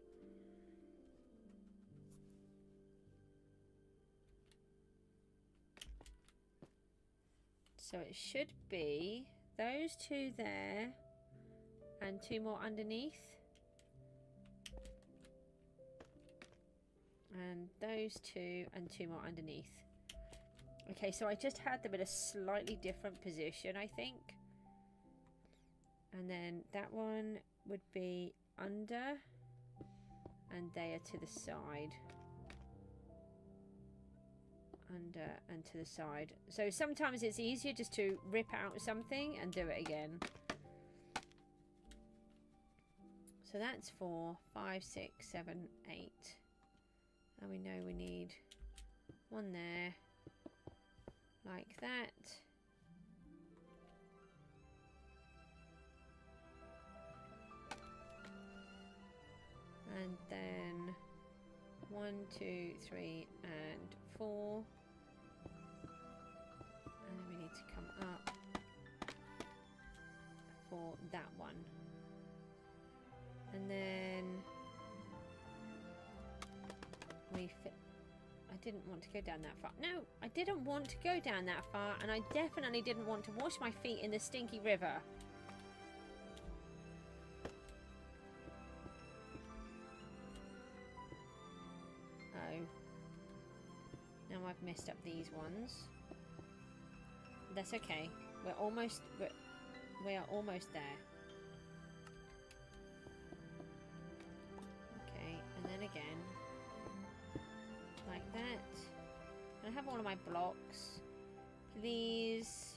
so it should be those 2 there and 2 more underneath, and those 2 and 2 more underneath. Okay, so I just had them in a slightly different position, I think. And then that one would be under, and they are to the side. Under and to the side. So sometimes it's easier just to rip out something and do it again. So that's 4, 5, 6, 7, 8. And we know we need one there, like that. And then 1, 2, 3, and 4. And then we need to come up for that one. And then we fit. I didn't want to go down that far. No, I didn't want to go down that far, and I definitely didn't want to wash my feet in the stinky river. Oh. Now I've messed up these ones. That's okay. We are almost there. Okay, and then again. Like that. I have all of my blocks. Please.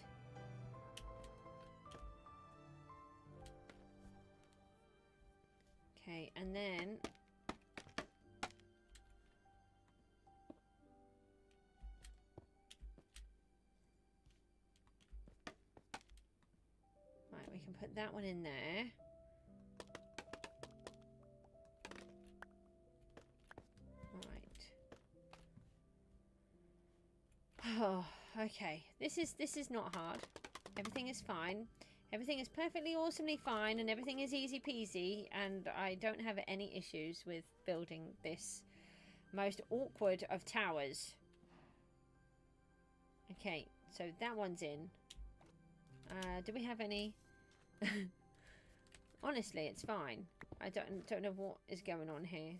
Okay, and then right, we can put that one in there. Oh, okay. This is not hard. Everything is fine. Everything is perfectly awesomely fine, and everything is easy peasy, and I don't have any issues with building this most awkward of towers. Okay, so that one's in. Do we have any? Honestly, it's fine. I don't know what is going on here.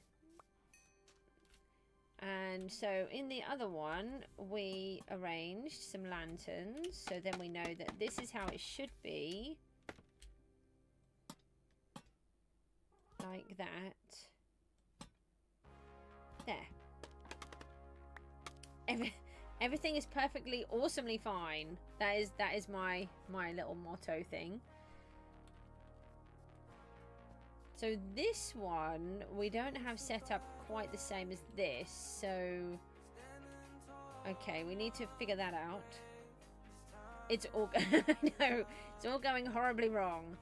And so in the other one, we arranged some lanterns. So then we know that this is how it should be. Like that. There. Everything is perfectly, awesomely fine. That is my little motto thing. So this one, we don't have set up quite the same as this, so... Okay, we need to figure that out. It's all... No, it's all going horribly wrong.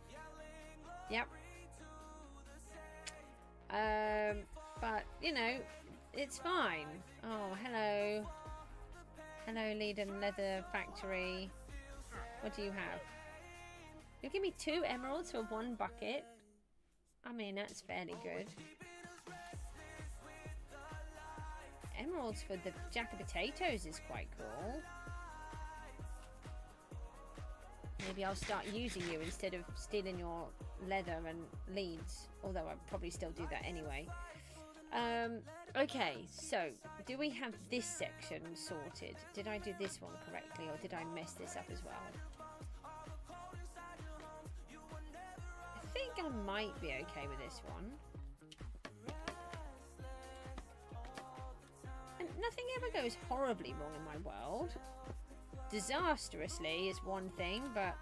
Yep. But, you know, it's fine. Oh, hello. Hello, Leiden Leather Factory. What do you have? You'll give me 2 emeralds for 1 bucket. I mean, that's fairly good. Emeralds for the jack of potatoes is quite cool. Maybe I'll start using you instead of stealing your leather and leads. Although I'd probably still do that anyway. Okay, so do we have this section sorted? Did I do this one correctly, or did I mess this up as well? I think I might be okay with this one. And nothing ever goes horribly wrong in my world. Disastrously is one thing, but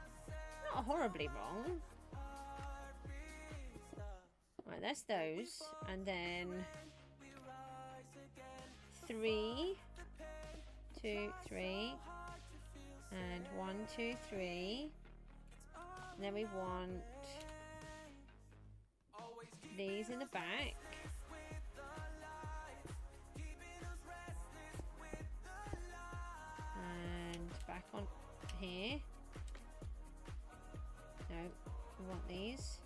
not horribly wrong. Right, that's those. And then 3, 2, 3, and 1, 2, 3. And then we want these in the back. And back on here. No, we want these.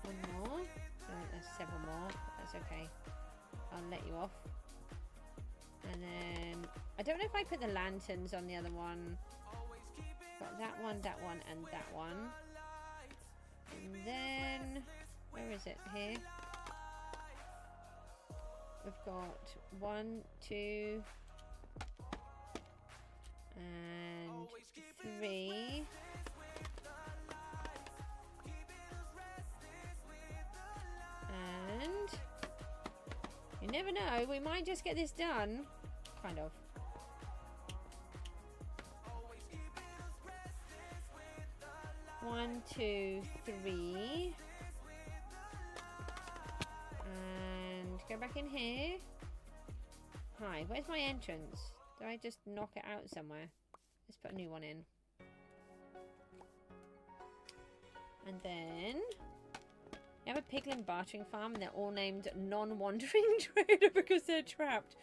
One more. So there's several more. That's okay. I'll let you off. And then I don't know if I put the lanterns on the other one. Got that one, and that one. And then where is it? Here. We've got 1, 2, and 3. And you never know, we might just get this done. Kind of. One, 2, 3. And go back in here. Hi, where's my entrance? Did I just knock it out somewhere? Let's put a new one in. And then you have a piglin bartering farm, and they're all named non-wandering trader because they're trapped.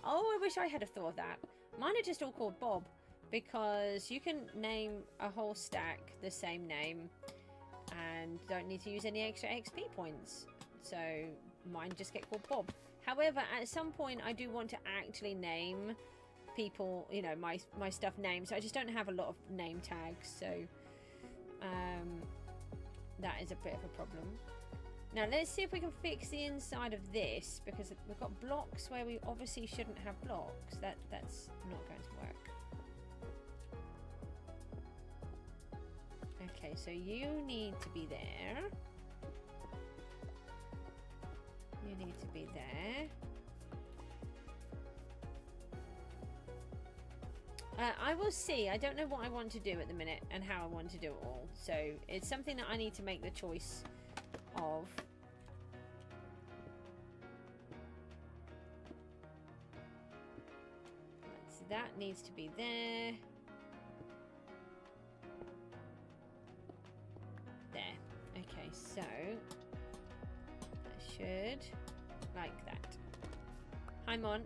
Oh, I wish I had a thought of that. Mine are just all called Bob, because you can name a whole stack the same name. and don't need to use any extra XP points. So mine just get called Bob. However, at some point I do want to actually name people, you know, my stuff names. I just don't have a lot of name tags, so that is a bit of a problem. Now let's see if we can fix the inside of this, because we've got blocks where we obviously shouldn't have blocks. That's not going to work. Okay, so you need to be there. You need to be there. I will see. I don't know what I want to do at the minute and how I want to do it all. So it's something that I need to make the choice of. So that needs to be there. There. Okay, so I should like that. Hi, Mon.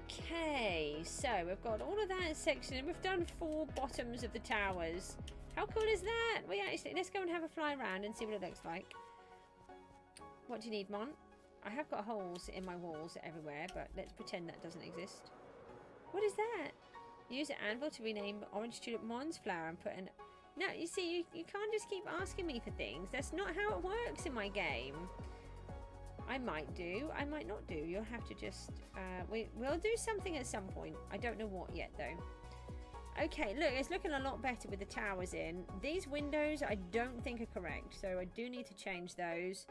Okay, so we've got all of that section, and we've done 4 bottoms of the towers. How cool is that? We actually, let's go and have a fly around and see what it looks like. What do you need, Mon? I have got holes in my walls everywhere, but let's pretend that doesn't exist. What is that? Use an anvil to rename Orange Tulip Mon's flower and put an... No, you see, you can't just keep asking me for things. That's not how it works in my game. I might do, I might not do. You'll have to just... we'll do something at some point. I don't know what yet, though. Okay, look, it's looking a lot better with the towers in. These windows I don't think are correct, so I do need to change those.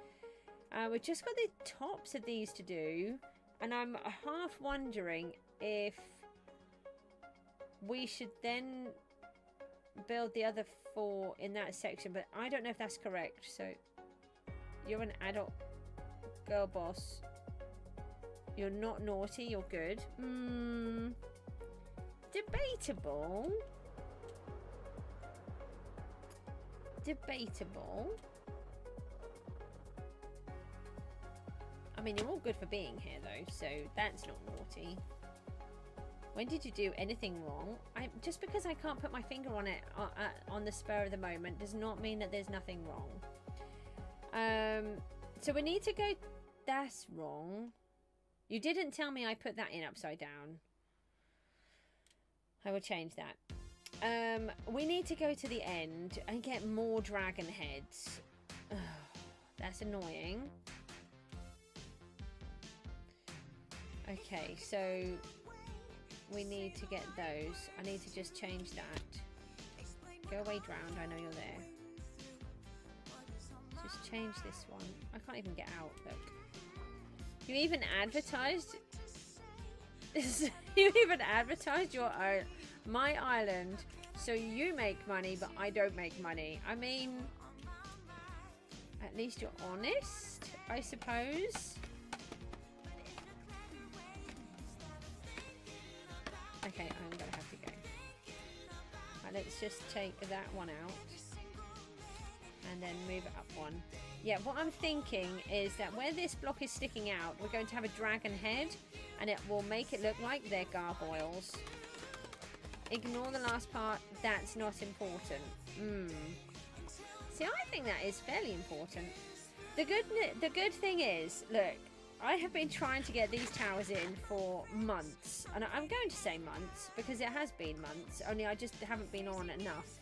We've just got the tops of these to do, and I'm half wondering if we should then build the other 4 in that section, but I don't know if that's correct. So you're an adult girl boss. You're not naughty, you're good. Debatable. Debatable. I mean, you're all good for being here though, so that's not naughty. When did you do anything wrong? Just because I can't put my finger on it on the spur of the moment does not mean that there's nothing wrong. So we need to go... That's wrong. You didn't tell me I put that in upside down. I will change that. We need to go to the end and get more dragon heads. Ugh, that's annoying. Okay, so we need to get those. I need to just change that. Go away, drowned. I know you're there. Just change this one. I can't even get out. Look. You even advertised. You even advertised your my island, so you make money, but I don't make money. I mean, at least you're honest, I suppose. Okay, I'm gonna have to go. Right, let's just take that one out and then move it up one. Yeah, what I'm thinking is that where this block is sticking out, we're going to have a dragon head, and it will make it look like they're gargoyles. Ignore the last part. That's not important. See, I think that is fairly important. The good thing is, look, I have been trying to get these towers in for months, and I'm going to say months because it has been months, only I just haven't been on enough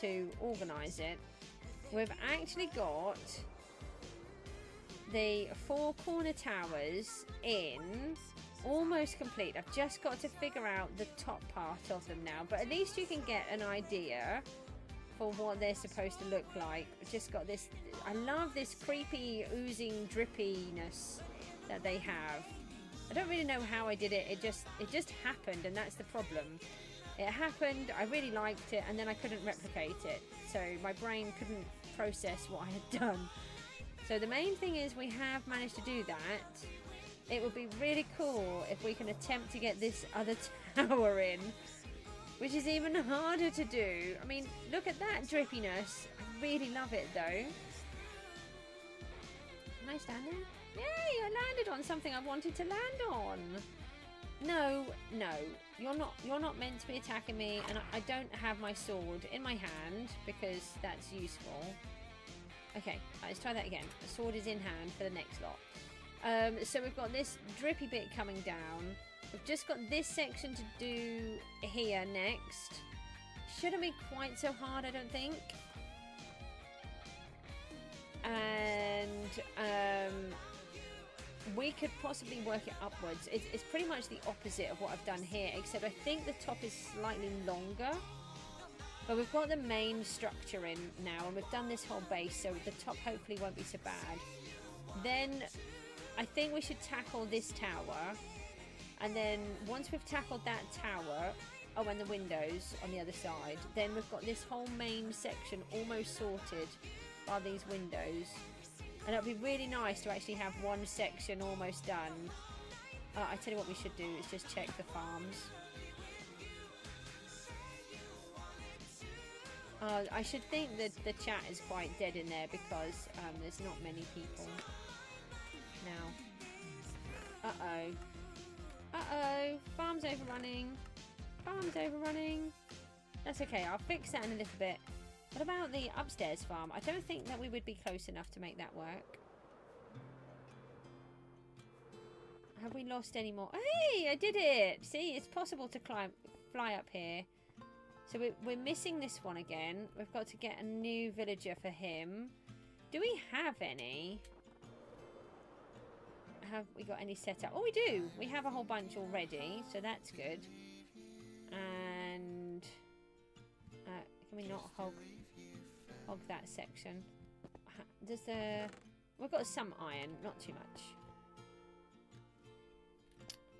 to organise it. We've actually got the 4 corner towers in almost complete. I've just got to figure out the top part of them now, but at least you can get an idea for what they're supposed to look like. I've just got this. I love this creepy oozing drippiness that they have. I don't really know how I did it. It just happened, and that's the problem. It happened, I really liked it, and then I couldn't replicate it. So my brain couldn't process what I had done. So the main thing is we have managed to do that. It would be really cool if we can attempt to get this other tower in, which is even harder to do. I mean, look at that drippiness. I really love it though. Can I stand there? Yay, I landed on something I wanted to land on. No, no. you're not meant to be attacking me, and I don't have my sword in my hand because that's useful. Okay, let's try that again. The sword is in hand for the next lot. So we've got this drippy bit coming down. We've just got this section to do here next. Shouldn't be quite so hard, I don't think. And we could possibly work it upwards. It's pretty much the opposite of what I've done here, except I think the top is slightly longer. But we've got the main structure in now, and we've done this whole base, so the top hopefully won't be so bad. Then I think we should tackle this tower, and then once we've tackled that tower, oh, and the windows on the other side, then we've got this whole main section almost sorted by these windows. And it would be really nice to actually have one section almost done. I tell you what we should do is just check the farms. I should think that the chat is quite dead in there because there's not many people now. Uh-oh. Uh-oh. Farm's overrunning. Farm's overrunning. That's okay. I'll fix that in a little bit. What about the upstairs farm? I don't think that we would be close enough to make that work. Have we lost any more? Hey, I did it! See, it's possible to fly up here. So we're missing this one again. We've got to get a new villager for him. Do we have any? Have we got any set up? Oh, we do! We have a whole bunch already, so that's good. And... can we not hog that section? Does the... We've got some iron, not too much.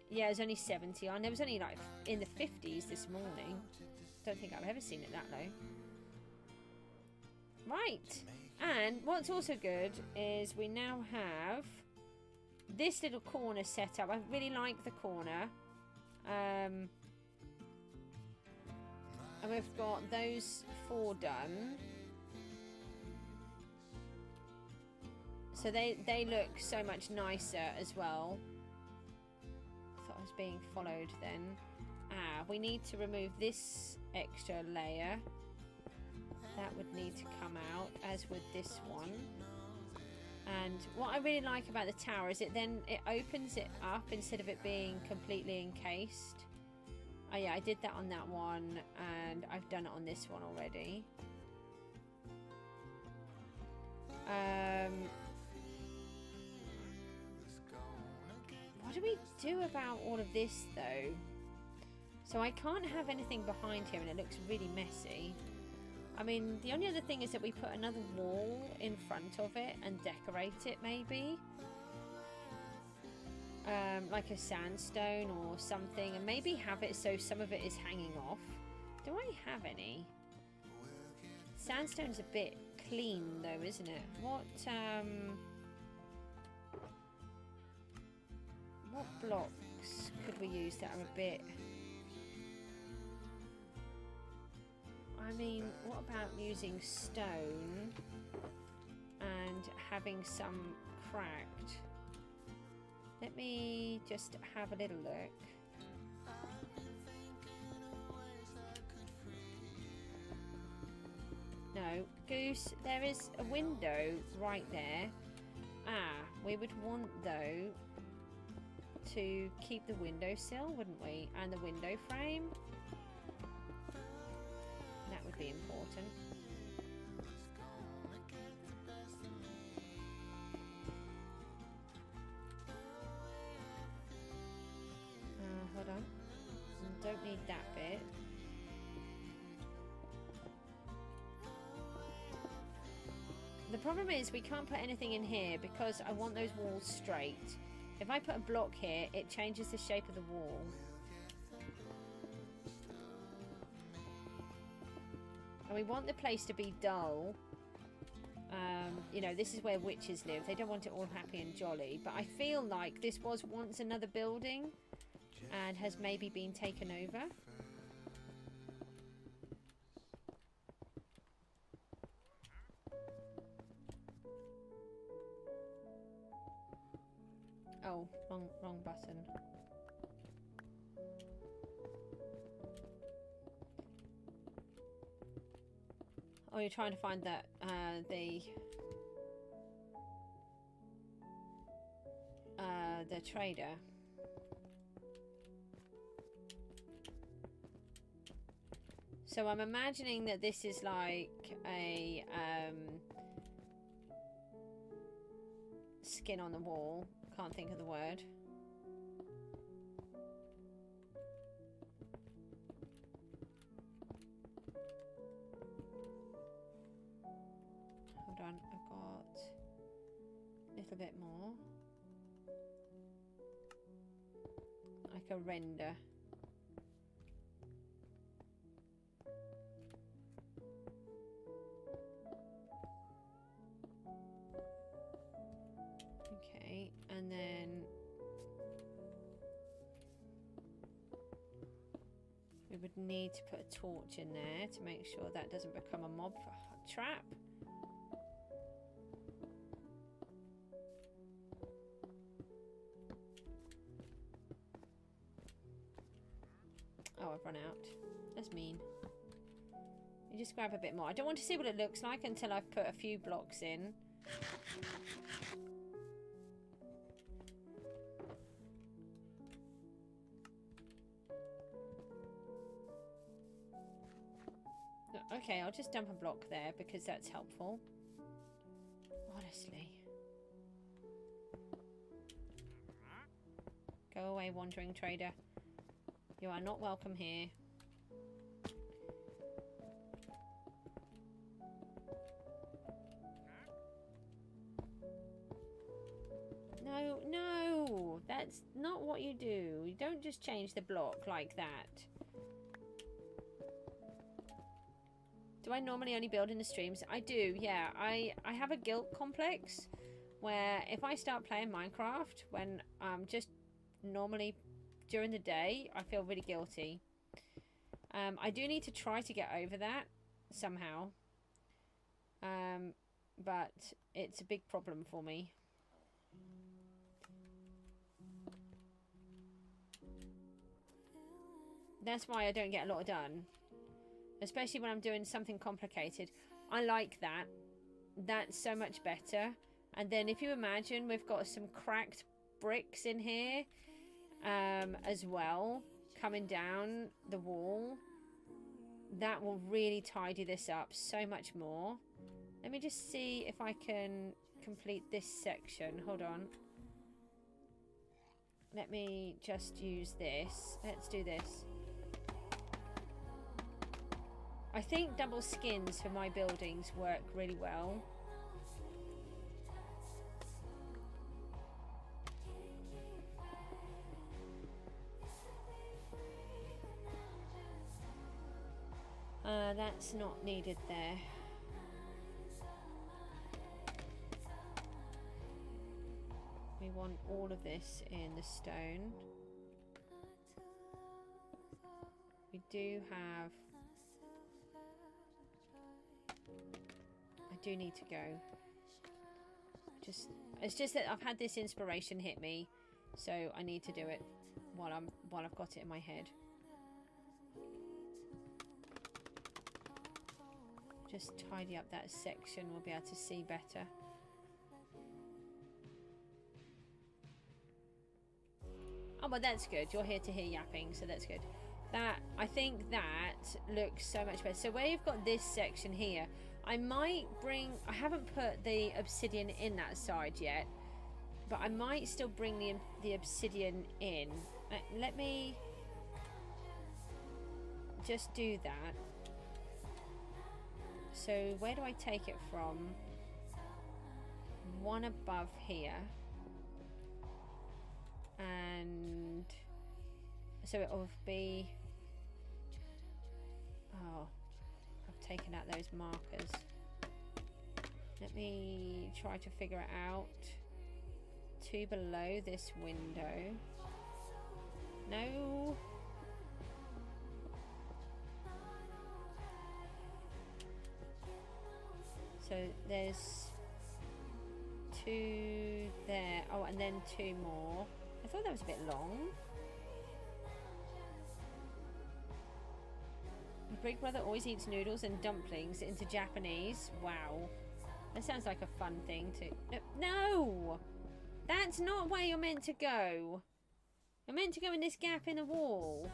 Yeah, there's only 70 on. There was only like in the 50s this morning. Don't think I've ever seen it that low. Right. And what's also good is we now have this little corner set up. I really like the corner. And we've got those 4 done. So they look so much nicer as well. I thought I was being followed then. We need to remove this extra layer. That would need to come out, as would this one. And what I really like about the tower is it opens it up instead of it being completely encased. Oh yeah, I did that on that one, and I've done it on this one already. What do we do about all of this though? So I can't have anything behind here, and it looks really messy. I mean, the only other thing is that we put another wall in front of it and decorate it maybe. Like a sandstone or something, and maybe have it so some of it is hanging off. Do I have any? Sandstone's a bit clean though, isn't it? What blocks could we use that are a bit... I mean, what about using stone and having some cracked? Let me just have a little look. No, Goose, there is a window right there. We would want though to keep the windowsill, wouldn't we? And the window frame. That would be important. Hold on. Don't need that bit. The problem is we can't put anything in here because I want those walls straight. If I put a block here, it changes the shape of the wall. And we want the place to be dull. You know, this is where witches live. They don't want it all happy and jolly. But I feel like this was once another building and has maybe been taken over. Oh, wrong button. Oh, you're trying to find that, the trader. So I'm imagining that this is like a, skin on the wall. Can't think of the word. Hold on, I've got a little bit more. Like a render. Okay, and then we would need to put a torch in there to make sure that doesn't become a mob trap. Oh, I've run out. That's mean. You just grab a bit more. I don't want to see what it looks like until I've put a few blocks in. Okay, I'll just dump a block there because that's helpful. Honestly. Go away, wandering trader. You are not welcome here. No, no! That's not what you do. You don't just change the block like that. Do I normally only build in the streams? I do, yeah. I have a guilt complex where if I start playing Minecraft when I'm just normally during the day, I feel really guilty. I do need to try to get over that somehow. But it's a big problem for me. That's why I don't get a lot done. Especially when I'm doing something complicated. I like that. That's so much better. And then if you imagine we've got some cracked bricks in here as well, coming down the wall. That will really tidy this up so much more. Let me just see if I can complete this section. Hold on. Let me just use this. Let's do this. I think double skins for my buildings work really well. That's not needed there. We want all of this in the stone. We do have... I do need to go. It's just that I've had this inspiration hit me, so I need to do it while I've got it in my head. Just tidy up that section, we'll be able to see better. Oh, well, that's good. You're here to hear yapping, so that's good. That, I think that looks so much better. So where you've got this section here, I might bring... I haven't put the obsidian in that side yet, but I might still bring the obsidian in. Let me just do that. So where do I take it from? One above here. And so it will be... Oh, I've taken out those markers. Let me try to figure it out. 2 below this window. No. So there's 2 there. Oh, and then 2 more. I thought that was a bit long. Big brother always eats noodles and dumplings into Japanese. Wow. That sounds like a fun thing to... No! That's not where you're meant to go. You're meant to go in this gap in the wall.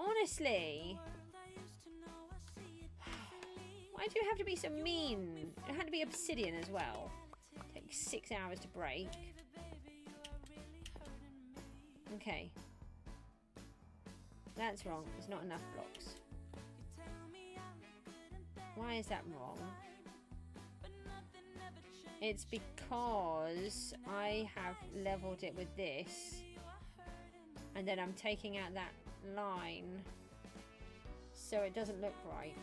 Honestly. Why do you have to be so mean? It had to be obsidian as well. Takes 6 hours to break. Okay. That's wrong. There's not enough blocks. Why is that wrong? It's because I have leveled it with this. And then I'm taking out that line. So it doesn't look right.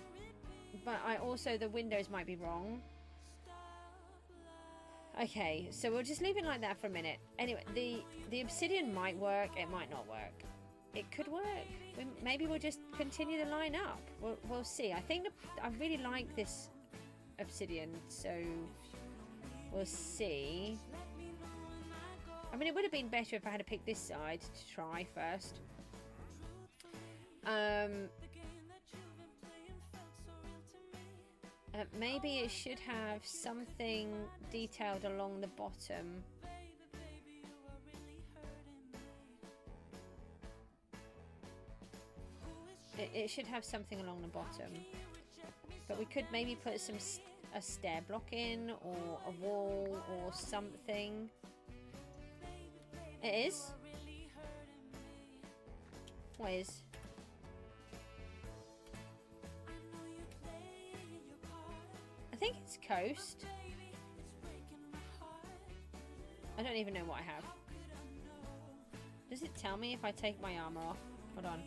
But I also, the windows might be wrong. Okay, so we'll just leave it like that for a minute. Anyway, the obsidian might work, it might not work. It could work. Maybe we'll just continue the line up. We'll see. I think I really like this obsidian, so we'll see. I mean, it would have been better if I had to pick this side to try first. Maybe it should have something detailed along the bottom. It should have something along the bottom. But we could maybe put a stair block in, or a wall, or something. It is? What is? I think it's coast. I don't even know what I have. Does it tell me if I take my armor off? Hold on.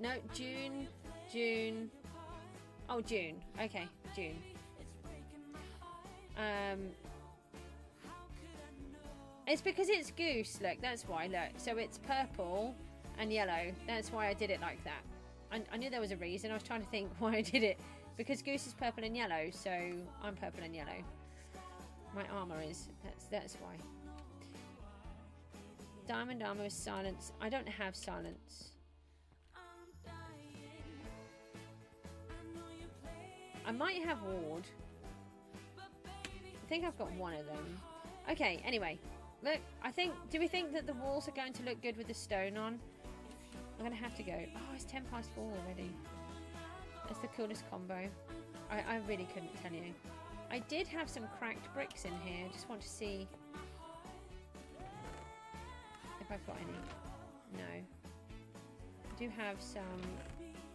No, June. Oh, June. Okay, June. It's because it's Goose. Look, that's why. Look, so it's purple and yellow. That's why I did it like that. I knew there was a reason. I was trying to think why I did it. Because Goose is purple and yellow, so I'm purple and yellow. My armor is. That's why. Diamond armor is silence. I don't have silence. I might have ward. I think I've got one of them. Okay, anyway. Look, do we think that the walls are going to look good with the stone on? I'm going to have to go. Oh, it's 4:10 already. That's the coolest combo. I really couldn't tell you. I did have some cracked bricks in here. I just want to see if I've got any. No. I do have some...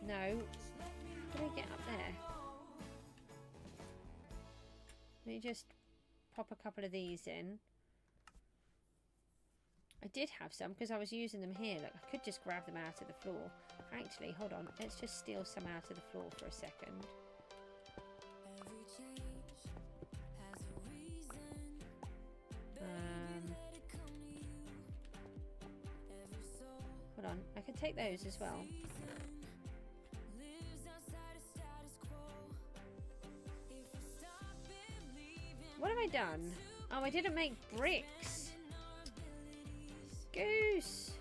No. How do I get up there? Let me just pop a couple of these in. I did have some because I was using them here. Look, I could just grab them out of the floor. Actually, hold on. Let's just steal some out of the floor for a second. Hold on. I can take those as well. What have I done? Oh, I didn't make bricks. Goose.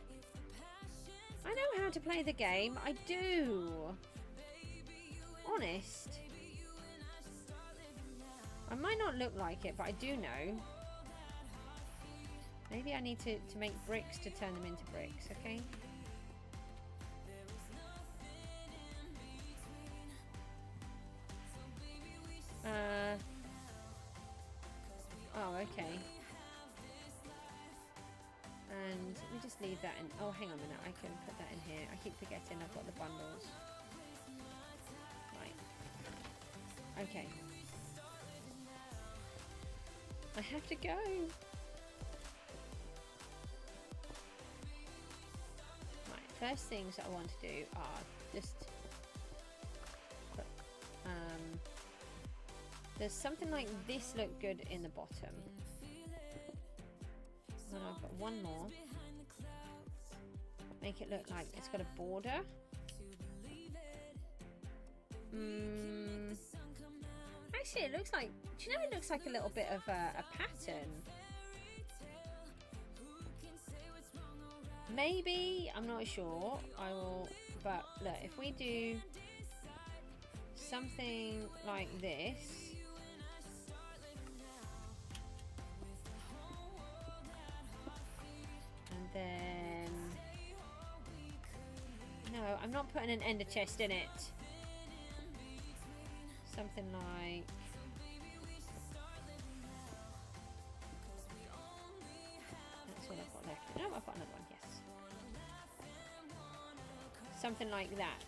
I know how to play the game. I do. Honest. I might not look like it, but I do know. Maybe I need to make bricks to turn them into bricks, okay? Oh, okay. And let me just leave that in. Oh, hang on a minute. I can put that in here. I keep forgetting I've got the bundles. Right. Okay. I have to go. Right. First things that I want to do are just put, does something like this look good in the bottom? Then I'll put one more. Make it look like it's got a border. Actually, it looks like... Do you know it looks like a little bit of a pattern? Maybe, I'm not sure. I will, but look, if we do something like this. And then, no, I'm not putting an ender chest in it. Something like, that's all I've got left. No, I've got another one, yes. Something like that.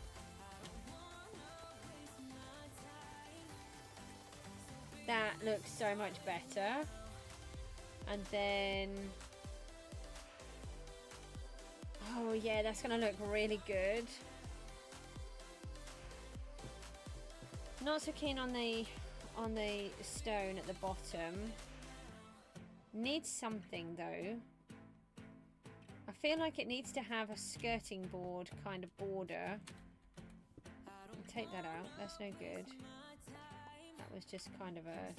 That looks so much better. And then, oh yeah, that's gonna look really good. Not so keen on the stone at the bottom. Needs something though. I feel like it needs to have a skirting board kind of border. Take that out. That's no good. That was just kind of a...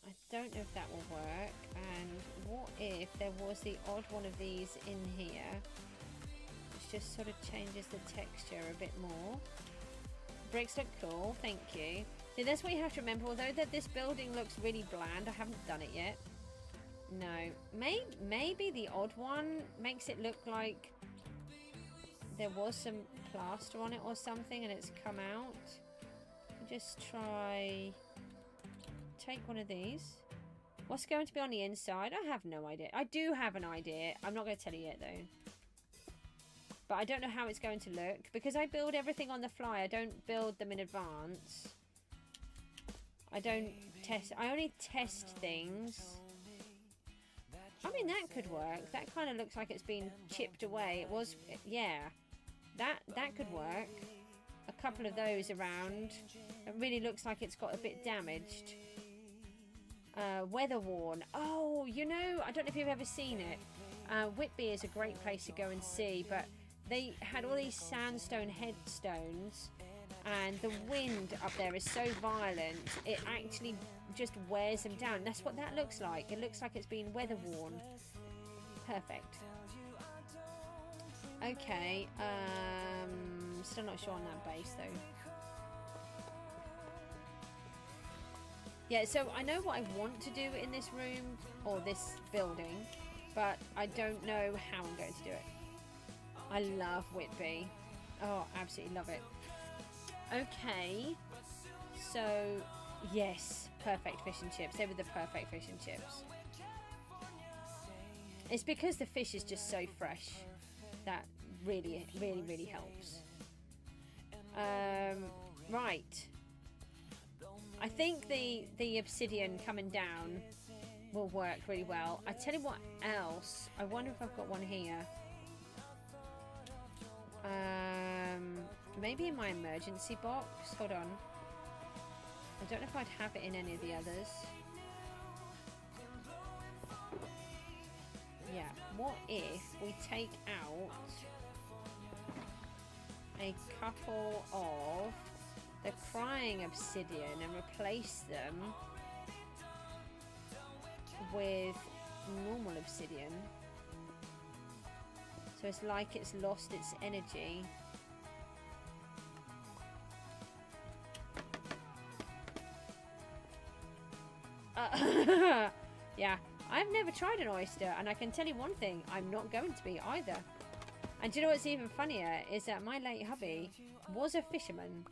I don't know if that will work. And what if there was the odd one of these in here? Which just sort of changes the texture a bit more. Bricks look cool. Thank you. See, that's what you have to remember. Although that this building looks really bland, I haven't done it yet. No. Maybe the odd one makes it look like there was some plaster on it or something and it's come out. Just try... Take one of these. What's going to be on the inside? I have no idea. I do have an idea. I'm not going to tell you yet though. But I don't know how it's going to look. Because I build everything on the fly. I don't build them in advance. I don't test... I only test things. I mean, that could work. That kind of looks like it's been chipped away. It was... Yeah. That could work. A couple of those around. It really looks like it's got a bit damaged. Weather worn. Oh, you know, I don't know if you've ever seen it. Whitby is a great place to go and see, but they had all these sandstone headstones, and the wind up there is so violent, it actually just wears them down. That's what that looks like. It looks like it's been weather worn. Perfect. Okay, still not sure on that base though. Yeah, so I know what I want to do in this room, or this building, but I don't know how I'm going to do it. I love Whitby. Oh, absolutely love it. Okay, so yes, perfect fish and chips. They were the perfect fish and chips. It's because the fish is just so fresh. That really, really, really helps. Right. I think the obsidian coming down will work really well. I tell you what else. I wonder if I've got one here. Maybe in my emergency box. Hold on. I don't know if I'd have it in any of the others. Yeah. What if we take out a couple of the crying obsidian and replace them with normal obsidian, so it's like it's lost its energy. Yeah, I've never tried an oyster, and I can tell you one thing, I'm not going to be either. And do you know what's even funnier is that my late hubby was a fisherman,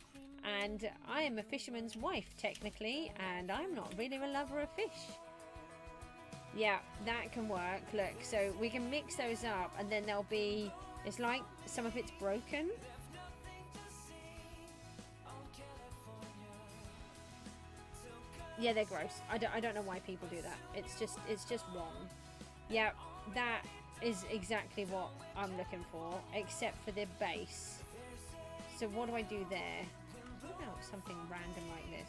and I am a fisherman's wife technically, and I'm not really a lover of fish. Yeah, that can work. Look, so we can mix those up, and then there'll be, it's like some of it's broken. Yeah, they're gross. I don't know why people do that. It's just wrong. Yeah, that is exactly what I'm looking for, except for the base. So what do I do there? What about something random like this?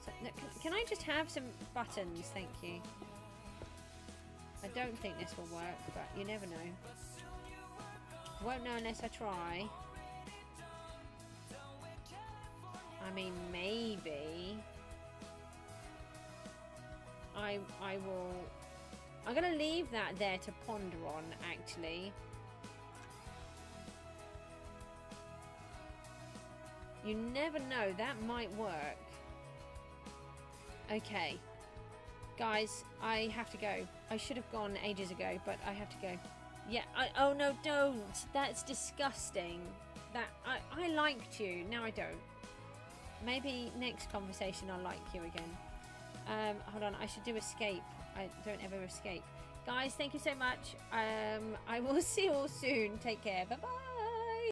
So, no, can I just have some buttons? Thank you. I don't think this will work, but you never know. Won't know unless I try. I mean, maybe I will I'm going to leave that there to ponder on, actually. You never know, that might work. Okay. Guys, I have to go. I should have gone ages ago, but I have to go. Yeah, oh no, don't. That's disgusting. I liked you. Now I don't. Maybe next conversation I'll like you again. Hold on, I should do escape. I don't ever escape. Guys, thank you so much. I will see you all soon. Take care. Bye-bye.